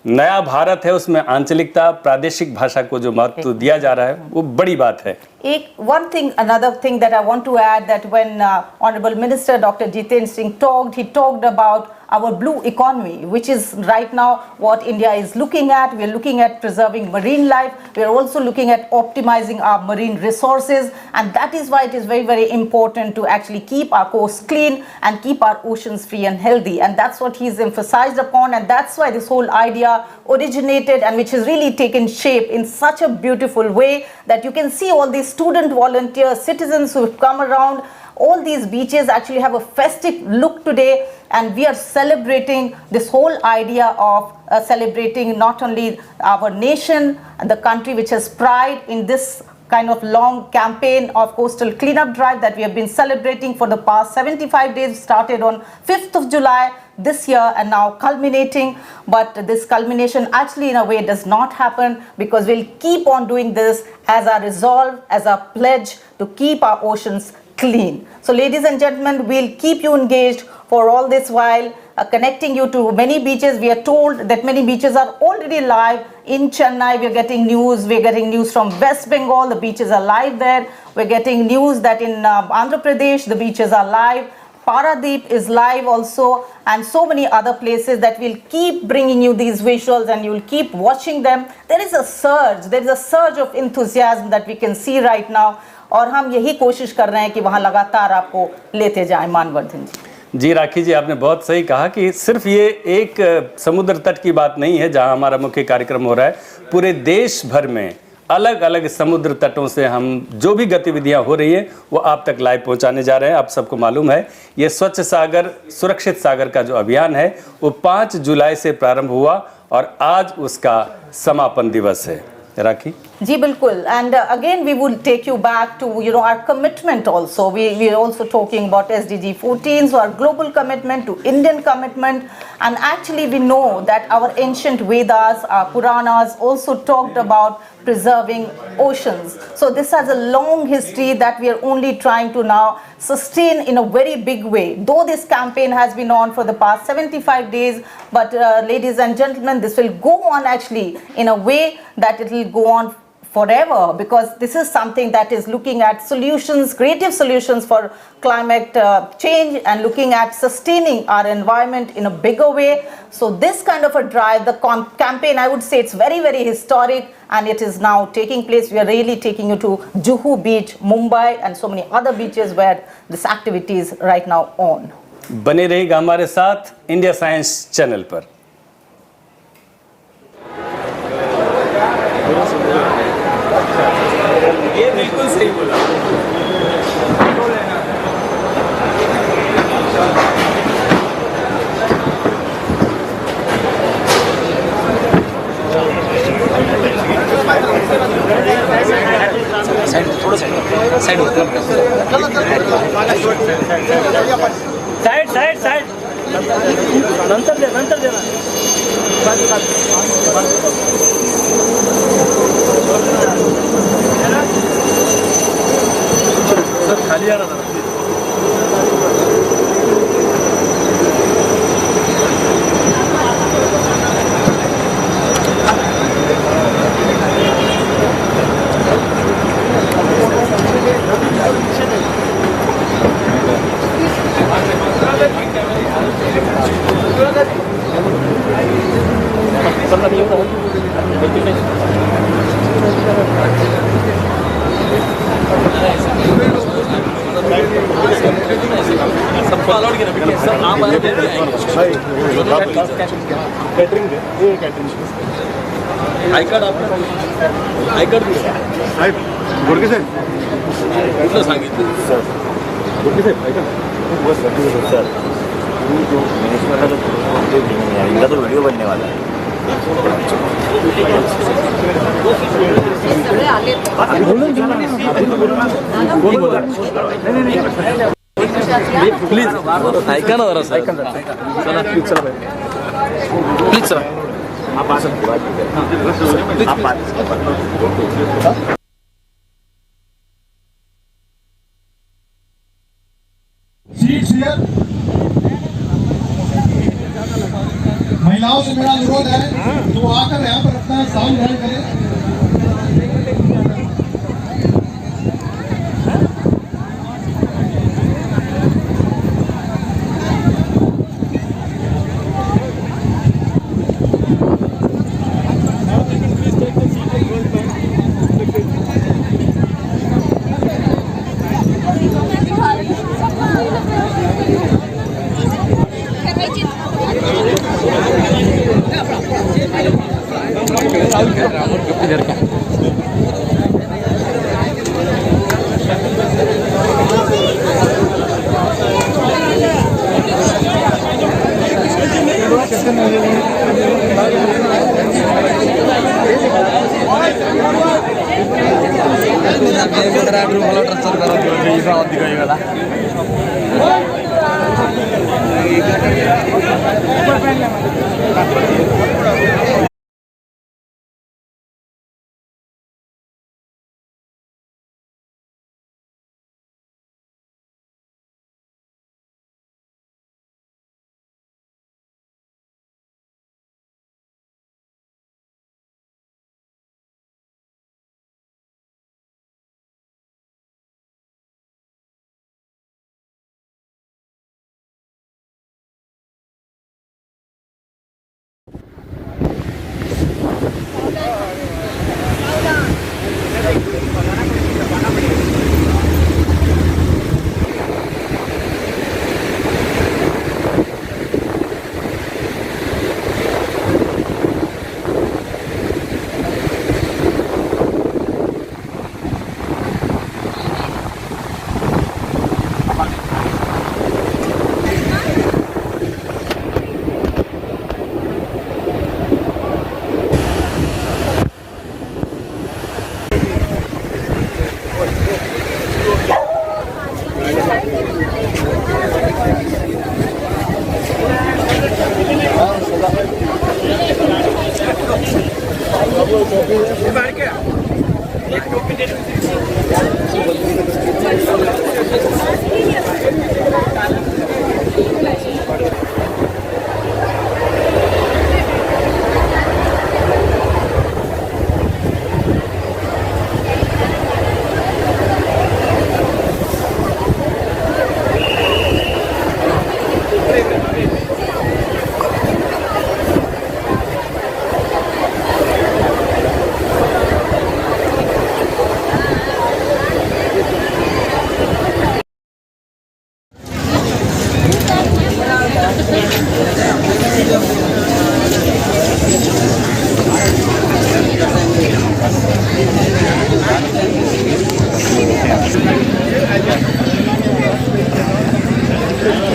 नया भारत है उसमें आंचलिकता, प्रादेशिक भाषा को जो महत्व दिया जा रहा है वो बड़ी बात है। Another thing that I want to add, that when Honorable Minister Dr. Jitendra Singh talked, he talked about our blue economy, which is right now what India is looking at. We are looking at preserving marine life. We are also looking at optimizing our marine resources, and that is why it is very, very important to actually keep our coasts clean and keep our oceans free and healthy. And that's what he's emphasized upon, and that's why this whole idea originated, and which has really taken shape in such a beautiful way that you can see all these student volunteers, citizens who have come around. All these beaches actually have a festive look today, and we are celebrating this whole idea of celebrating not only our nation and the country which has pride in this kind of long campaign of coastal cleanup drive that we have been celebrating for the past 75 days, started on 5th of July this year and now culminating. But this culmination actually in a way does not happen, because we'll keep on doing this as our resolve, as our pledge to keep our oceans clean. So ladies and gentlemen, we'll keep you engaged for all this while, connecting you to many beaches. We are told that many beaches are already live. In Chennai, we're getting news from West Bengal, the beaches are live there. We're getting news that in Andhra Pradesh, the beaches are live. Paradeep is live also, and so many other places that will keep bringing you these visuals and you'll keep watching them. There is a surge of enthusiasm that we can see right now, और हम यही कोशिश कर रहे हैं कि वहाँ लगातार आपको लेते जाएं। मानवर्धन जी, राखी जी, आपने बहुत सही कहा कि सिर्फ ये एक समुद्र तट की बात नहीं है जहाँ हमारा मुख्य कार्यक्रम हो रहा है। पूरे देश भर में अलग अलग समुद्र तटों से हम जो भी गतिविधियां हो रही हैं वो आप तक लाइव पहुंचाने जा रहे हैं। आप सबको मालूम है ये स्वच्छ सागर सुरक्षित सागर का जो अभियान है वो 5 जुलाई से प्रारंभ हुआ और आज उसका समापन दिवस है। राखी जी बिल्कुल, and again we will take you back to our commitment also. We are also talking about SDG 14, so our global commitment to Indian commitment, and actually we know that our ancient Vedas, our Puranas also talked about preserving oceans. So this has a long history that we are only trying to now sustain in a very big way. Though this campaign has been on for the past 75 days, but ladies and gentlemen, this will go on actually in a way that it will go on forever, because this is something that is looking at solutions, creative solutions for climate change, and looking at sustaining our environment in a bigger way. So this kind of a drive, the campaign, I would say it's very, very historic, and it is now taking place. We are really taking you to Juhu Beach, Mumbai, and so many other beaches where this activity is right now on. बने रहिएगा हमारे साथ India science channel पर। ये बिल्कुल सही बोला। Side नंतर दे खाली आ रहा सबको अलाउड किया सर, नाम आया कैटरिंग आई कार्ड आप आई कार्ड साहेब गुडके साहेब कुठलं सांगितलं सर गुडके साहेब ऐका बस सर जो मिनिस्टर का इनका तो वीडियो बनने वाला है प्लीज ऐका ना जरा चला प्लीज चला आप आ सकते महिलाओं से मेरा अनुरोध है तो आकर यहाँ पर अपना साउंड ग्रहण करें। ଆଗରୁ ଭଲ ଟ୍ରଚର କରନ୍ତି ଏଇଟା ଅଧିକ ହେଇଗଲା।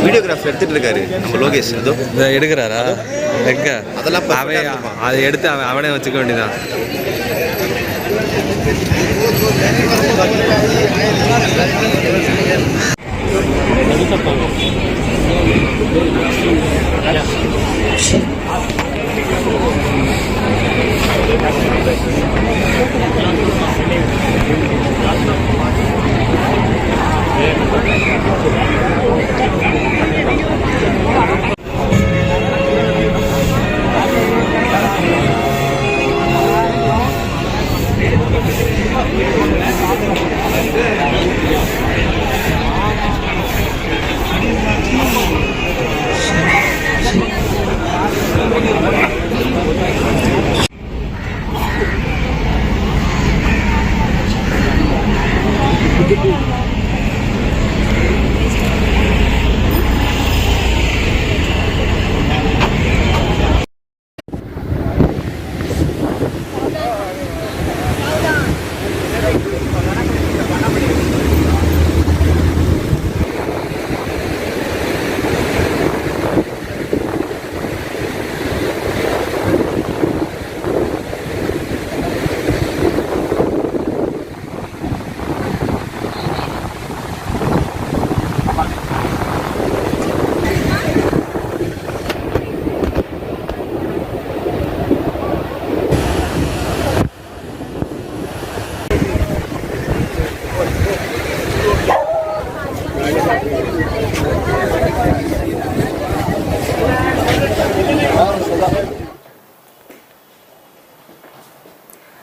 வீடியோகிராஃபர் எடுத்துட்டு இருக்காரு நம்ம லோகேஷ். அதோ எடுக்கிறாரா? எங்க அதெல்லாம் அதை எடுத்து அவனே வச்சுக்க வேண்டியதான்.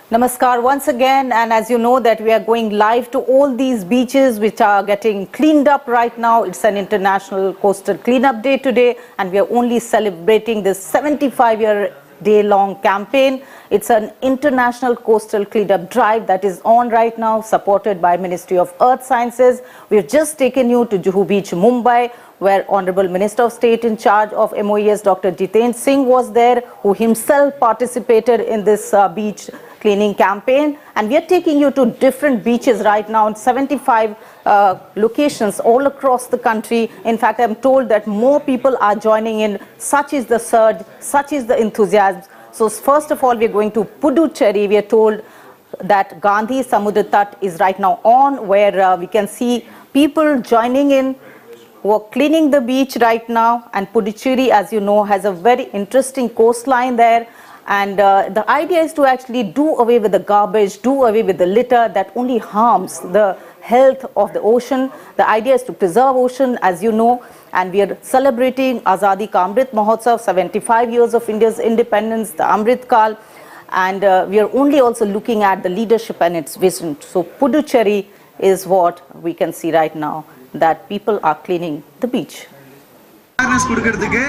Namaskar once again, and as you know that we are going live to all these beaches which are getting cleaned up right now. It's an International Coastal Cleanup Day today, and we are only celebrating this 75-year day-long campaign. It's an International Coastal Cleanup Drive that is on right now, supported by Ministry of Earth Sciences. We've just taken you to Juhu Beach, Mumbai, where Honorable Minister of State in charge of MOES, Dr. Jitendra Singh, was there, who himself participated in this beach cleaning campaign. And we are taking you to different beaches right now in 75 locations all across the country. In fact, I'm told that more people are joining in. Such is the surge, such is the enthusiasm. So first of all, we're going to Puducherry. We are told that Gandhi Samudra Tat is right now on, where we can see people joining in who are cleaning the beach right now. And Puducherry, as you know, has a very interesting coastline there. And the idea is to actually do away with the garbage, do away with the litter that only harms the health of the ocean. The idea is to preserve ocean, as you know, and we are celebrating Azadi Ka Amrit Mahotsav, 75 years of India's independence, the Amrit Kal, and we are only also looking at the leadership and its vision. So Puducherry is what we can see right now, that people are cleaning the beach. Awareness கொடுக்கிறதுக்கு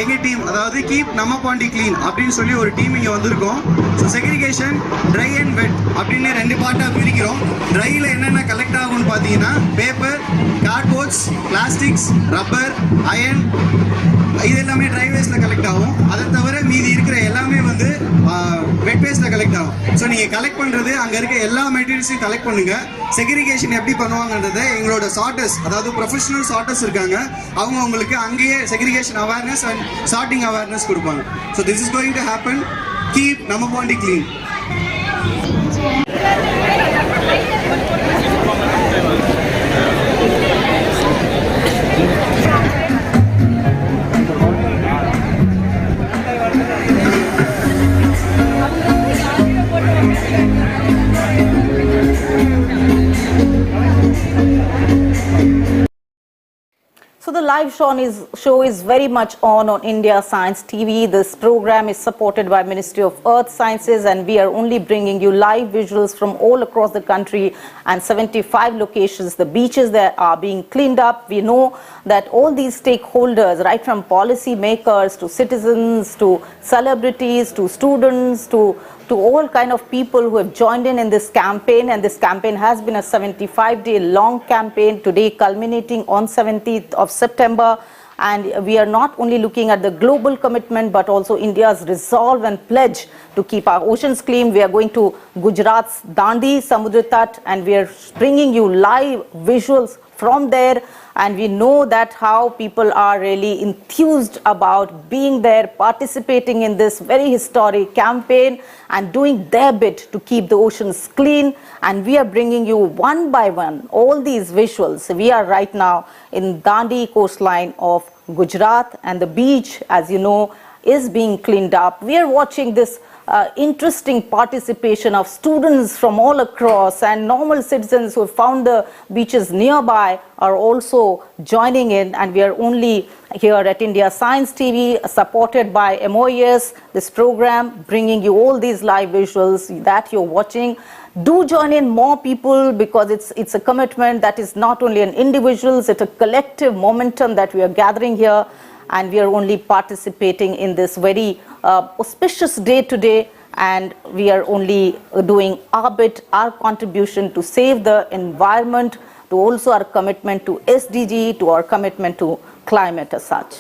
எங்க team, அதாவது keep நம்ம Pondy clean அப்படின்னு சொல்லி ஒரு team இங்கே வந்திருக்கோம். So segregation dry and wet அப்படின்னு 2 பார்ட்டாக பிரிக்கிறோம். ட்ரையில் என்னென்ன கலெக்ட் ஆகும்னு பார்த்தீங்கன்னா paper, cardboards, plastics, rubber, iron, இது எல்லாமே ட்ரை வேஸ்ட்டில் கலெக்ட் ஆகும். அதை தவிர மீதி இருக்கிற எல்லாமே வந்து வெட் வேஸ்ட்டில் கலெக்ட் ஆகும். ஸோ நீங்கள் கலெக்ட் பண்ணுறது அங்கே இருக்க எல்லா மெட்டீரியல்ஸையும் கலெக்ட் பண்ணுங்கள். செக்ரிகேஷன் எப்படி பண்ணுவாங்கன்றதை எங்களோட சார்ட்டர்ஸ், அதாவது ப்ரொஃபஷனல் சார்ட்டர்ஸ் இருக்காங்க, அவங்க உங்களுக்கு அங்கேயே segregation awareness and sorting awareness கொடுப்பாங்க. So this is going to happen. Keep நம்ம Pandi clean. So the live show is very much on India Science TV. This program is supported by Ministry of Earth Sciences, and we are only bringing you live visuals from all across the country and 75 locations. The beaches that are being cleaned up. We know that all these stakeholders, right from policy makers to citizens to celebrities to students to all kind of people who have joined in this campaign, and this campaign has been a 75-day long campaign, today culminating on 17th of September. And we are not only looking at the global commitment but also India's resolve and pledge to keep our oceans clean. We are going to Gujarat's Dandi Samudra Tat, and we are bringing you live visuals from there, and we know that how people are really enthused about being there, participating in this very historic campaign and doing their bit to keep the oceans clean. And we are bringing you one by one all these visuals. We are right now in Dandi coastline of Gujarat, and the beach, as you know, is being cleaned up. We are watching this interesting participation of students from all across, and normal citizens who have found the beaches nearby are also joining in. And we are only here at India Science TV, supported by MOES, this program bringing you all these live visuals that you're watching. Do join in more people, because it's a commitment that is not only an individuals, it's a collective momentum that we are gathering here, and we are only participating in this very auspicious day today, and we are only doing our bit, our contribution to save the environment, to also our commitment to SDG, to our commitment to climate as such.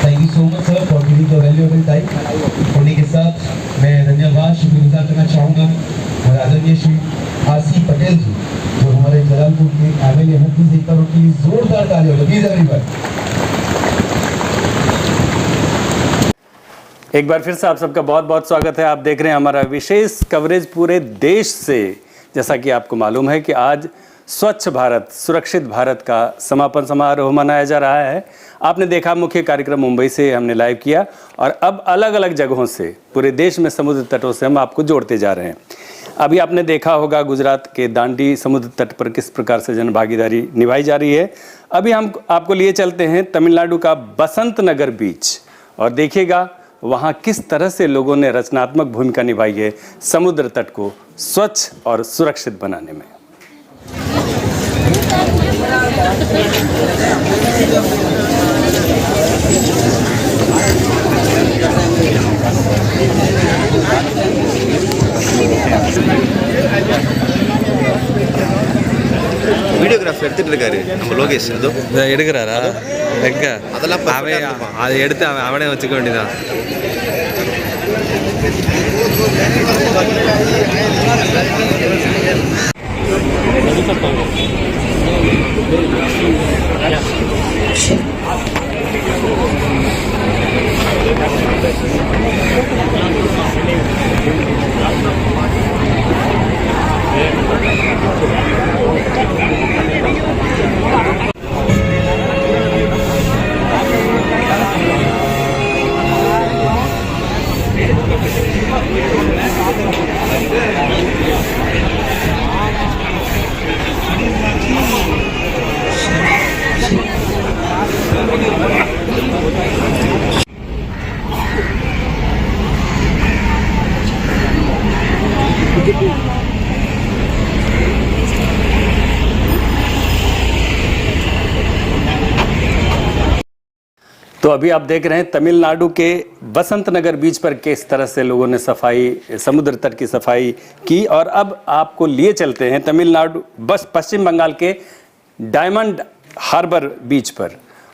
Thank you so much, sir, for giving the valuable time. होने के साथ मैं धन्यवाद शुक्रगुजार करना चाहूँगा हमारे आदरणीय श्री आरसी पटेल जी, जो हमारे जलालपुर के एमएलए हैं। प्लीज एक बार उनकी जोरदार तालियां हो, प्लीज एवरीवन। एक बार फिर से आप सबका बहुत बहुत स्वागत है। आप देख रहे हैं हमारा विशेष कवरेज पूरे देश से। जैसा कि आपको मालूम है कि आज स्वच्छ भारत सुरक्षित भारत का समापन समारोह मनाया जा रहा है। आपने देखा मुख्य कार्यक्रम मुंबई से हमने लाइव किया, और अब अलग अलग जगहों से पूरे देश में समुद्र तटों से हम आपको जोड़ते जा रहे हैं। अभी आपने देखा होगा गुजरात के दांडी समुद्र तट पर किस प्रकार से जन भागीदारी निभाई जा रही है। अभी हम आपको लिए चलते हैं तमिलनाडु का बसंत नगर बीच, और देखिएगा वहाँ किस तरह से लोगों ने रचनात्मक भूमिका निभाई है समुद्र तट को स्वच्छ और सुरक्षित बनाने में। வீடியோகிராஃபர் எடுத்துட்டு இருக்காரு நம்ம லோகேஷ். அதோ எடுக்கிறாரா? எங்க அதெல்லாம் அதை எடுத்து அவனே வச்சுக்க வேண்டியதான். तो अभी आप देख रहे हैं तमिलनाडु के बसंत नगर बीच पर किस तरह से लोगों ने सफाई, समुद्र तट की सफाई की। और अब आपको लिए चलते हैं तमिलनाडु पश्चिम बंगाल के डायमंड हार्बर बीच पर,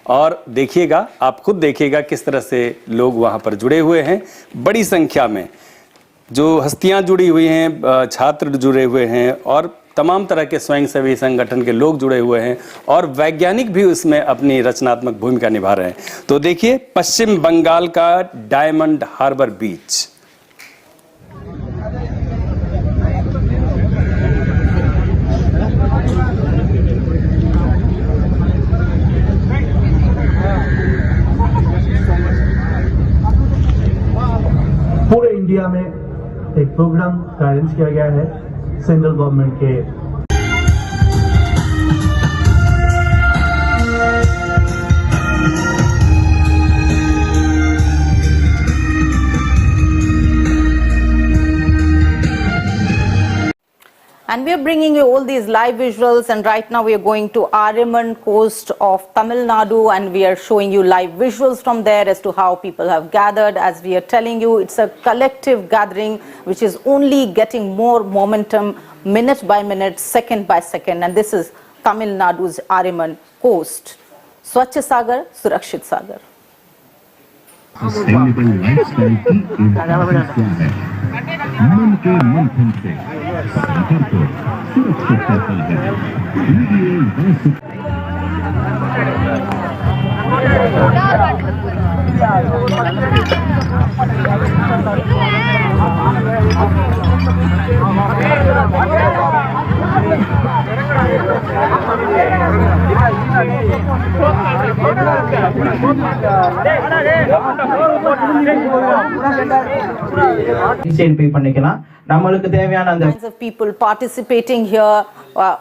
और देखिएगा, आप खुद देखिएगा किस तरह से लोग वहाँ पर जुड़े हुए हैं। बड़ी संख्या में जो हस्तियाँ जुड़ी हुई हैं, छात्र जुड़े हुए हैं और तमाम तरह के स्वयंसेवी संगठन के लोग जुड़े हुए हैं और वैज्ञानिक भी उसमें अपनी रचनात्मक भूमिका निभा रहे हैं। तो देखिए पश्चिम बंगाल का डायमंड हार्बर बीच। पूरे इंडिया में एक प्रोग्राम का अरेंज किया गया है सेंट्रल गवर्नमेंट के And we are bringing you all these live visuals, and right now we are going to Ariman coast of Tamil Nadu, and we are showing you live visuals from there as to how people have gathered. As we are telling you, it's a collective gathering which is only getting more momentum minute by minute, second by second, and this is Tamil Nadu's Ariman coast. Swachh Sagar Surakshit Sagar. Sustainable lifestyle की importance क्या है? मन के मंथन से सागर को सुरक्षित करता है। Kinds of people participating here,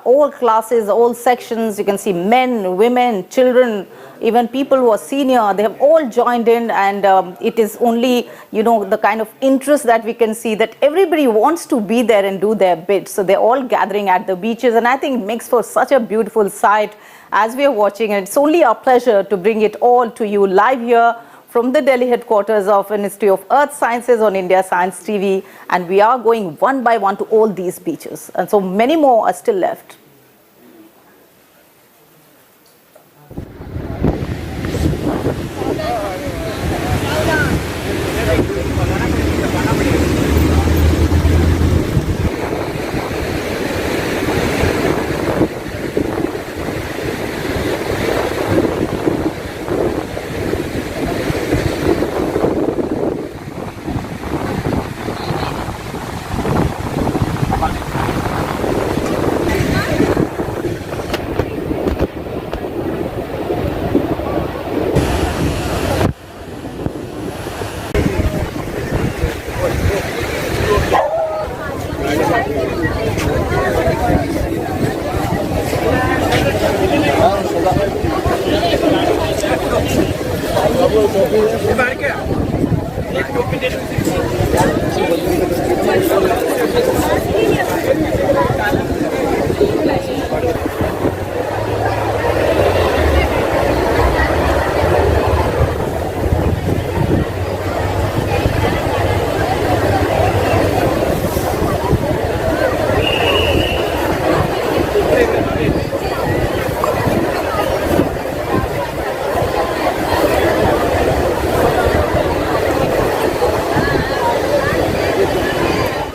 all classes, all sections. You can see men, women, children, even people who are senior. They have all joined in, and it is only, you know, the kind of interest that we can see that everybody wants to be there and do their bit. So they're all gathering at the beaches, and I think it makes for such a beautiful sight as we are watching. And it's only our pleasure to bring it all to you live here from the Delhi headquarters of Ministry of Earth Sciences on India Science TV, and we are going one by one to all these beaches, and so many more are still left.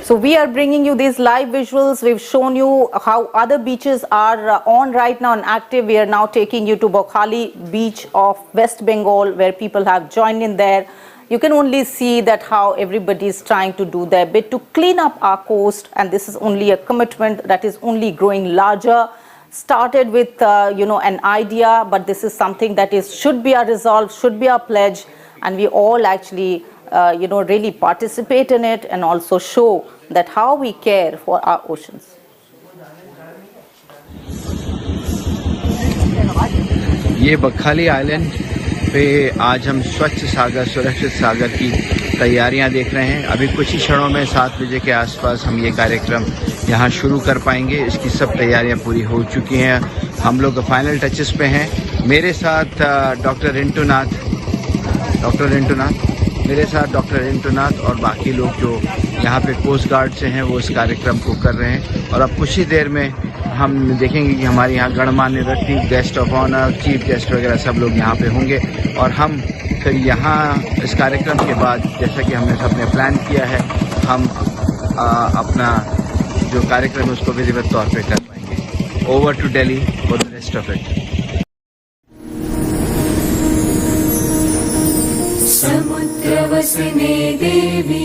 So we are bringing you these live visuals. We've shown you how other beaches are on right now and active. We are now taking you to Bokhali beach of West Bengal, where people have joined in there. You can only see that how everybody is trying to do their bit to clean up our coast, and this is only a commitment that is only growing larger. Started with an idea, but this is something that should be our resolve, should be our pledge, and we all actually really participate in it and also show that how we care for our oceans. ये बखाली island पे आज हम स्वच्छ सागर सुरक्षित सागर की तैयारियां देख रहे हैं। अभी कुछ ही क्षणों में 7 बजे के आसपास हम ये कार्यक्रम यहाँ शुरू कर पाएंगे। इसकी सब तैयारियां पूरी हो चुकी हैं। हम लोग फाइनल टचेस पे हैं। मेरे साथ डॉक्टर रिंटू नाथ डॉक्टर रिंटूनाथ, मेरे साथ डॉक्टर रिंटूनाथ और बाकी लोग जो यहाँ पे कोस्ट गार्ड से हैं वो इस कार्यक्रम को कर रहे हैं। और अब कुछ ही देर में हम देखेंगे कि हमारे यहाँ गणमान्य व्यक्ति, guest of honour, chief guest वगैरह सब लोग यहाँ पे होंगे। और हम फिर यहाँ इस कार्यक्रम के बाद, जैसा कि हमने सबने प्लान किया है, हम अपना जो कार्यक्रम है उसको विधिवत तौर पे कर पाएंगे। Over to Delhi for the rest of it. समुद्रवसने देवी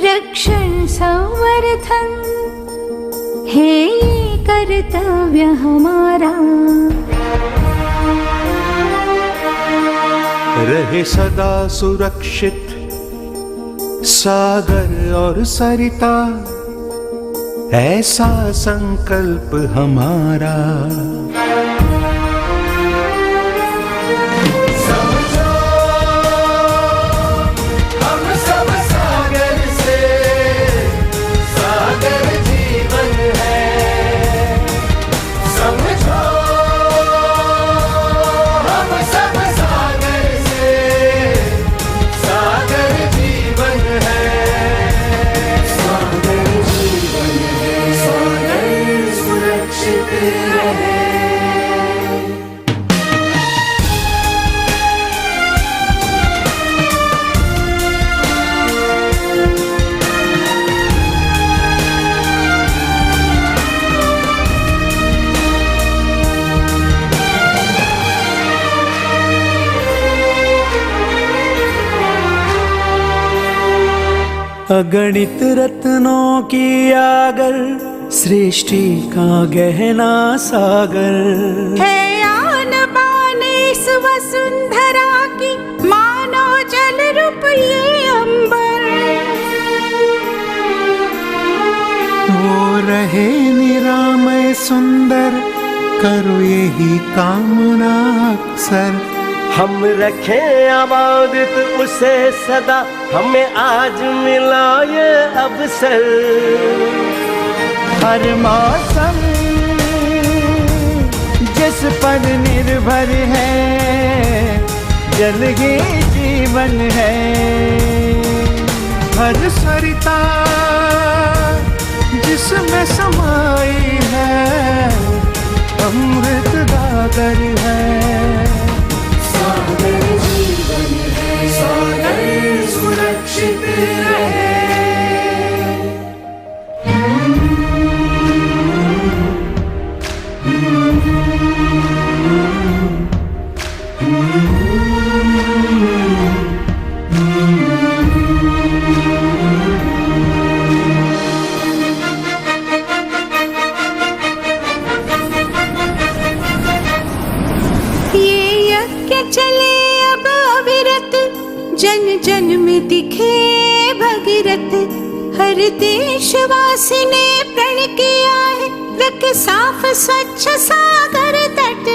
रक्षण संवर्धन है ये कर्तव्य हमारा। रहे सदा सुरक्षित सागर और सरिता, ऐसा संकल्प हमारा। अगणित रत्नों की आगर, सृष्टि का गहना सागर है आन बान इस वसुंधरा की, मानो जल रूप ये अंबर। वो रहे निरामय सुंदर, करो यही कामना अक्सर। हम रखें आबादित उसे सदा, हमें आज मिला ये अवसर। हर मौसम जिस पर निर्भर है, जल ही जीवन है। हर सरिता जिसमें समाई है, अमृत गागर है। सागर जीवन है, सागर सुरक्षित रहे। चले अब अविरत, जन जन में दिखे भगीरथ। हर देशवासी ने प्रण किया है, रख साफ स्वच्छ सागर तट।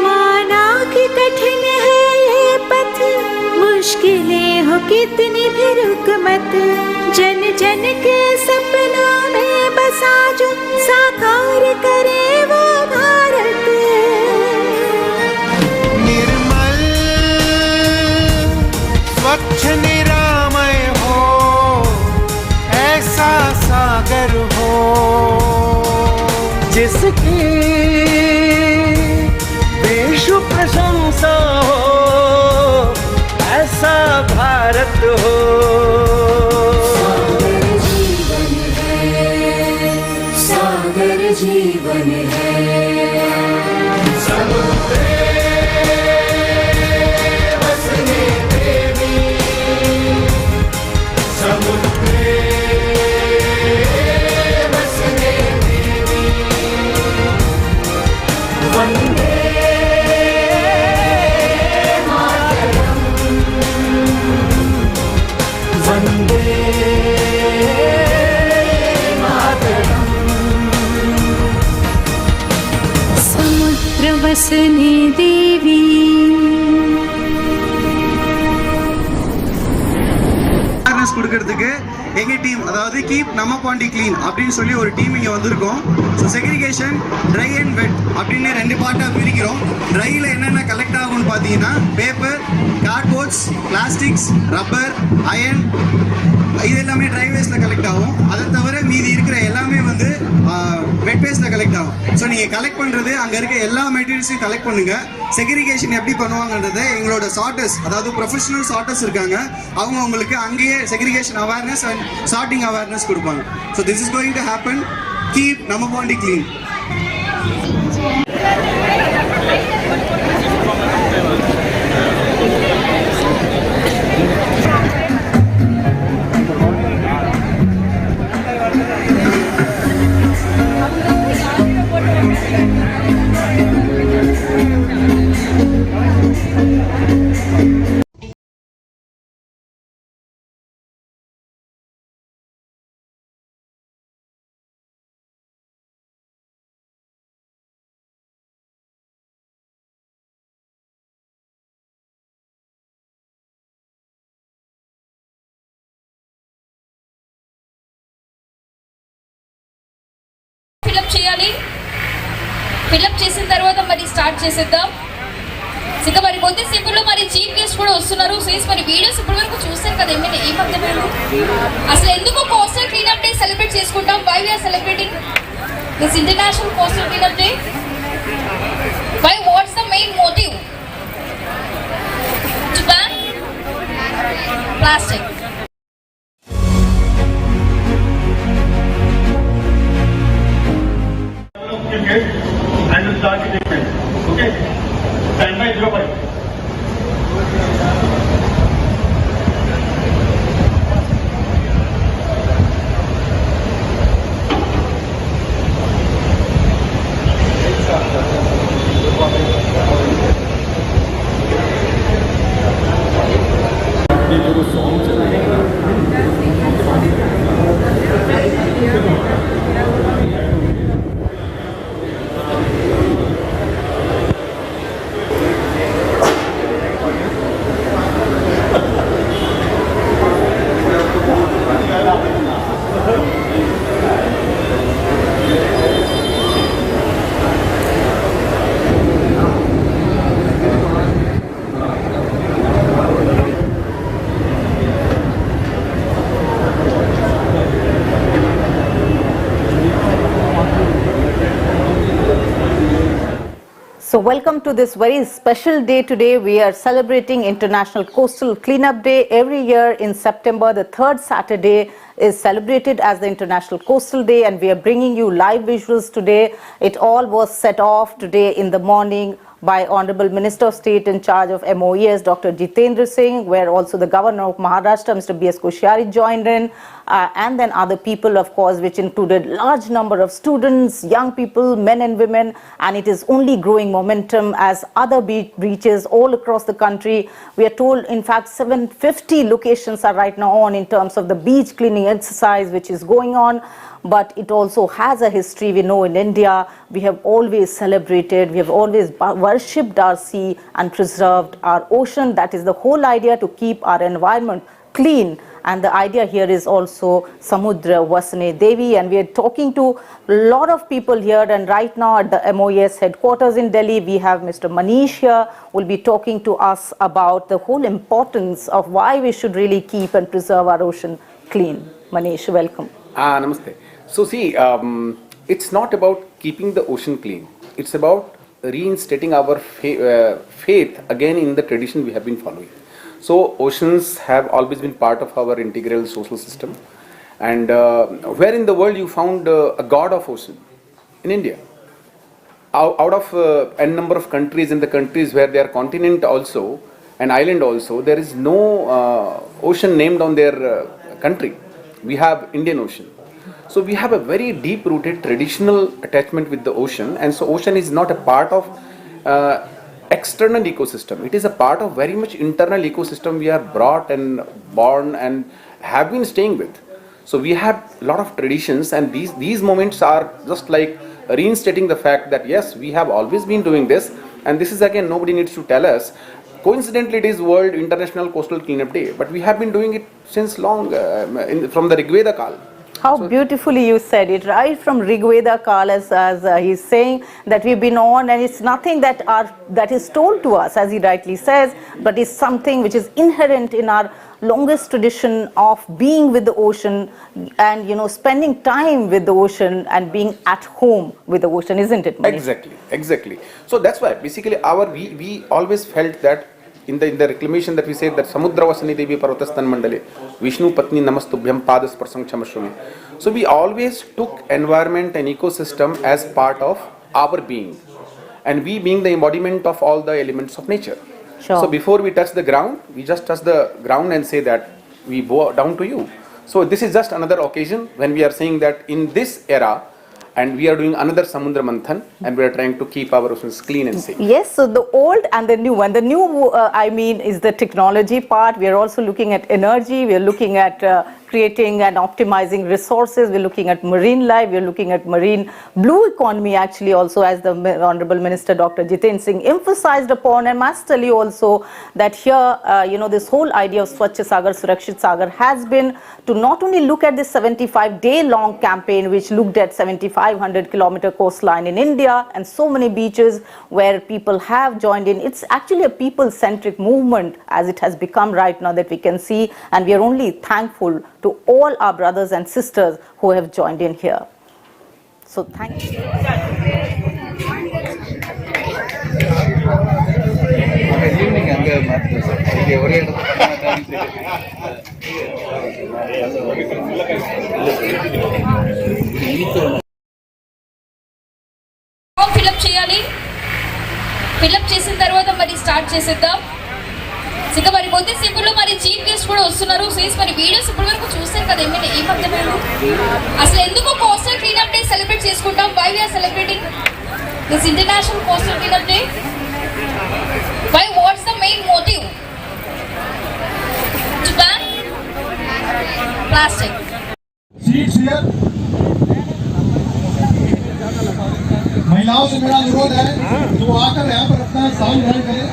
माना कि कठिन है ये पथ, मुश्किलें हो कितनी भी रुक मत। जन जन के सपनों में बसा जो, साकार करे वो भारत। निर्मल स्वच्छ निरामय हो, ऐसा सागर हो जिसकी विश्व प्रशंसा हो, ऐसा भारत हो। सागर जीवन है, समुद्रे वसने देवी, समुद्रे वसने देवी। वसने देवी கொடுக்கிறதுக்கு எங்க டீம் அதாவது கீப் நம்ம பாண்டி க்ளீன் அப்படின்னு சொல்லி ஒரு டீம் இங்க வந்திருக்கோம். So segregation dry and wet அப்படின்னு ரெண்டு பார்ட்டாக பிரிக்கிறோம். ட்ரையில் என்னென்ன கலெக்ட் ஆகும்னு பார்த்தீங்கன்னா paper, cardboards, plastics, rubber, iron, இது எல்லாமே ட்ரை வேஸ்ட்ல கலெக்ட் ஆகும். அதை தவிர மீதி இருக்கிற எல்லாமே வந்து வெட் வேஸ்ட்ல கலெக்ட் ஆகும். ஸோ நீங்கள் கலெக்ட் பண்ணுறது அங்கே இருக்க எல்லா மெட்டீரியல்ஸையும் கலெக்ட் பண்ணுங்க. செக்ரிகேஷன் எப்படி பண்ணுவாங்கன்றது எங்களோட சார்ட்டர்ஸ், அதாவது ப்ரொஃபஷனல் சார்ட்டர்ஸ் இருக்காங்க, அவங்க உங்களுக்கு அங்கேயே segregation awareness and sorting awareness கொடுப்பாங்க. So this is going to happen. Keep நம்ம பாண்டி க்ளீன். ఫిలప్ చేయాలి. ఫిలప్ చేసిన తర్వాత మరి స్టార్ట్ చేసేద్దాం. ఇంకా మరి కొద్దిసేపులో మరి చీఫ్ గెస్ట్ కూడా వస్తున్నారు. సేస్ మరి వీడియోస్ ఇప్పటి వరకు చూస్తారు కదా, ఏమర్థమైంది అసలు ఎందుకు కోస్టల్ క్లీనప్ డే సెలబ్రేట్ చేసుకుంటాం? Why we are celebrating this international coastal cleanup day? Why, what's the main motive? To ban plastic. And we'll start the treatment. Okay? Stand by 05. So welcome to this very special day today. We are celebrating International Coastal Cleanup Day. Every year in September, the third Saturday is celebrated as the International Coastal Day, and we are bringing you live visuals today. It all was set off today in the morning by Honorable Minister of State in charge of MOES, Dr. Jitendra Singh, where also the Governor of Maharashtra, Mr. B.S. Koshyari, joined in, and then other people, of course, which included large number of students, young people, men and women, and it is only growing momentum as other beaches all across the country. We are told, in fact, 750 locations are right now on in terms of the beach cleaning exercise which is going on. But it also has a history. We know in India, we have always celebrated, we have always worshipped our sea and preserved our ocean. That is the whole idea, to keep our environment clean. And the idea here is also Samudra Vasane Devi. And we are talking to a lot of people here. And right now at the MOES headquarters in Delhi, we have Mr. Manish here, who will be talking to us about the whole importance of why we should really keep and preserve our ocean clean. Manish, welcome. Namaste. So see, it's not about keeping the ocean clean. It's about reinstating our faith again in the tradition we have been following. So oceans have always been part of our integral social system. And where in the world you found a god of ocean? In India. Out of n number of countries, in the countries where they are continent also, an island also, there is no ocean named on their country. We have Indian Ocean. So we have a very deep-rooted traditional attachment with the ocean, and so ocean is not a part of external ecosystem. It is a part of very much internal ecosystem we are brought and born and have been staying with. So we have a lot of traditions, and these moments are just like reinstating the fact that yes, we have always been doing this, and this is again, nobody needs to tell us. Coincidentally, it is World International Coastal Cleanup Day, but we have been doing it since long, from the Rigveda Kal. How beautifully you said it, right from Rigveda Kal, as he's saying that we've been on, and it's nothing that is told to us, as he rightly says, but it's something which is inherent in our longest tradition of being with the ocean and, you know, spending time with the ocean and being at home with the ocean, isn't it, Manish? Exactly. So that's why basically we always felt that in the reclamation that we say that Samudra Vasani Devi Parvatastan Mandale Vishnu Patni Namastubhyam Padas Prasang Chamashumi. So we always took environment and ecosystem as part of our being, and we being the embodiment of all the elements of nature. Sure. So before we touch the ground, we just touch the ground and say that we bow down to you. So this is just another occasion when we are saying that in this era, and we are doing another Samudra Manthan, and we are trying to keep our oceans clean and safe. Yes, so the old and the new one. The new, is the technology part. We are also looking at energy. We are looking at creating and optimizing resources. We're looking at marine life. We're looking at marine blue economy, actually, also, as the Honorable Minister Dr. Jiten Singh emphasized upon. And must tell you also that here, this whole idea of Swachh Sagar Surakshit Sagar has been to not only look at this 75-day-long campaign, which looked at 7,500-kilometer coastline in India and so many beaches where people have joined in. It's actually a people-centric movement, as it has become right now, that we can see, and we are only thankful to all our brothers and sisters who have joined in here. So thank you. Fill up చేయాలి. Fill up చేసిన తర్వాత మరి start చేసేద్దాం. ఇక మరి కొద్దిసేపులో మరి chief guest కూడా వస్తున్నారు. సేస్ మరి వీడియోస్ ఇప్పటి వరకు చూస్తారు కదా, ఏమర్థమైంది అసలు ఎందుకు కోస్టల్ క్లీనప్ డే సెలబ్రేట్ చేసుకుంటాం? Why we are celebrating this international coastal cleanup day? Why, what's the main motive? To ban plastic. Seats here. महिलाओं से मेरा अनुरोध है जो आकर यहाँ पर अपना स्थान ग्रहण करें.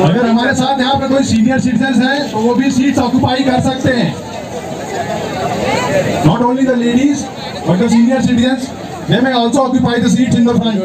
अगर हमारे साथ यहाँ पे कोई सीनियर सिटीजन हैं तो वो भी सीट्स ऑक्यूपाई कर सकते हैं. Not only the ladies but the senior citizens, they may also occupy the seats in the front.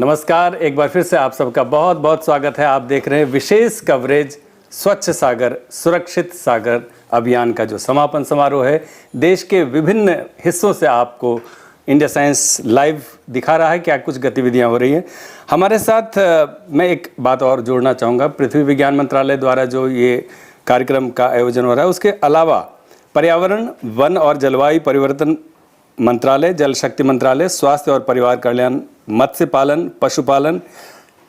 नमस्कार, एक बार फिर से आप सबका बहुत बहुत स्वागत है. आप देख रहे हैं विशेष कवरेज स्वच्छ सागर सुरक्षित सागर अभियान का जो समापन समारोह है. देश के विभिन्न हिस्सों से आपको इंडिया साइंस लाइव दिखा रहा है क्या कुछ गतिविधियां हो रही हैं. हमारे साथ मैं एक बात और जोड़ना चाहूँगा. पृथ्वी विज्ञान मंत्रालय द्वारा जो ये कार्यक्रम का आयोजन हो रहा है, उसके अलावा पर्यावरण, वन और जलवायु परिवर्तन मंत्रालय, जल शक्ति मंत्रालय, स्वास्थ्य और परिवार कल्याण, मत्स्य पालन, पशुपालन,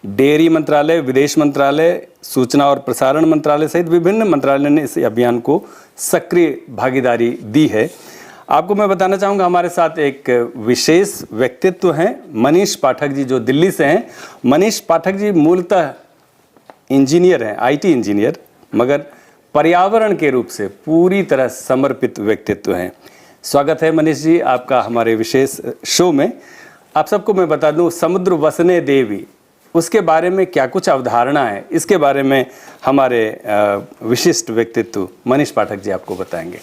डेयरी मंत्रालय, विदेश मंत्रालय, सूचना और प्रसारण मंत्रालय सहित विभिन्न मंत्रालयों ने इस अभियान को सक्रिय भागीदारी दी है। आपको मैं बताना चाहूँगा, हमारे साथ एक विशेष व्यक्तित्व हैं, मनीष पाठक जी, जो दिल्ली से हैं। मनीष पाठक जी मूलतः इंजीनियर हैं, आईटी इंजीनियर, मगर पर्यावरण के रूप से पूरी तरह समर्पित व्यक्तित्व हैं। स्वागत है मनीष जी आपका हमारे विशेष शो में। आप सबको मैं बता दूं, समुद्र वसने देवी, उसके बारे में क्या कुछ अवधारणा है, इसके बारे में हमारे विशिष्ट व्यक्तित्व मनीष पाठक जी आपको बताएंगे।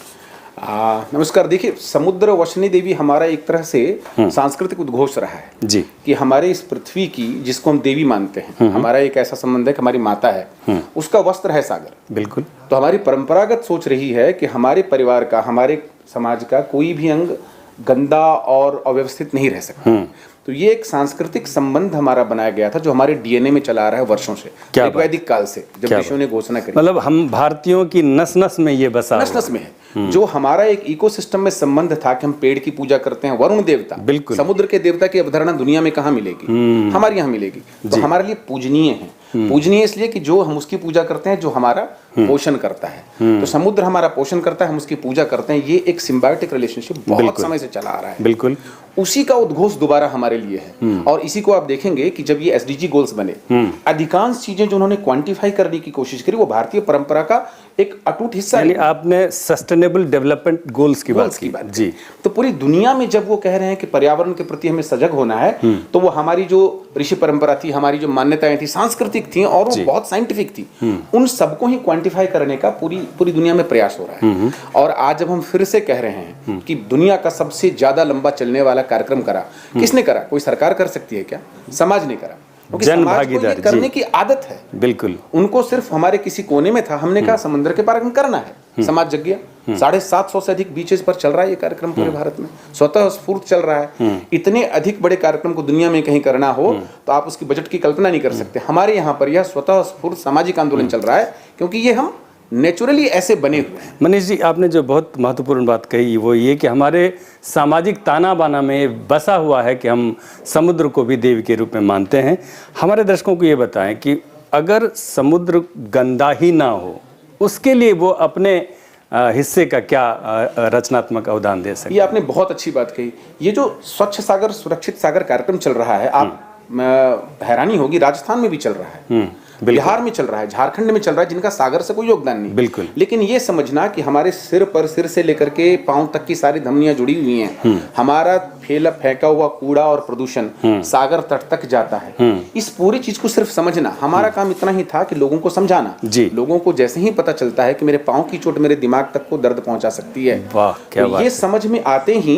नमस्कार। देखिए, समुद्र वसनी देवी हमारा एक तरह से सांस्कृतिक उद्घोष रहा है जी, कि हमारे इस पृथ्वी की, जिसको हम देवी मानते हैं, हमारा एक ऐसा संबंध है कि हमारी माता है, उसका वस्त्र है सागर। बिल्कुल। तो हमारी परंपरागत सोच रही है कि हमारे परिवार का, हमारे समाज का कोई भी अंग गंदा और अव्यवस्थित नहीं रह सकता। तो ये एक सांस्कृतिक संबंध हमारा बनाया गया था, जो हमारे डीएनए में चला रहा है वर्षों से, वैदिक काल से, जब ऋषियों ने घोषणा करी। मतलब हम भारतीयों की नस नस में ये बसा, नस नस में है। जो हमारा एक इकोसिस्टम में संबंध था कि हम पेड़ की पूजा करते हैं, वरुण देवता, बिल्कुल, समुद्र के देवता की अवधारणा दुनिया में कहाँ मिलेगी? हमारे यहाँ मिलेगी। तो हमारे लिए पूजनीय है। पूजनीय इसलिए कि जो हम उसकी पूजा करते हैं, जो हमारा पोषण करता है। तो समुद्र हमारा पोषण करता है, हम उसकी पूजा करते हैं। ये एक सिम्बायोटिक रिलेशनशिप बहुत समय से चला आ रहा है। बिल्कुल। उसी का उद्घोष दोबारा हमारे लिए है। और इसी को आप देखेंगे कि जब ये एसडीजी गोल्स बने, अधिकांश चीजें जो उन्होंने क्वांटिफाई करने की कोशिश करी, वो भारतीय परंपरा का एक अटूट हिस्सा है। आपने सस्टेनेबल डेवलपमेंट गोल्स की बात की जी। तो पूरी दुनिया में जब वो कह रहे हैं कि पर्यावरण के प्रति हमें सजग होना है, तो वो हमारी जो ऋषि परंपरा थी, हमारी जो मान्यताएं थी, सांस्कृतिक थी और वो बहुत साइंटिफिक थी, उन सबको ही क्वांटिफाई करने का पूरी दुनिया में प्रयास हो रहा है। और आज जब हम फिर से कह रहे हैं कि दुनिया का सबसे ज्यादा लंबा चलने वाला कार्यक्रम करा, किसने करा? कोई सरकार कर सकती है क्या? समाज ने करा, क्योंकि समाज को ये करने की आदत है। बिल्कुल। उनको सिर्फ हमारे किसी कोने में था, हमने कहा समुद्र के पार करना है, समाज जग गया। 750 से अधिक बीचेस पर चल रहा है ये कार्यक्रम पूरे भारत में, स्वतः स्फूर्त चल रहा है। इतने अधिक बड़े कार्यक्रम को दुनिया में कहीं करना हो तो आप उसकी बजट की कल्पना नहीं कर सकते। हमारे यहाँ पर यह स्वतः स्फूर्त सामाजिक आंदोलन चल रहा है, क्योंकि ये हम नेचुरली ऐसे बने हुए हैं। मनीष जी, आपने जो बहुत महत्वपूर्ण बात कही वो ये कि हमारे सामाजिक ताना बाना में बसा हुआ है कि हम समुद्र को भी देवी के रूप में मानते हैं। हमारे दर्शकों को ये बताएं कि अगर समुद्र गंदा ही ना हो, उसके लिए वो अपने हिस्से का क्या रचनात्मक अवदान दे सकते? ये आपने बहुत अच्छी बात कही। ये जो स्वच्छ सागर सुरक्षित सागर कार्यक्रम चल रहा है, आप हैरानी होगी, राजस्थान में भी चल रहा है, बिहार में चल रहा है, झारखंड में चल रहा है, जिनका सागर से कोई योगदान नहीं। बिल्कुल। लेकिन ये समझना कि हमारे सिर से लेकर के पांव तक की सारी धमनियां जुड़ी हुई हैं। हमारा फेंका हुआ कूड़ा और प्रदूषण सागर तट तक जाता है। इस पूरी चीज को सिर्फ समझना, हमारा काम इतना ही था कि लोगों को समझाना। लोगों को जैसे ही पता चलता है कि मेरे पांव की चोट मेरे दिमाग तक को दर्द पहुंचा सकती है, तो ये समझ में आते ही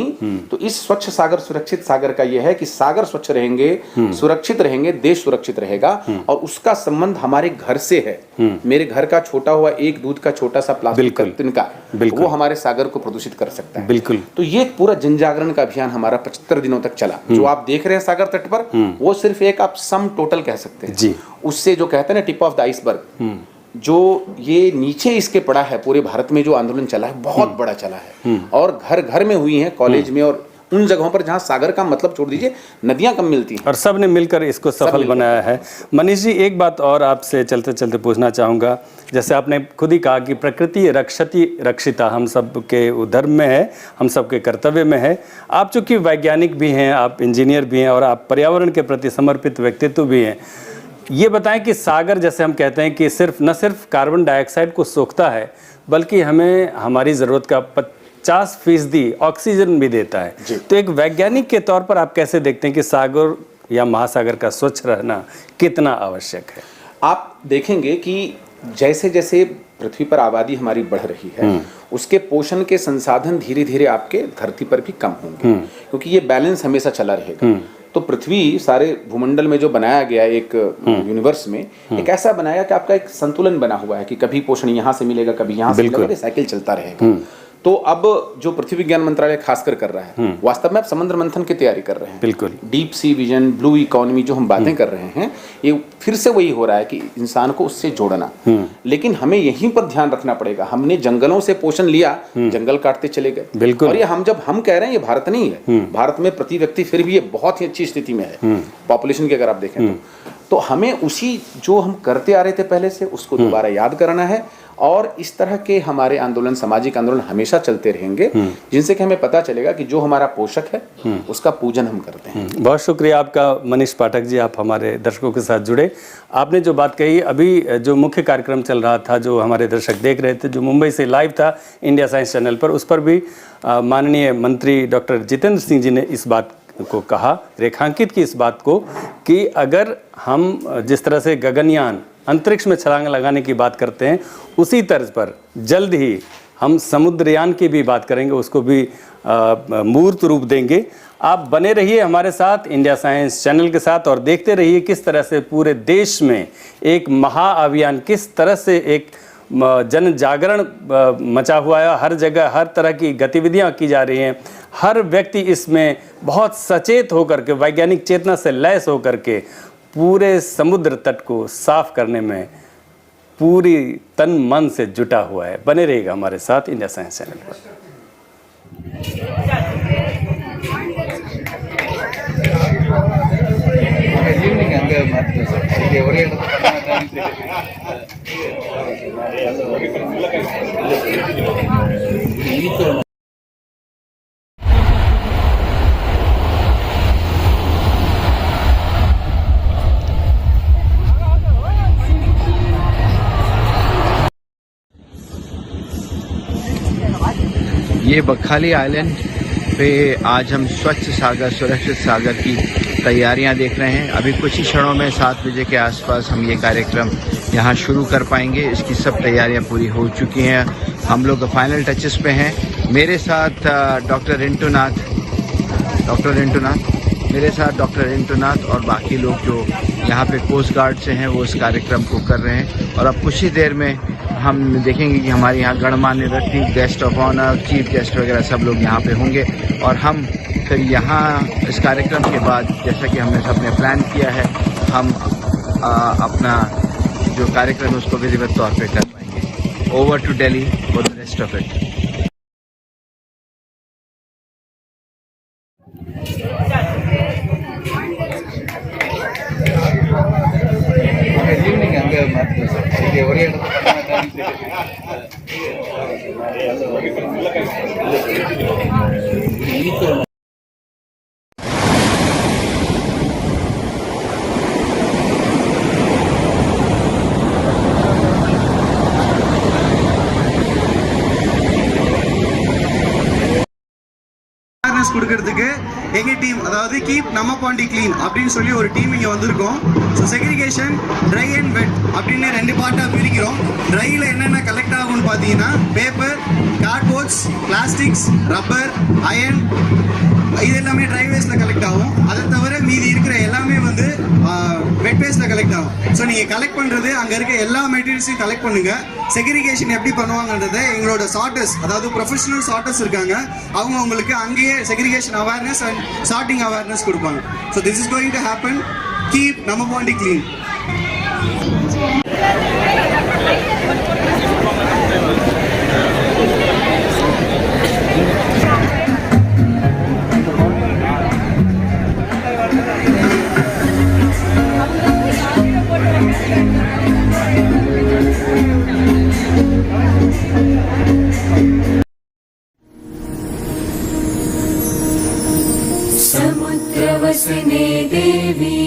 तो इस स्वच्छ सागर सुरक्षित सागर का ये है कि सागर स्वच्छ रहेंगे, सुरक्षित रहेंगे, देश सुरक्षित रहेगा। और उसका संबंध हमारे घर से है। मेरे घर का छोटा हुआ एक दूध का छोटा सा प्लास्टिक का तिनका, वो हमारे सागर को प्रदूषित कर सकता है। बिल्कुल। तो ये पूरा जन जागरण का अभियान हमारा 75 दिनों तक चला। जो आप देख रहे हैं सागर तट पर, वो सिर्फ एक आप सम टोटल कह सकते हैं जी। उससे जो कहते हैं ना टिप ऑफ द आइसबर्ग, जो ये नीचे इसके पड़ा है, पूरे भारत में जो आंदोलन चला है बहुत बड़ा चला है। और घर घर में हुई है, कॉलेज में और उन जगहों पर जहां सागर का मतलब छोड़ दीजिए, नदियां कम मिलती हैं, और सब ने मिलकर इसको सफल बनाया है। मनीष जी, एक बात और आपसे चलते चलते पूछना चाहूँगा। जैसे आपने खुद ही कहा कि प्रकृति रक्षति रक्षिता हम सब के धर्म में है, हम सब के कर्तव्य में है। आप चूँकि वैज्ञानिक भी हैं, आप इंजीनियर भी हैं और आप पर्यावरण के प्रति समर्पित व्यक्तित्व भी हैं। ये बताएं कि सागर, जैसे हम कहते हैं कि न सिर्फ कार्बन डाइऑक्साइड को सोखता है, बल्कि हमें हमारी ज़रूरत का 50% ऑक्सीजन भी देता है। तो एक वैज्ञानिक के तौर पर आप कैसे देखते हैं कि सागर या महासागर का स्वच्छ रहना कितना आवश्यक है? आप देखेंगे कि जैसे जैसे पृथ्वी पर आबादी हमारी बढ़ रही है, उसके पोषण के संसाधन धीरे धीरे आपके धरती पर भी कम होंगे, क्योंकि ये बैलेंस हमेशा चला रहेगा। तो पृथ्वी सारे भूमंडल में जो बनाया गया एक यूनिवर्स में एक ऐसा बनाया कि आपका एक संतुलन बना हुआ है कि कभी पोषण यहाँ से मिलेगा, कभी यहाँ से मिलेगा, साइकिल चलता रहेगा। तो अब जो पृथ्वी विज्ञान मंत्रालय खासकर कर रहा है, वास्तव में आप समुद्र मंथन की तैयारी कर रहे हैं। बिल्कुल। Deep sea vision, blue economy जो हम बातें कर रहे हैं, ये फिर से वही हो रहा है कि इंसान को उससे जोड़ना। लेकिन हमें यहीं पर ध्यान रखना पड़ेगा, हमने जंगलों से पोषण लिया, जंगल काटते चले गए। बिल्कुल। और ये हम कह रहे हैं, ये भारत नहीं है। भारत में प्रति व्यक्ति फिर भी ये बहुत ही अच्छी स्थिति में है, पॉपुलेशन की अगर आप देखें तो। तो हमें उसी जो हम करते आ रहे थे पहले से उसको दोबारा याद कराना है, और इस तरह के हमारे आंदोलन, सामाजिक आंदोलन हमेशा चलते रहेंगे, जिनसे कि हमें पता चलेगा कि जो हमारा पोषक है उसका पूजन हम करते हैं। बहुत शुक्रिया आपका मनीष पाठक जी, आप हमारे दर्शकों के साथ जुड़े। आपने जो बात कही, अभी जो मुख्य कार्यक्रम चल रहा था जो हमारे दर्शक देख रहे थे, जो मुंबई से लाइव था इंडिया साइंस चैनल पर, उस पर भी माननीय मंत्री डॉक्टर जितेंद्र सिंह जी ने इस बात को कहा, रेखांकित की इस बात को, कि अगर हम जिस तरह से गगनयान अंतरिक्ष में छलांग लगाने की बात करते हैं, उसी तर्ज पर जल्द ही हम समुद्रयान की भी बात करेंगे, उसको भी मूर्त रूप देंगे। आप बने रहिए हमारे साथ इंडिया साइंस चैनल के साथ और देखते रहिए किस तरह से पूरे देश में एक महाअभियान, किस तरह से एक जन जागरण मचा हुआ है। हर जगह हर तरह की गतिविधियां की जा रही हैं, हर व्यक्ति इसमें बहुत सचेत होकर के, वैज्ञानिक चेतना से लैस होकर के पूरे समुद्र तट को साफ करने में पूरी तन मन से जुटा हुआ है। बने रहिएगा हमारे साथ इंडिया साइंस चैनल पर। ये बखाली आइलैंड पे आज हम स्वच्छ सागर सुरक्षित सागर की तैयारियां देख रहे हैं। अभी कुछ ही क्षणों में 7 बजे के आसपास हम ये कार्यक्रम यहाँ शुरू कर पाएंगे। इसकी सब तैयारियां पूरी हो चुकी हैं, हम लोग फाइनल टचेस पे हैं। मेरे साथ डॉक्टर रिंटू नाथ और बाकी लोग जो यहाँ पे कोस्ट गार्ड से हैं वो इस कार्यक्रम को कर रहे हैं। और अब कुछ ही देर में हम देखेंगे कि हमारे यहाँ गणमान्य व्यक्ति, guest of honour, chief guest वगैरह सब लोग यहाँ पे होंगे। और हम फिर यहाँ इस कार्यक्रम के बाद, जैसा कि हमने सबने प्लान किया है, हम अपना जो कार्यक्रम है उसको विधिवत तौर पे कर पाएंगे। Over to Delhi for the rest of it. கொடுக்கிறதுக்கு எங்க டீம், அதாவது கீப் நம்ம பாண்டி கிளீன் அப்படின்னு சொல்லி ஒரு டீம் இங்க வந்திருக்கோம். So segregation, dry and wet அப்படின்னு 2 பார்ட்டா பிரிக்கிறோம். ட்ரைல என்னென்ன கலெக்ட் ஆகும்னு பார்த்தீங்கன்னா paper, cardboards, plastics, rubber, iron, இது எல்லாமே ட்ரை வேஸ்ட்ல கலெக்ட் ஆகும். அதை தவிர மீதி இருக்கிற எல்லாமே வந்து வெட் வேஸ்ட்ல கலெக்ட் ஆகும். ஸோ நீங்க கலெக்ட் பண்றது அங்க இருக்க எல்லா மெட்டீரியல்ஸையும் கலெக்ட் பண்ணுங்க. செக்ரிகேஷன் எப்படி பண்ணுவாங்கன்றதை எங்களோட சார்ட்டர்ஸ், அதாவது ப்ரொஃபஷனல் சார்ட்டர்ஸ் இருக்காங்க, அவங்க உங்களுக்கு அங்கேயே segregation awareness and sorting awareness கொடுப்பாங்க. So this is going to happen. Keep நம்ம பாண்டி கிளீன். समुद्रवसने देवी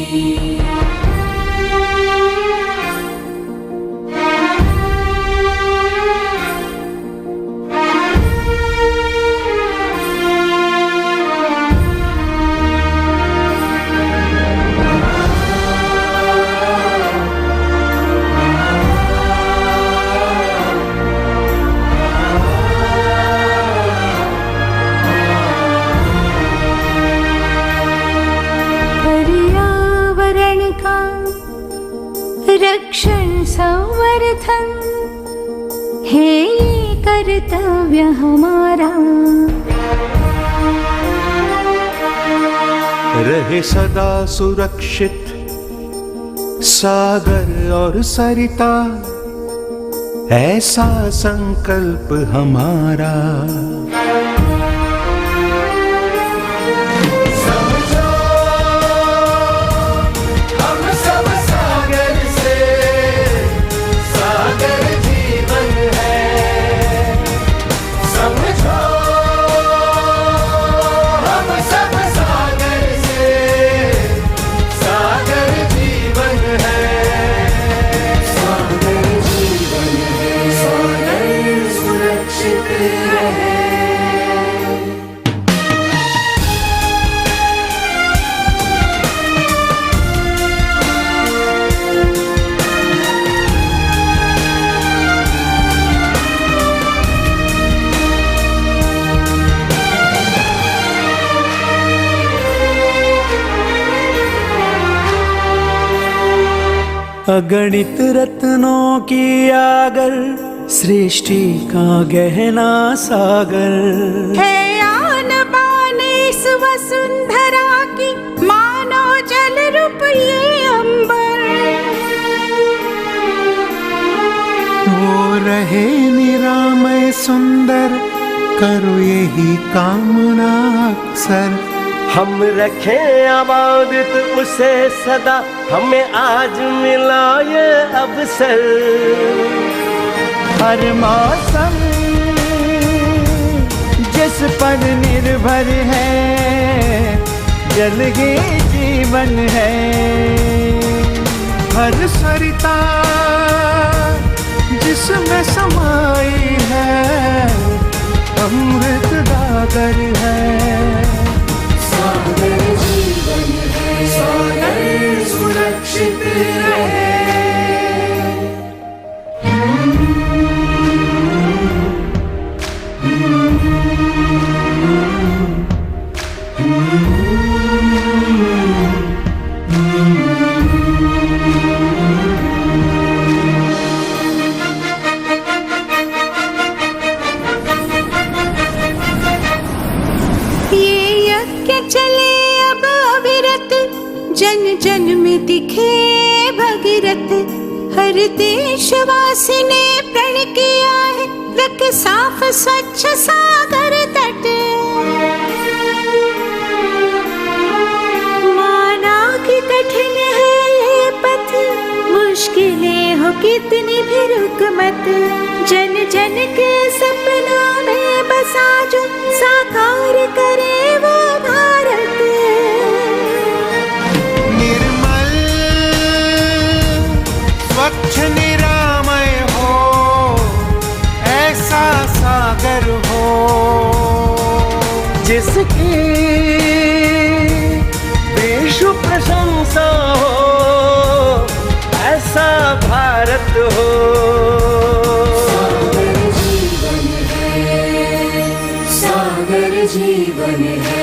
रक्षण संवर्धन है ये कर्तव्य हमारा। रहे सदा सुरक्षित सागर और सरिता, ऐसा संकल्प हमारा। हम सब अगणित रत्नों की आगर, सृष्टि का गहना सागर है आन बान इस वसुंधरा की, मानो जल रूप ये अंबर। वो रहे निरामय सुंदर, करो यही कामना अक्सर। हम रखें आबादित उसे सदा, हमें आज मिला ये अवसर। हर मौसम जिस पर निर्भर है, जल ही जीवन है। हर सरिता जिसमें समाई है, अमृत गागर है। सागर जीवन है, सागर सुरक्षित रहे। जन जन में दिखे भगीरथ, हर देशवासी ने प्रण किया है, रख साफ स्वच्छ सागर तट। माना कि कठिन है ये पथ, मुश्किलें हो कितनी भी रुक मत। जन जन के सपनों में बसा जो, साकार करे वो भारत। स्वच्छ निरामय हो, ऐसा सागर हो, जिसकी विश्व प्रशंसा हो, ऐसा भारत हो। सागर जीवन है, सागर जीवन है।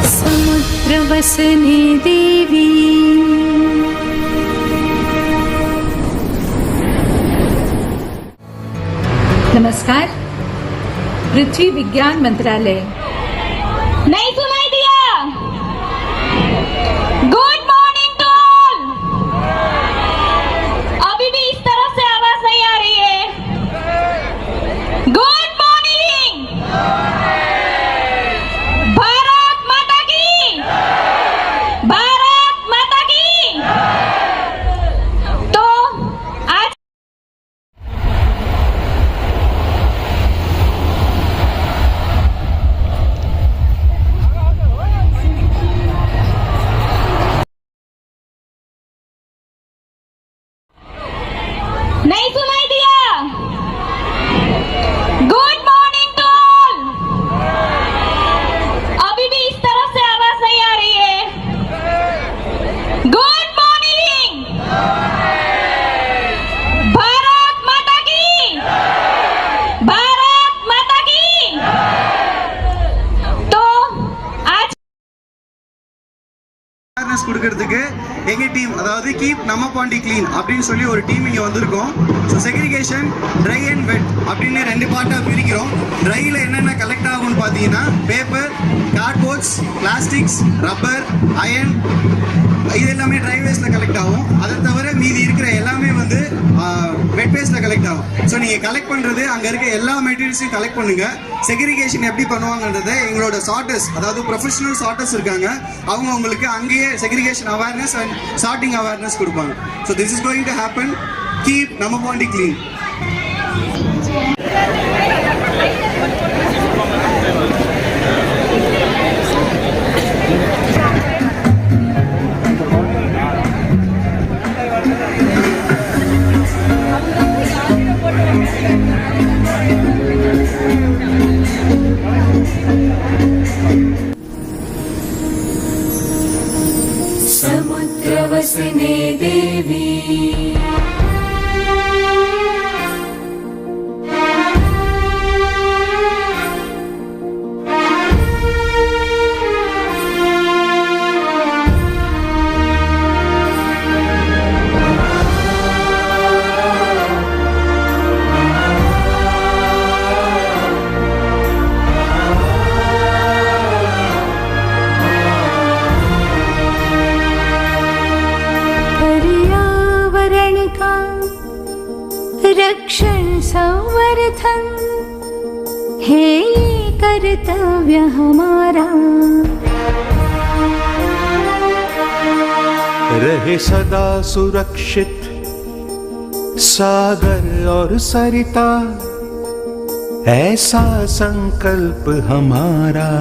समुद्र वसने देवी। नमस्कार। पृथ्वी विज्ञान मंत्रालय। नहीं सुनाई दिया? Good morning to all. अभी भी इस तरफ से आवाज नहीं आ रही है। Good morning. भारत माता की, भारत माता की। तो आज नहीं सुनाई दिया? Good morning to all. अभी भी इस तरफ से आवाज नहीं आ रही है। Good morning. भारत माता की, भारत माता की। तो आज அவேர்னஸ் கொடுக்கிறதுக்கு எங்க டீம், அதாவது கீப் நம்ம பாண்டி க்ளீன் அப்படின்னு சொல்லி ஒரு டீம் இங்கே வந்திருக்கோம். So segregation, dry and wet அப்படின்னு ரெண்டு பார்ட்டாக பிரிக்கிறோம். ட்ரையில் என்னென்ன கலெக்ட் ஆகும்னு பார்த்தீங்கன்னா paper, cardboards, plastics, rubber, iron, இது எல்லாமே ட்ரை வேஸ்ட்டில் கலெக்ட் ஆகும். அதை தவிர மீதி இருக்கிற எல்லாமே வந்து வெட் வேஸ்ட்டில் கலெக்ட் ஆகும். ஸோ நீங்கள் கலெக்ட் பண்ணுறது அங்கே இருக்க எல்லா மெட்டீரியல்ஸையும் கலெக்ட் பண்ணுங்கள். செக்ரிகேஷன் எப்படி பண்ணுவாங்கன்றதை எங்களோட சார்ட்டர்ஸ், அதாவது ப்ரொஃபஷனல் சார்ட்டர்ஸ் இருக்காங்க, அவங்க உங்களுக்கு அங்கேயே segregation awareness and sorting awareness கொடுப்பாங்க. So this is going to happen. Keep நம்ம பாண்டி க்ளீன். संवर्धन है ये कर्तव्य हमारा। रहे सदा सुरक्षित सागर और सरिता, ऐसा संकल्प हमारा।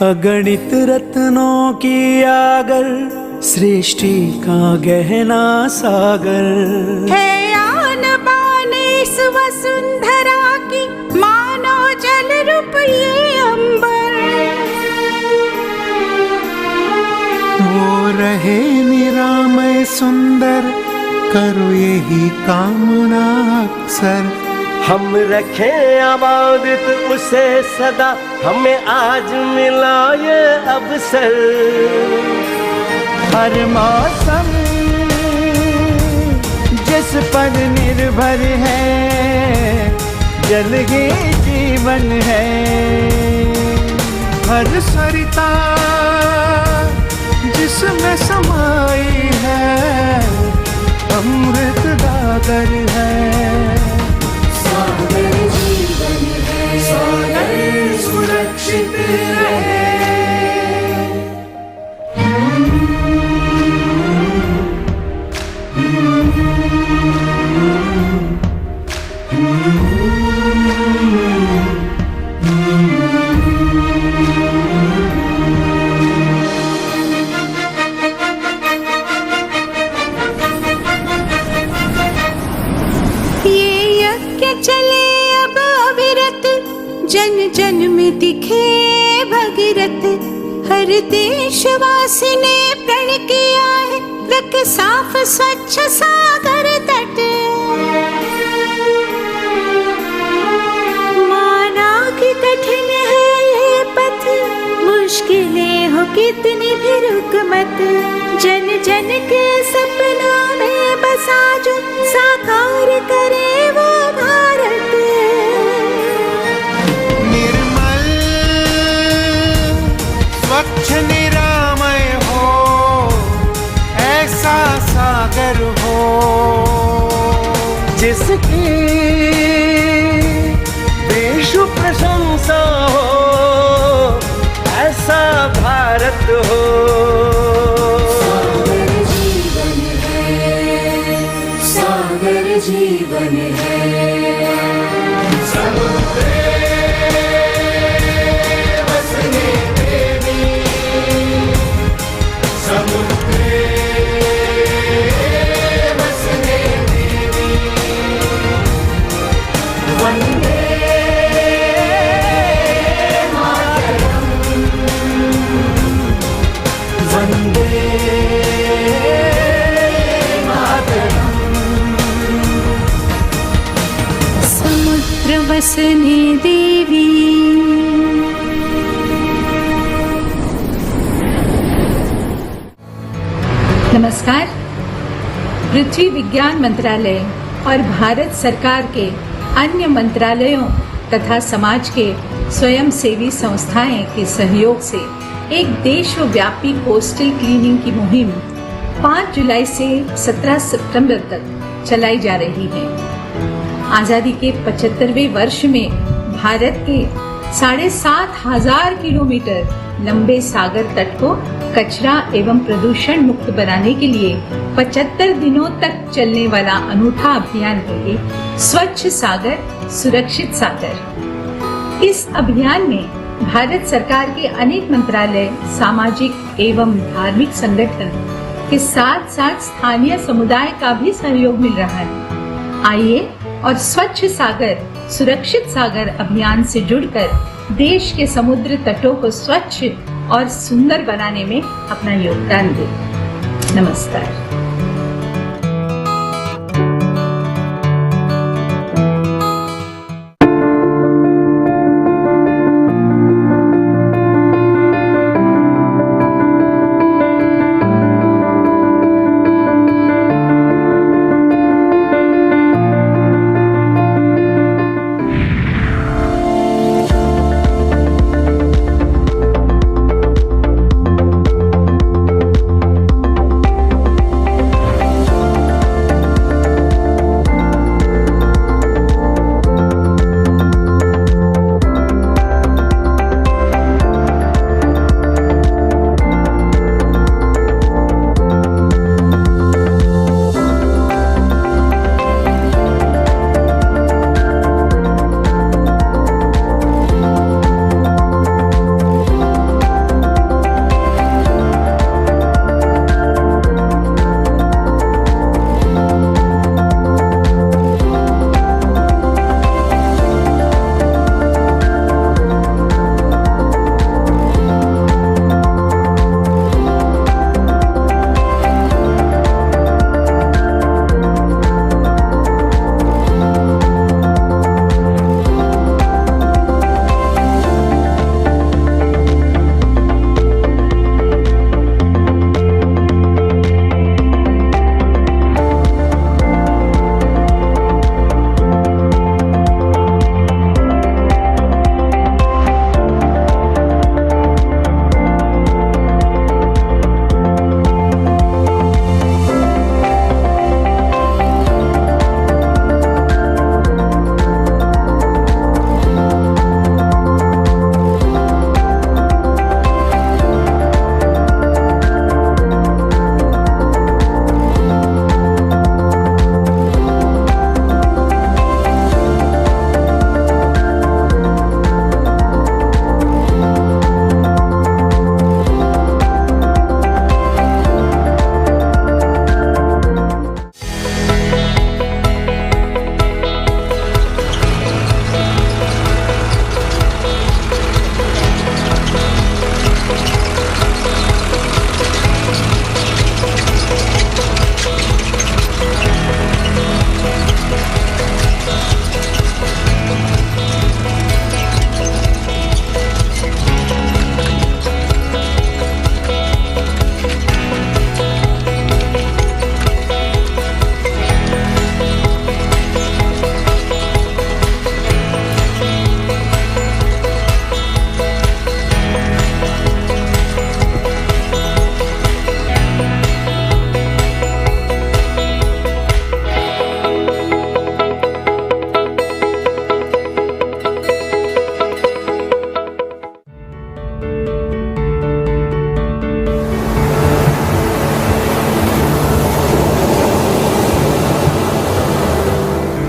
अगणित रत्नों की आगर, सृष्टि का गहना सागर है आन बाने वसुंधरा की, मानो जल रूप ये अंबर। वो रहे निरामय सुंदर, करो यही कामना अक्सर। हम रखें आबादित उसे सदा, हमें आज मिला ये अवसर। हर मौसम जिस पर निर्भर है, जल ही जीवन है। हर सरिता जिसमें समाई है, अमृत दागर है। सागर जीवन है, सागर सुरक्षित रहे। जन जन में दिखे भगीरथ, हर देशवासी ने प्रण किया है, रख साफ स्वच्छ सागर तट। माना कि कठिन है ये पथ, मुश्किलें हो कितनी भी रुक मत। जन जन के सपनों में बसा जो, साकार करे वो भारत। स्वच्छ निरामय हो, ऐसा सागर हो, जिसकी देश प्रशंसा हो, ऐसा भारत हो। सागर जीवन है, सागर जीवन है। समुद्र वसने देवी, नमस्कार। पृथ्वी विज्ञान मंत्रालय और भारत सरकार के अन्य मंत्रालयों तथा समाज के स्वयंसेवी संस्थाएं के सहयोग से एक देशव्यापी कोस्टल क्लीनिंग की मुहिम 5 जुलाई से 17 सितंबर तक चलाई जा रही है। आजादी के 75वें वर्ष में भारत के 7,500 किलोमीटर लंबे सागर तट को कचरा एवं प्रदूषण मुक्त बनाने के लिए 75 दिनों तक चलने वाला अनूठा अभियान है स्वच्छ सागर सुरक्षित सागर। इस अभियान में भारत सरकार के अनेक मंत्रालय, सामाजिक एवं धार्मिक संगठन के साथ साथ स्थानीय समुदाय का भी सहयोग मिल रहा है। आइए और स्वच्छ सागर सुरक्षित सागर अभियान से जुड़कर देश के समुद्र तटों को स्वच्छ और सुंदर बनाने में अपना योगदान दें। नमस्कार।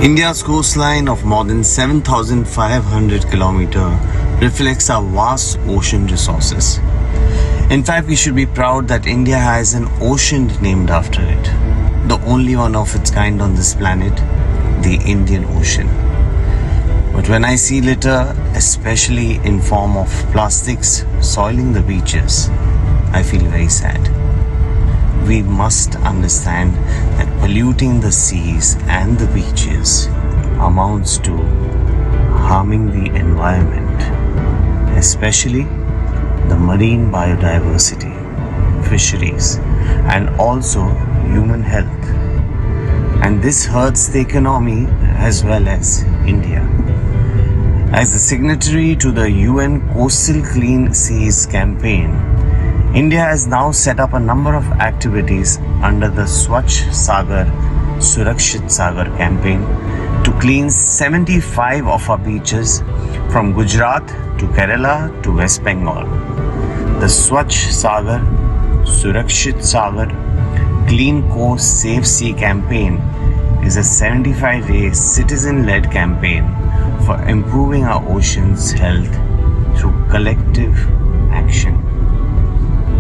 India's coastline of more than 7,500 km reflects our vast ocean resources. In fact, we should be proud that India has an ocean named after it, the only one of its kind on this planet, the Indian Ocean. But when I see litter, especially in form of plastics soiling the beaches, I feel very sad. We must understand that polluting the seas and the beaches amounts to harming the environment, especially the marine biodiversity, fisheries, and also human health. And this hurts the economy as well as India. As a signatory to the UN Coastal Clean Seas campaign, India has now set up a number of activities under the Swachh Sagar Surakshit Sagar campaign to clean 75 of our beaches from Gujarat to Kerala to West Bengal. The Swachh Sagar Surakshit Sagar Clean Coast Safe Sea campaign is a 75-day citizen-led campaign for improving our ocean's health through collective action.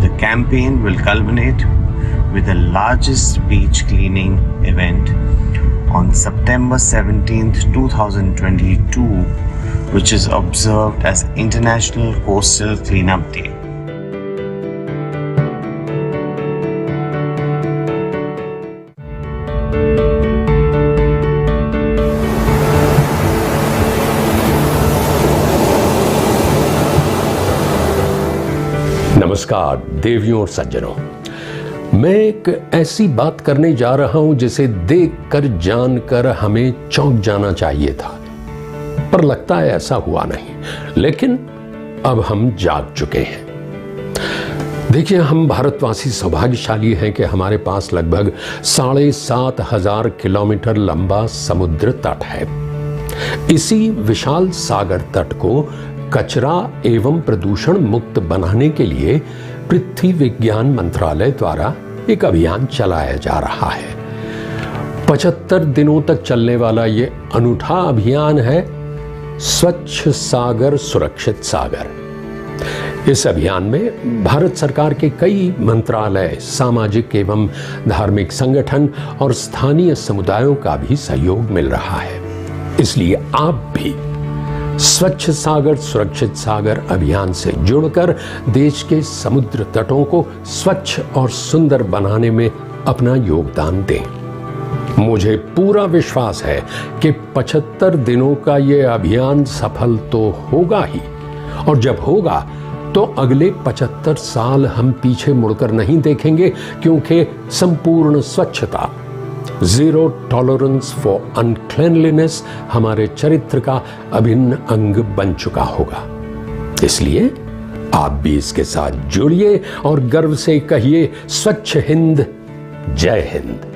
The campaign will culminate with the largest beach cleaning event on September 17th, 2022, which is observed as International Coastal Cleanup Day. नमस्कार देवियों और सज्जनों, मैं एक ऐसी बात करने जा रहा हूं जिसे देखकर जानकर हमें चौंक जाना चाहिए था, पर लगता है ऐसा हुआ नहीं। लेकिन अब हम जाग चुके हैं। देखिए, हम भारतवासी सौभाग्यशाली हैं कि हमारे पास लगभग 7,500 किलोमीटर लंबा समुद्र तट है। इसी विशाल सागर तट को कचरा एवं प्रदूषण मुक्त बनाने के लिए पृथ्वी विज्ञान मंत्रालय द्वारा एक अभियान चलाया जा रहा है। 75 दिनों तक चलने वाला ये अनूठा अभियान है स्वच्छ सागर सुरक्षित सागर। इस अभियान में भारत सरकार के कई मंत्रालय, सामाजिक एवं धार्मिक संगठन और स्थानीय समुदायों का भी सहयोग मिल रहा है। इसलिए आप भी स्वच्छ सागर सुरक्षित सागर अभियान से जुड़कर देश के समुद्र तटों को स्वच्छ और सुंदर बनाने में अपना योगदान दें। मुझे पूरा विश्वास है कि 75 दिनों का यह अभियान सफल तो होगा ही, और जब होगा तो अगले 75 साल हम पीछे मुड़कर नहीं देखेंगे, क्योंकि संपूर्ण स्वच्छता, जीरो टॉलरेंस फॉर अनक्लीनलीनेस हमारे चरित्र का अभिन्न अंग बन चुका होगा। इसलिए आप भी इसके साथ जुड़िए और गर्व से कहिए, स्वच्छ हिंद, जय हिंद।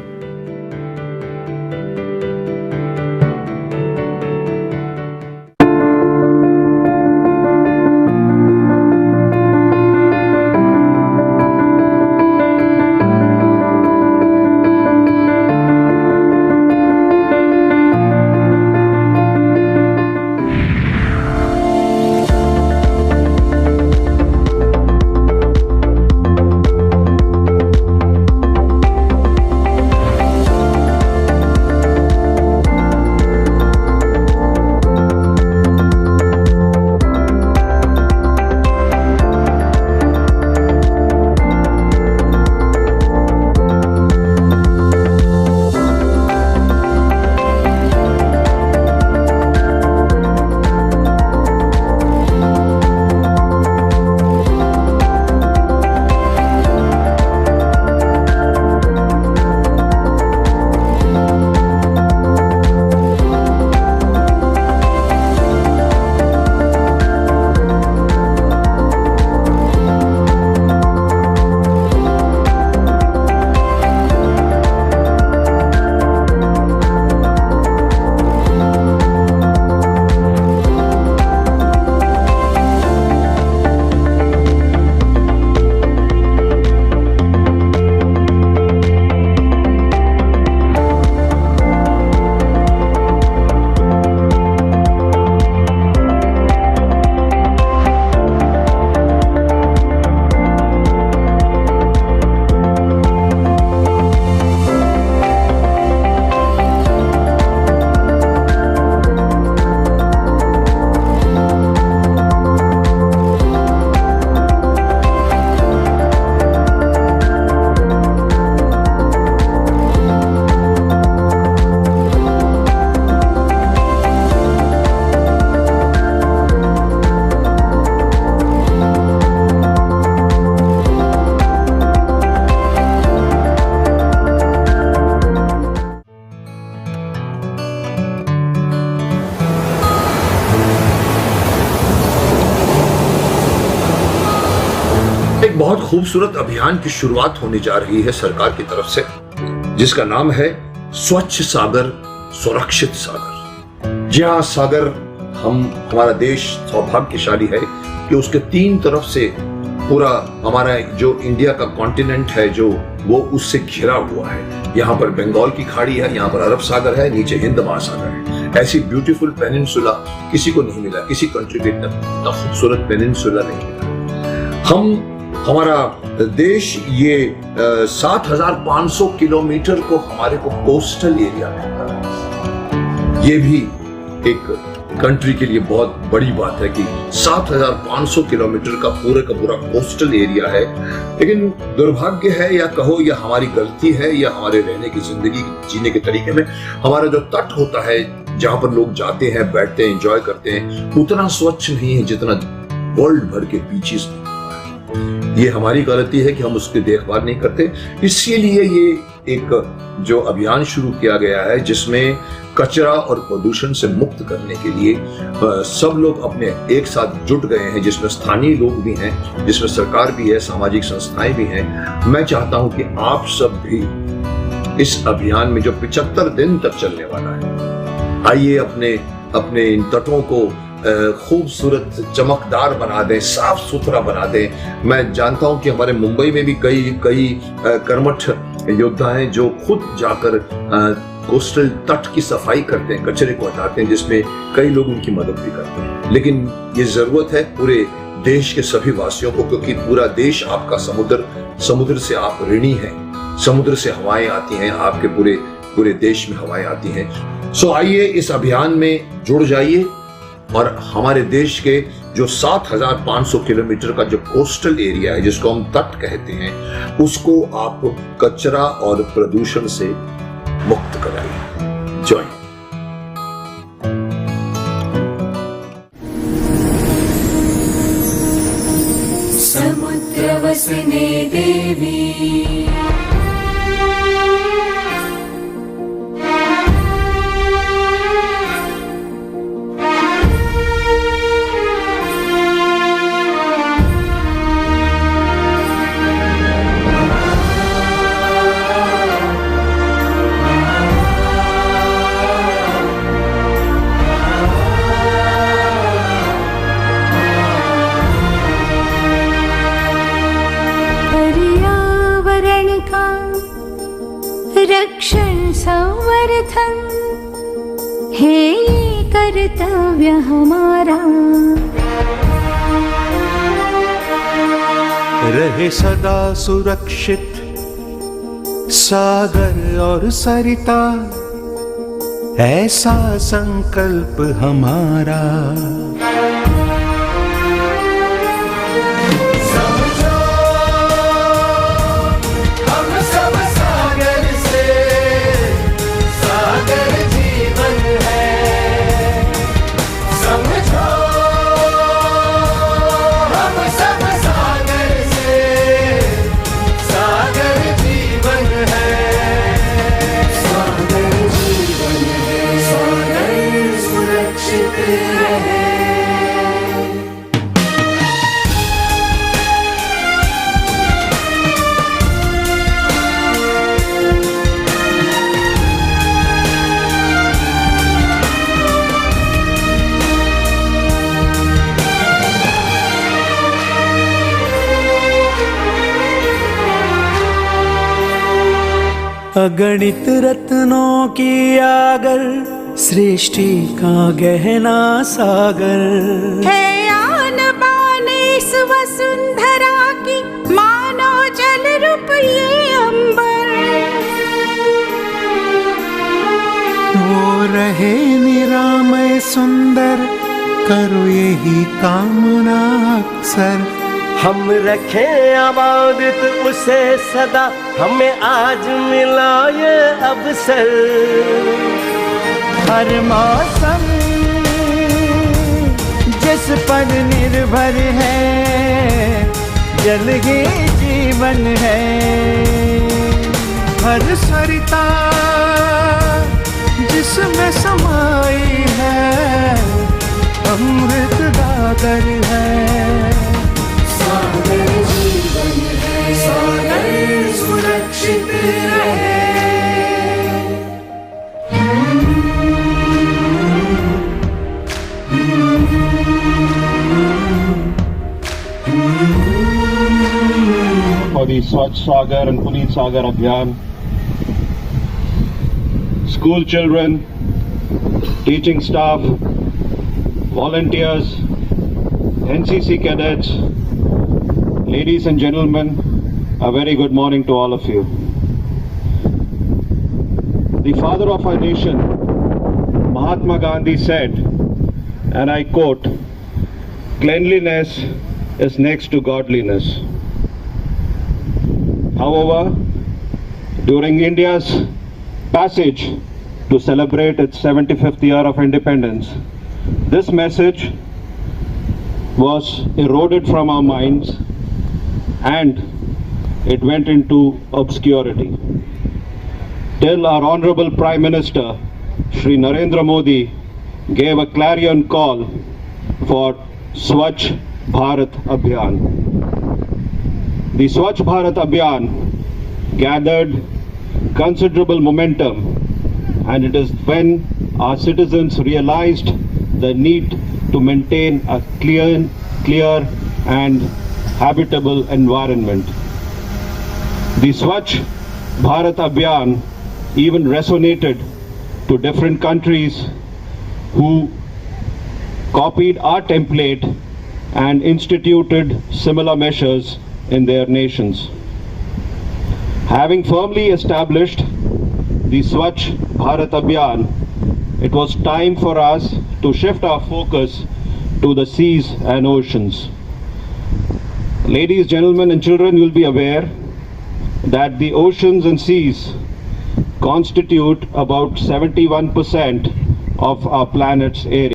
बहुत खूबसूरत अभियान की शुरुआत होने जा रही है सरकार की तरफ से, जिसका नाम है स्वच्छ सागर सुरक्षित सागर। जी हाँ, सागर, हमारा देश सौभाग्यशाली है कि उसके तीन तरफ से पूरा हमारा जो इंडिया का कॉन्टिनेंट है जो वो उससे घिरा हुआ है। यहाँ पर बंगाल की खाड़ी है, यहाँ पर अरब सागर है, नीचे हिंद महासागर है। ऐसी ब्यूटीफुल पेनिनसुला किसी को नहीं मिला, किसी कंट्री में इतना खूबसूरत पेनिनसुला नहीं मिला। हमारा देश ये 7,500 किलोमीटर को हमारे को कोस्टल एरिया मिलता है। ये भी एक कंट्री के लिए बहुत बड़ी बात है कि 7,500 किलोमीटर का पूरा कोस्टल एरिया है। लेकिन दुर्भाग्य है या कहो या हमारी गलती है या हमारे रहने की जिंदगी जीने के तरीके में, हमारा जो तट होता है जहां पर लोग जाते हैं, बैठते हैं, एंजॉय करते हैं, उतना स्वच्छ नहीं है जितना वर्ल्ड भर के बीचेस। ये हमारी गलती है कि हम उसकी देखभाल नहीं करते। इसीलिए ये एक जो अभियान शुरू किया गया है जिसमें कचरा और प्रदूषण से मुक्त करने के लिए सब लोग अपने एक साथ जुट गए हैं, जिसमें स्थानीय लोग भी हैं, जिसमें सरकार भी है, सामाजिक संस्थाएं भी हैं। मैं चाहता हूं कि आप सब भी इस अभियान में जो 75 दिन तक चलने वाला है, आइए अपने इन तटों को खूबसूरत चमकदार बना दें, साफ सुथरा बना दें। मैं जानता हूं कि हमारे मुंबई में भी कई कर्मठ योद्धा हैं जो खुद जाकर कोस्टल तट की सफाई करते हैं, कचरे को हटाते हैं, जिसमें कई लोग उनकी मदद भी करते हैं। लेकिन ये जरूरत है पूरे देश के सभी वासियों को, क्योंकि पूरा देश आपका समुद्र से आप ऋणी हैं। समुद्र से हवाएं आती हैं, आपके पूरे देश में हवाएं आती हैं। सो आइए इस अभियान में जुड़ जाइए और हमारे देश के जो 7,500 किलोमीटर का जो कोस्टल एरिया है, जिसको हम तट कहते हैं, उसको आप कचरा और प्रदूषण से मुक्त कराइए। जॉइन। समुद्र वसने देवी रक्षण संवर्धन है ये कर्तव्य हमारा। रहे सदा सुरक्षित सागर और सरिता, ऐसा संकल्प हमारा। अगणित रत्नों की आगर, सृष्टि का गहना सागर है आन बान इस वसुंधरा की, मानो जल रूप ये अंबर। वो रहे निरामय सुंदर, करो यही कामना अक्सर। हम रखें आबादित उसे सदा, हमें आज मिला ये अवसर। हर मौसम जिस पर निर्भर है, जल ही जीवन है। हर सरिता जिसमें समाई है, अमृत गागर है। सागर जीवन है, सागर सुरक्षित रहे। For the Swachh Sagar and Puneet Sagar Abhiyan, school children teaching staff, volunteers, NCC cadets, ladies and gentlemen, a very good morning to all of you. The father of our nation, Mahatma Gandhi said, and I quote, "Cleanliness is next to godliness." However, during India's passage to celebrate its 75th year of independence, this message was eroded from our minds and it went into obscurity. Till our Honorable Prime Minister, Shri Narendra Modi, gave a clarion call for Swachh Bharat Abhiyan. The Swachh Bharat Abhiyan gathered considerable momentum, and it is when our citizens realized the need to maintain a clear and habitable environment. The Swachh Bharat Abhiyan even resonated to different countries who copied our template and instituted similar measures in their nations. Having firmly established the Swachh Bharat Abhiyan, it was time for us to shift our focus to the seas and oceans. Ladies, gentlemen, and children, you will be aware that the oceans and seas constitute about 71% of our planet's area.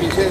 पीछे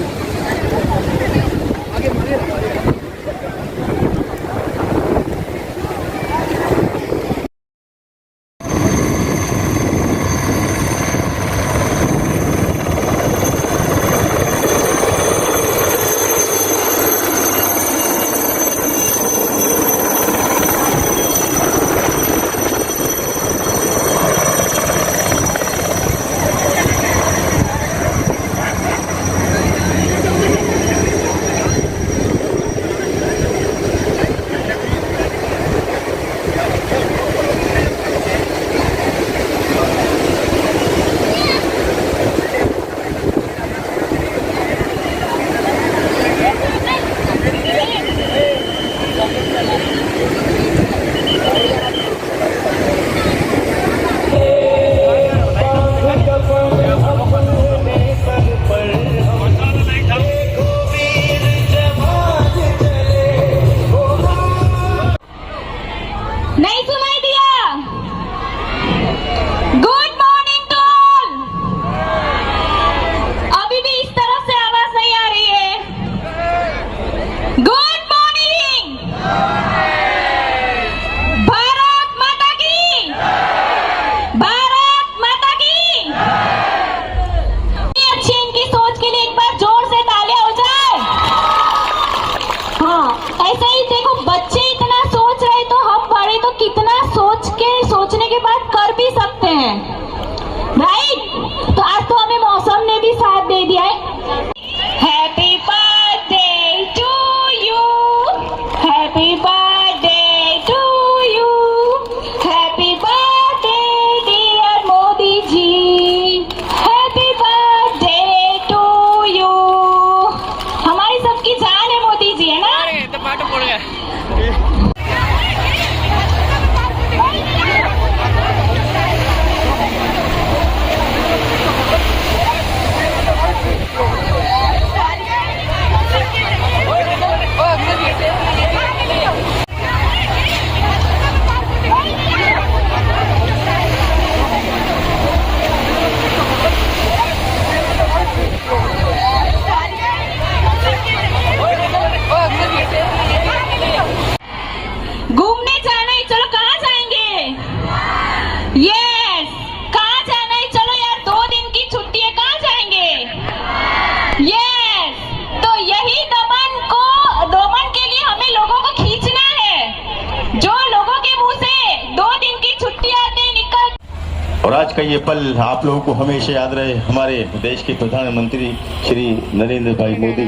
आज का ये पल आप लोगों को हमेशा याद रहे। हमारे देश के प्रधानमंत्री श्री नरेंद्र भाई मोदी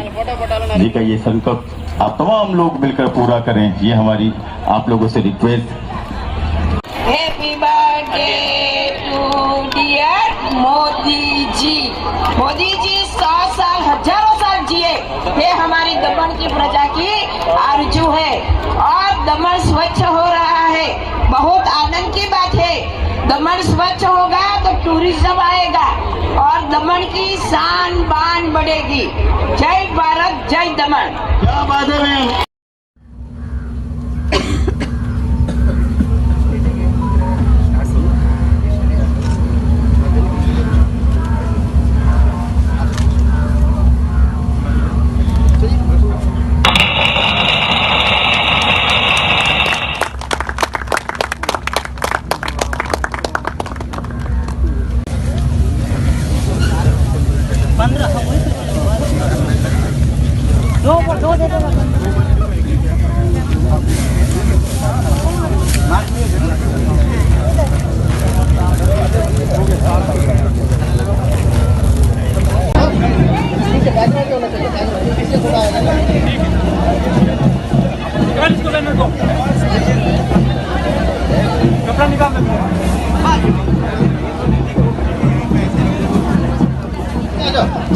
जी का ये संकल्प आप तमाम लोग मिलकर पूरा करें, ये हमारी आप लोगों से request. Happy birthday to dear Modi ji. Modi ji 100 साल हजारों साल जिए, ये हमारी दमन की प्रजा की आरजू है और दमन स्वच्छ हो रहा है। बहुत आनंद की बात है। दमन स्वच्छ होगा तो टूरिज्म आएगा और दमन की शान बान बढ़ेगी। जय भारत, जय दमन। क्या बात है मैम।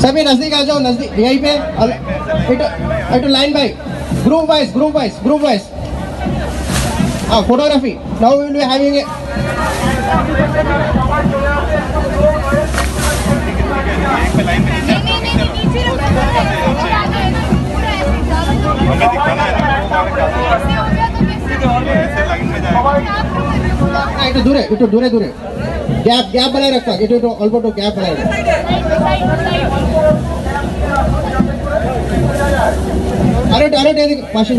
सभी नजदीक आ जाओ, नजदीक यहीं पे it line by group wise photography. Now we will be having a दूर गैप बनाए रखा। ऑल्बो गैप बनाए रखा। अरे पाशन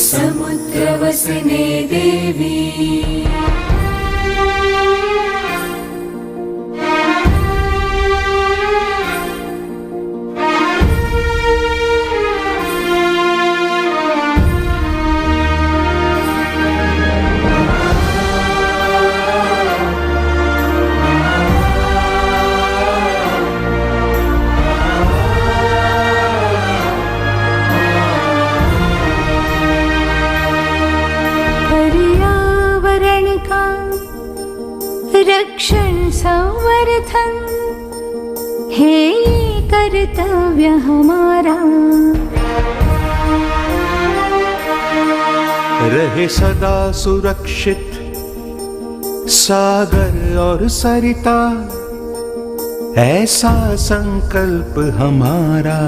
समुद्रवसने देवी रक्षण संवर्धन है ये कर्तव्य हमारा। रहे सदा सुरक्षित सागर और सरिता, ऐसा संकल्प हमारा।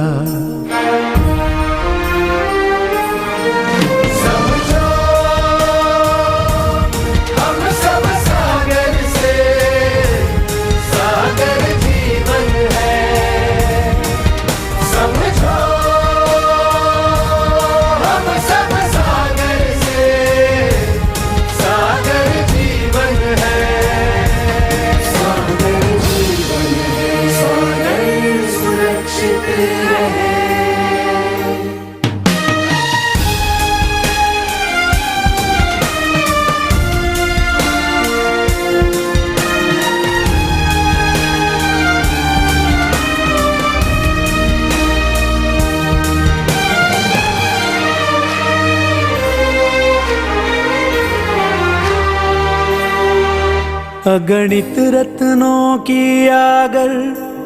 अगणित रत्नों की आगर,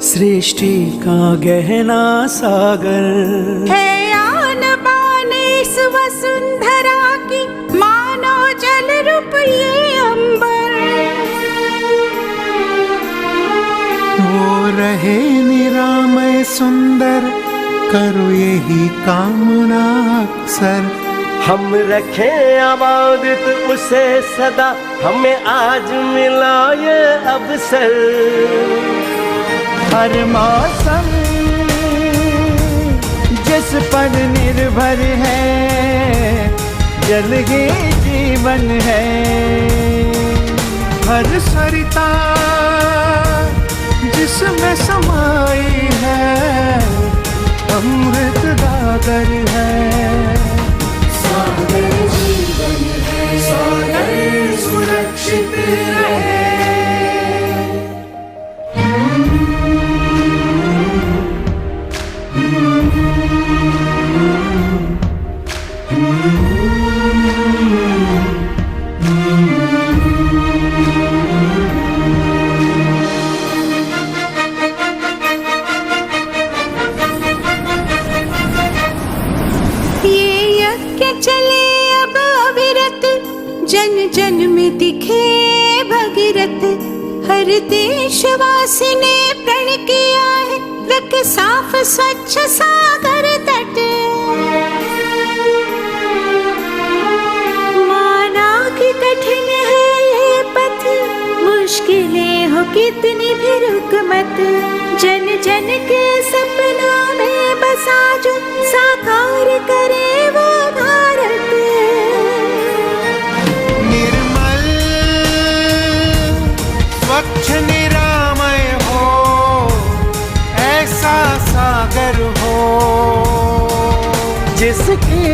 सृष्टि का गहना सागर है आन बान इस वसुंधरा की, मानो जल रूप ये अंबर। वो रहे निरामय सुंदर, करो यही कामना अक्सर। हम रखें आबादित उसे सदा, हमें आज मिला ये अवसर। हर मौसम जिस पर निर्भर है, जल ही जीवन है। हर सरिता जिसमें समाई है, अमृत गागर है। सागर जीवन है, सागर सुरक्षित रहे। जन जन में दिखे भगीरथ, हर देशवासी ने प्रण किया है, रख साफ स्वच्छ सागर तट। माना कि कठिन है ये पथ, मुश्किलें हो कितनी भी रुक मत। जन जन के सपनों में बसा जो, साकार करे वो भारत। स्वच्छ निरामय हो, ऐसा सागर हो, जिसकी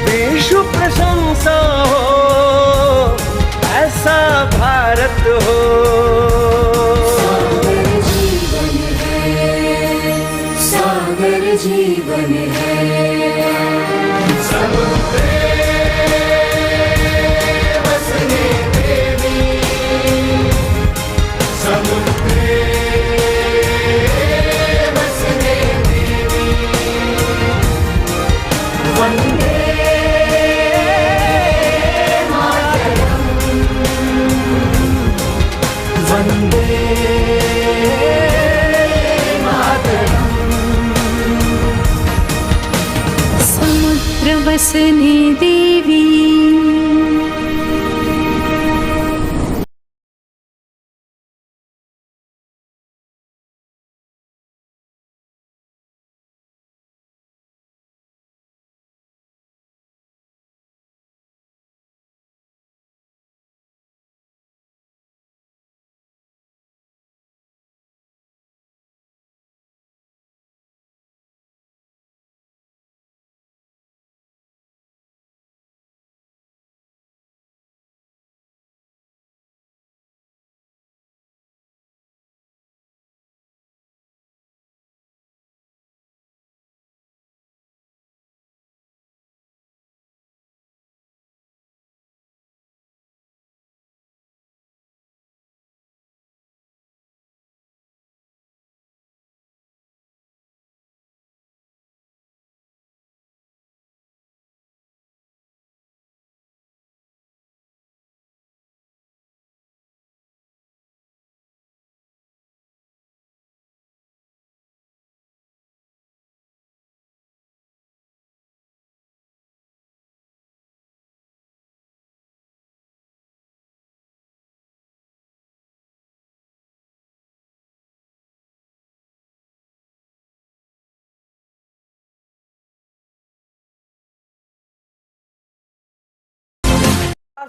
विश्व प्रशंसा हो, ऐसा भारत हो। सागर जीवन है, सागर जीवन है। समुद्रे बसने देवी, समुद्रे बसने देवी। वंदे मातरम, वंदे मातरम। समुद्र बसने देवी।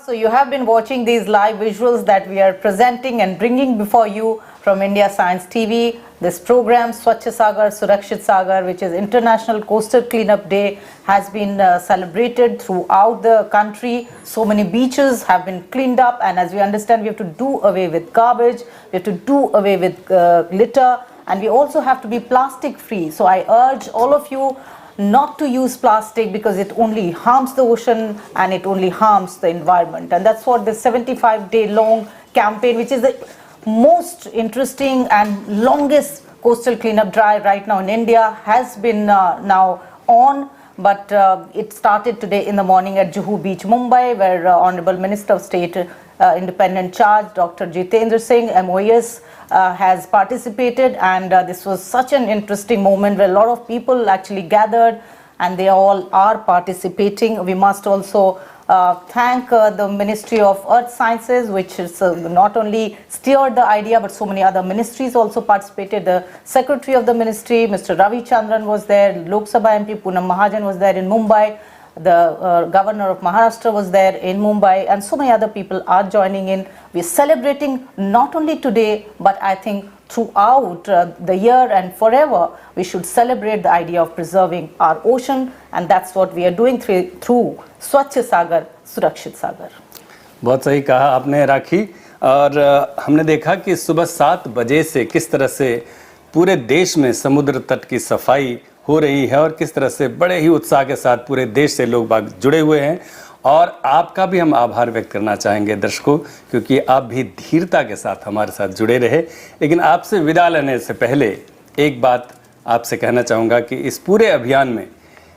So you have been watching these live visuals that we are presenting and bringing before you from India Science TV. This program Swachh Sagar Surakshit Sagar, which is International Coastal Cleanup Day, has been celebrated throughout the country. So many beaches have been cleaned up, and as we understand, we have to do away with garbage, we have to do away with litter, and we also have to be plastic free. So I urge all of you not to use plastic, because it only harms the ocean and it only harms the environment. And that's what the 75-day long campaign, which is the most interesting and longest coastal cleanup drive right now in India, has been now on. But it started today in the morning at Juhu Beach, Mumbai, where Honorable Minister of State independent charge, Dr. Jitendra Singh, MOES, has participated, and this was such an interesting moment where a lot of people actually gathered, and they all are participating. We must also thank the Ministry of Earth Sciences, which is not only steered the idea, but so many other ministries also participated. The Secretary of the Ministry, Mr. Ravi Chandran, was there. Lok Sabha MP Poonam Mahajan was there in Mumbai. The Governor of Maharashtra was there in Mumbai, and so many other people are joining in. We're celebrating not only today, but I think throughout the year and forever, we should celebrate the idea of preserving our ocean, and that's what we are doing through Swachh Sagar Surakshit Sagar. बहुत सही कहा आपने राखी। और हमने देखा कि सुबह 7 बजे से किस तरह से पूरे देश में समुद्र तट की सफाई हो रही है और किस तरह से बड़े ही उत्साह के साथ पूरे देश से लोग बाग जुड़े हुए हैं। और आपका भी हम आभार व्यक्त करना चाहेंगे दर्शकों, क्योंकि आप भी धीरता के साथ हमारे साथ जुड़े रहे। लेकिन आपसे विदा लेने से पहले एक बात आपसे कहना चाहूँगा कि इस पूरे अभियान में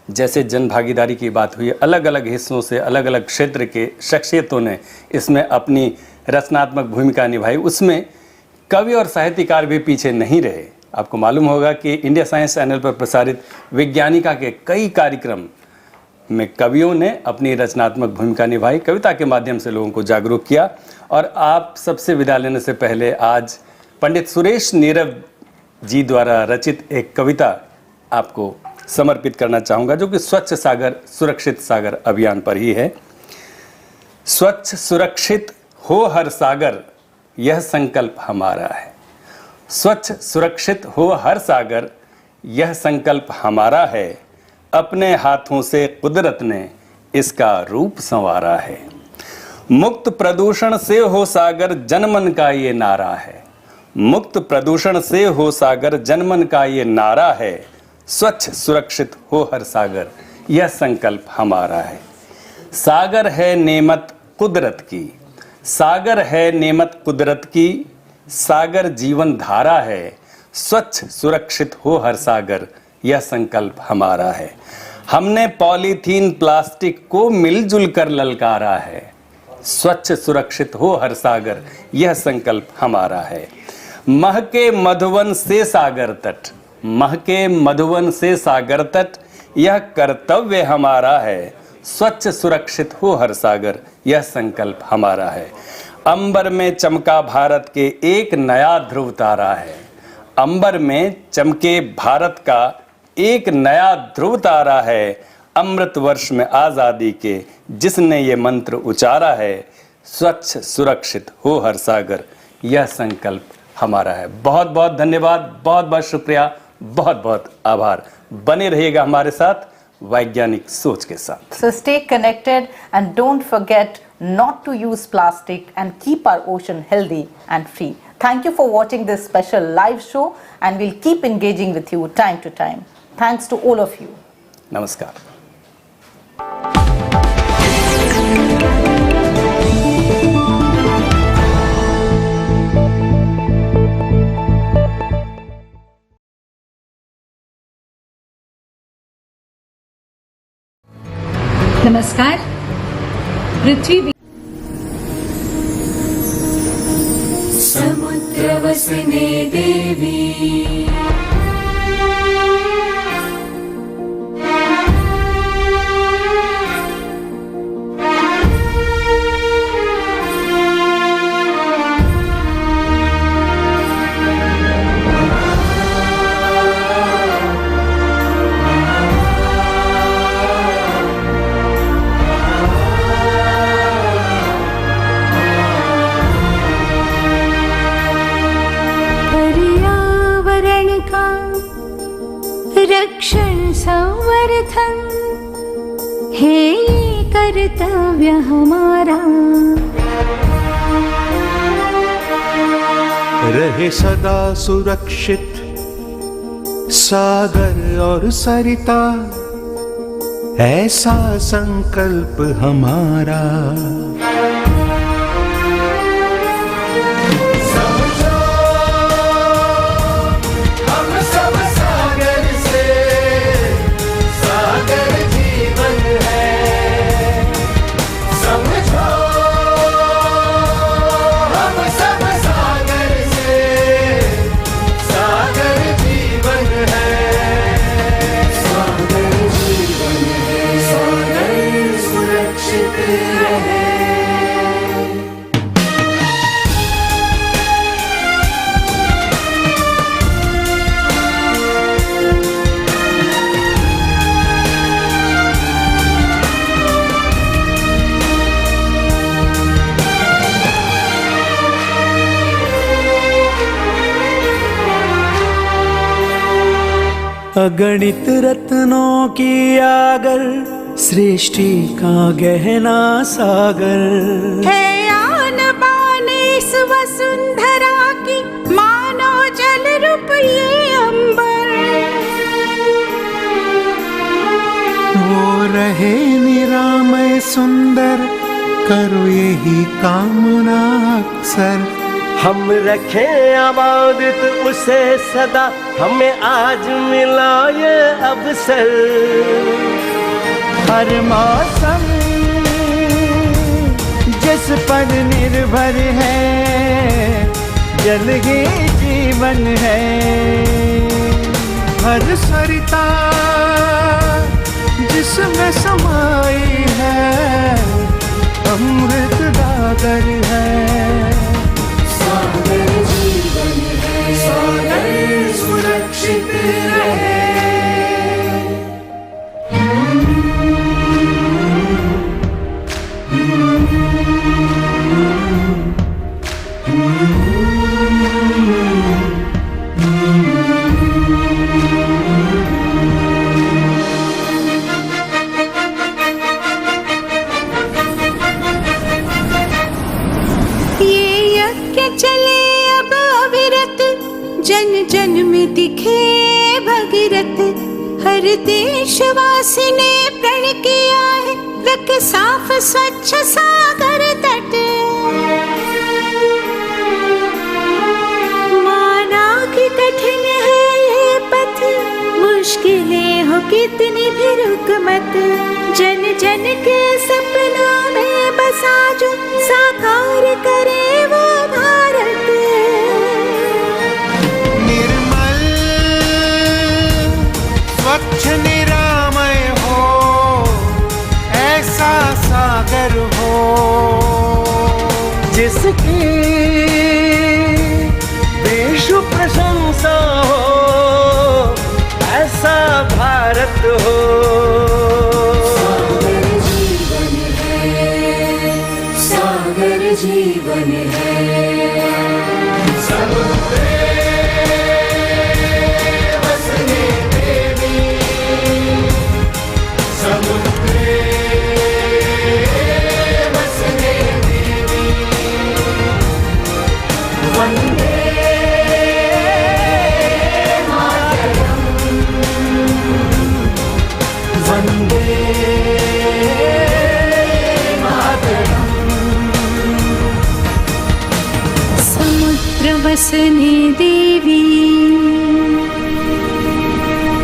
जैसे जन भागीदारी की बात हुई, अलग अलग हिस्सों से अलग अलग क्षेत्र के शख्सियतों ने इसमें अपनी रचनात्मक भूमिका निभाई, उसमें कवि और साहित्यकार भी पीछे नहीं रहे। आपको मालूम होगा कि इंडिया साइंस चैनल पर प्रसारित विज्ञानिका के कई कार्यक्रम में कवियों ने अपनी रचनात्मक भूमिका निभाई, कविता के माध्यम से लोगों को जागरूक किया। और आप सबसे विदा लेने से पहले आज पंडित सुरेश नीरव जी द्वारा रचित एक कविता आपको समर्पित करना चाहूँगा, जो कि स्वच्छ सागर सुरक्षित सागर अभियान पर ही है। स्वच्छ सुरक्षित हो हर सागर, यह संकल्प हमारा है। स्वच्छ सुरक्षित हो हर सागर, यह संकल्प हमारा है। अपने हाथों से कुदरत ने इसका रूप संवारा है। मुक्त प्रदूषण से हो सागर, जनमन का ये नारा है। मुक्त प्रदूषण से हो सागर, जनमन का ये नारा है। स्वच्छ सुरक्षित हो हर सागर, यह संकल्प हमारा है। सागर है नेमत कुदरत की, सागर है नेमत कुदरत की, सागर जीवन धारा है। स्वच्छ सुरक्षित हो हर सागर, यह संकल्प हमारा है। हमने पॉलीथीन प्लास्टिक को मिलजुल कर ललकारा है। स्वच्छ सुरक्षित हो हर सागर, यह संकल्प हमारा है। महके मधुवन से सागर तट, महके मधुवन से सागर तट, यह कर्तव्य हमारा है। स्वच्छ सुरक्षित हो हर सागर, यह संकल्प हमारा है। अंबर में चमका भारत के एक नया ध्रुव तारा है। अंबर में चमके भारत का एक नया ध्रुव तारा है। अमृत वर्ष में आज़ादी के जिसने ये मंत्र उचारा है। स्वच्छ सुरक्षित हो हर सागर, यह संकल्प हमारा है। बहुत बहुत धन्यवाद, बहुत बहुत शुक्रिया, बहुत बहुत आभार। बने रहिएगा हमारे साथ वैज्ञानिक सोच के साथ। So stay connected and don't forget not to use plastic and keep our ocean healthy and free. Thank you for watching this special live show, and we'll keep engaging with you time to time. Thanks to all of you. नमस्कार। नमस्कार। पृथ्वी समुद्रवसने देवी रक्षण संवर्धन है ये कर्तव्य हमारा। रहे सदा सुरक्षित सागर और सरिता, ऐसा संकल्प हमारा। अगणित रत्नों की आगर, सृष्टि का गहना सागर है आन बान इस वसुंधरा की, मानो जल रूप ये अंबर। वो रहे निरामय सुंदर, करो यही कामना अक्सर। हम रखें आबादित उसे सदा, हमें आज मिला ये अवसर। हर मौसम जिस पर निर्भर है, जल ही जीवन है। हर सरिता जिसमें समाई है, अमृत गागर है। सागर जीवन है, सागर सुरक्षित रहे। जन जन में दिखे भगीरथ, हर देशवासी ने प्रण किया है, रख साफ स्वच्छ सागर तट। माना कि कठिन है ये पथ, मुश्किलें हो कितनी भी रुक मत। जन जन के सपनों में बसा जो, साकार करे वो भारत। स्वच्छ निरामय हो, ऐसा सागर हो, जिसकी विश्व प्रशंसा हो, ऐसा भारत हो। सागर जीवन है, सागर जीवन है। समुद्र वसने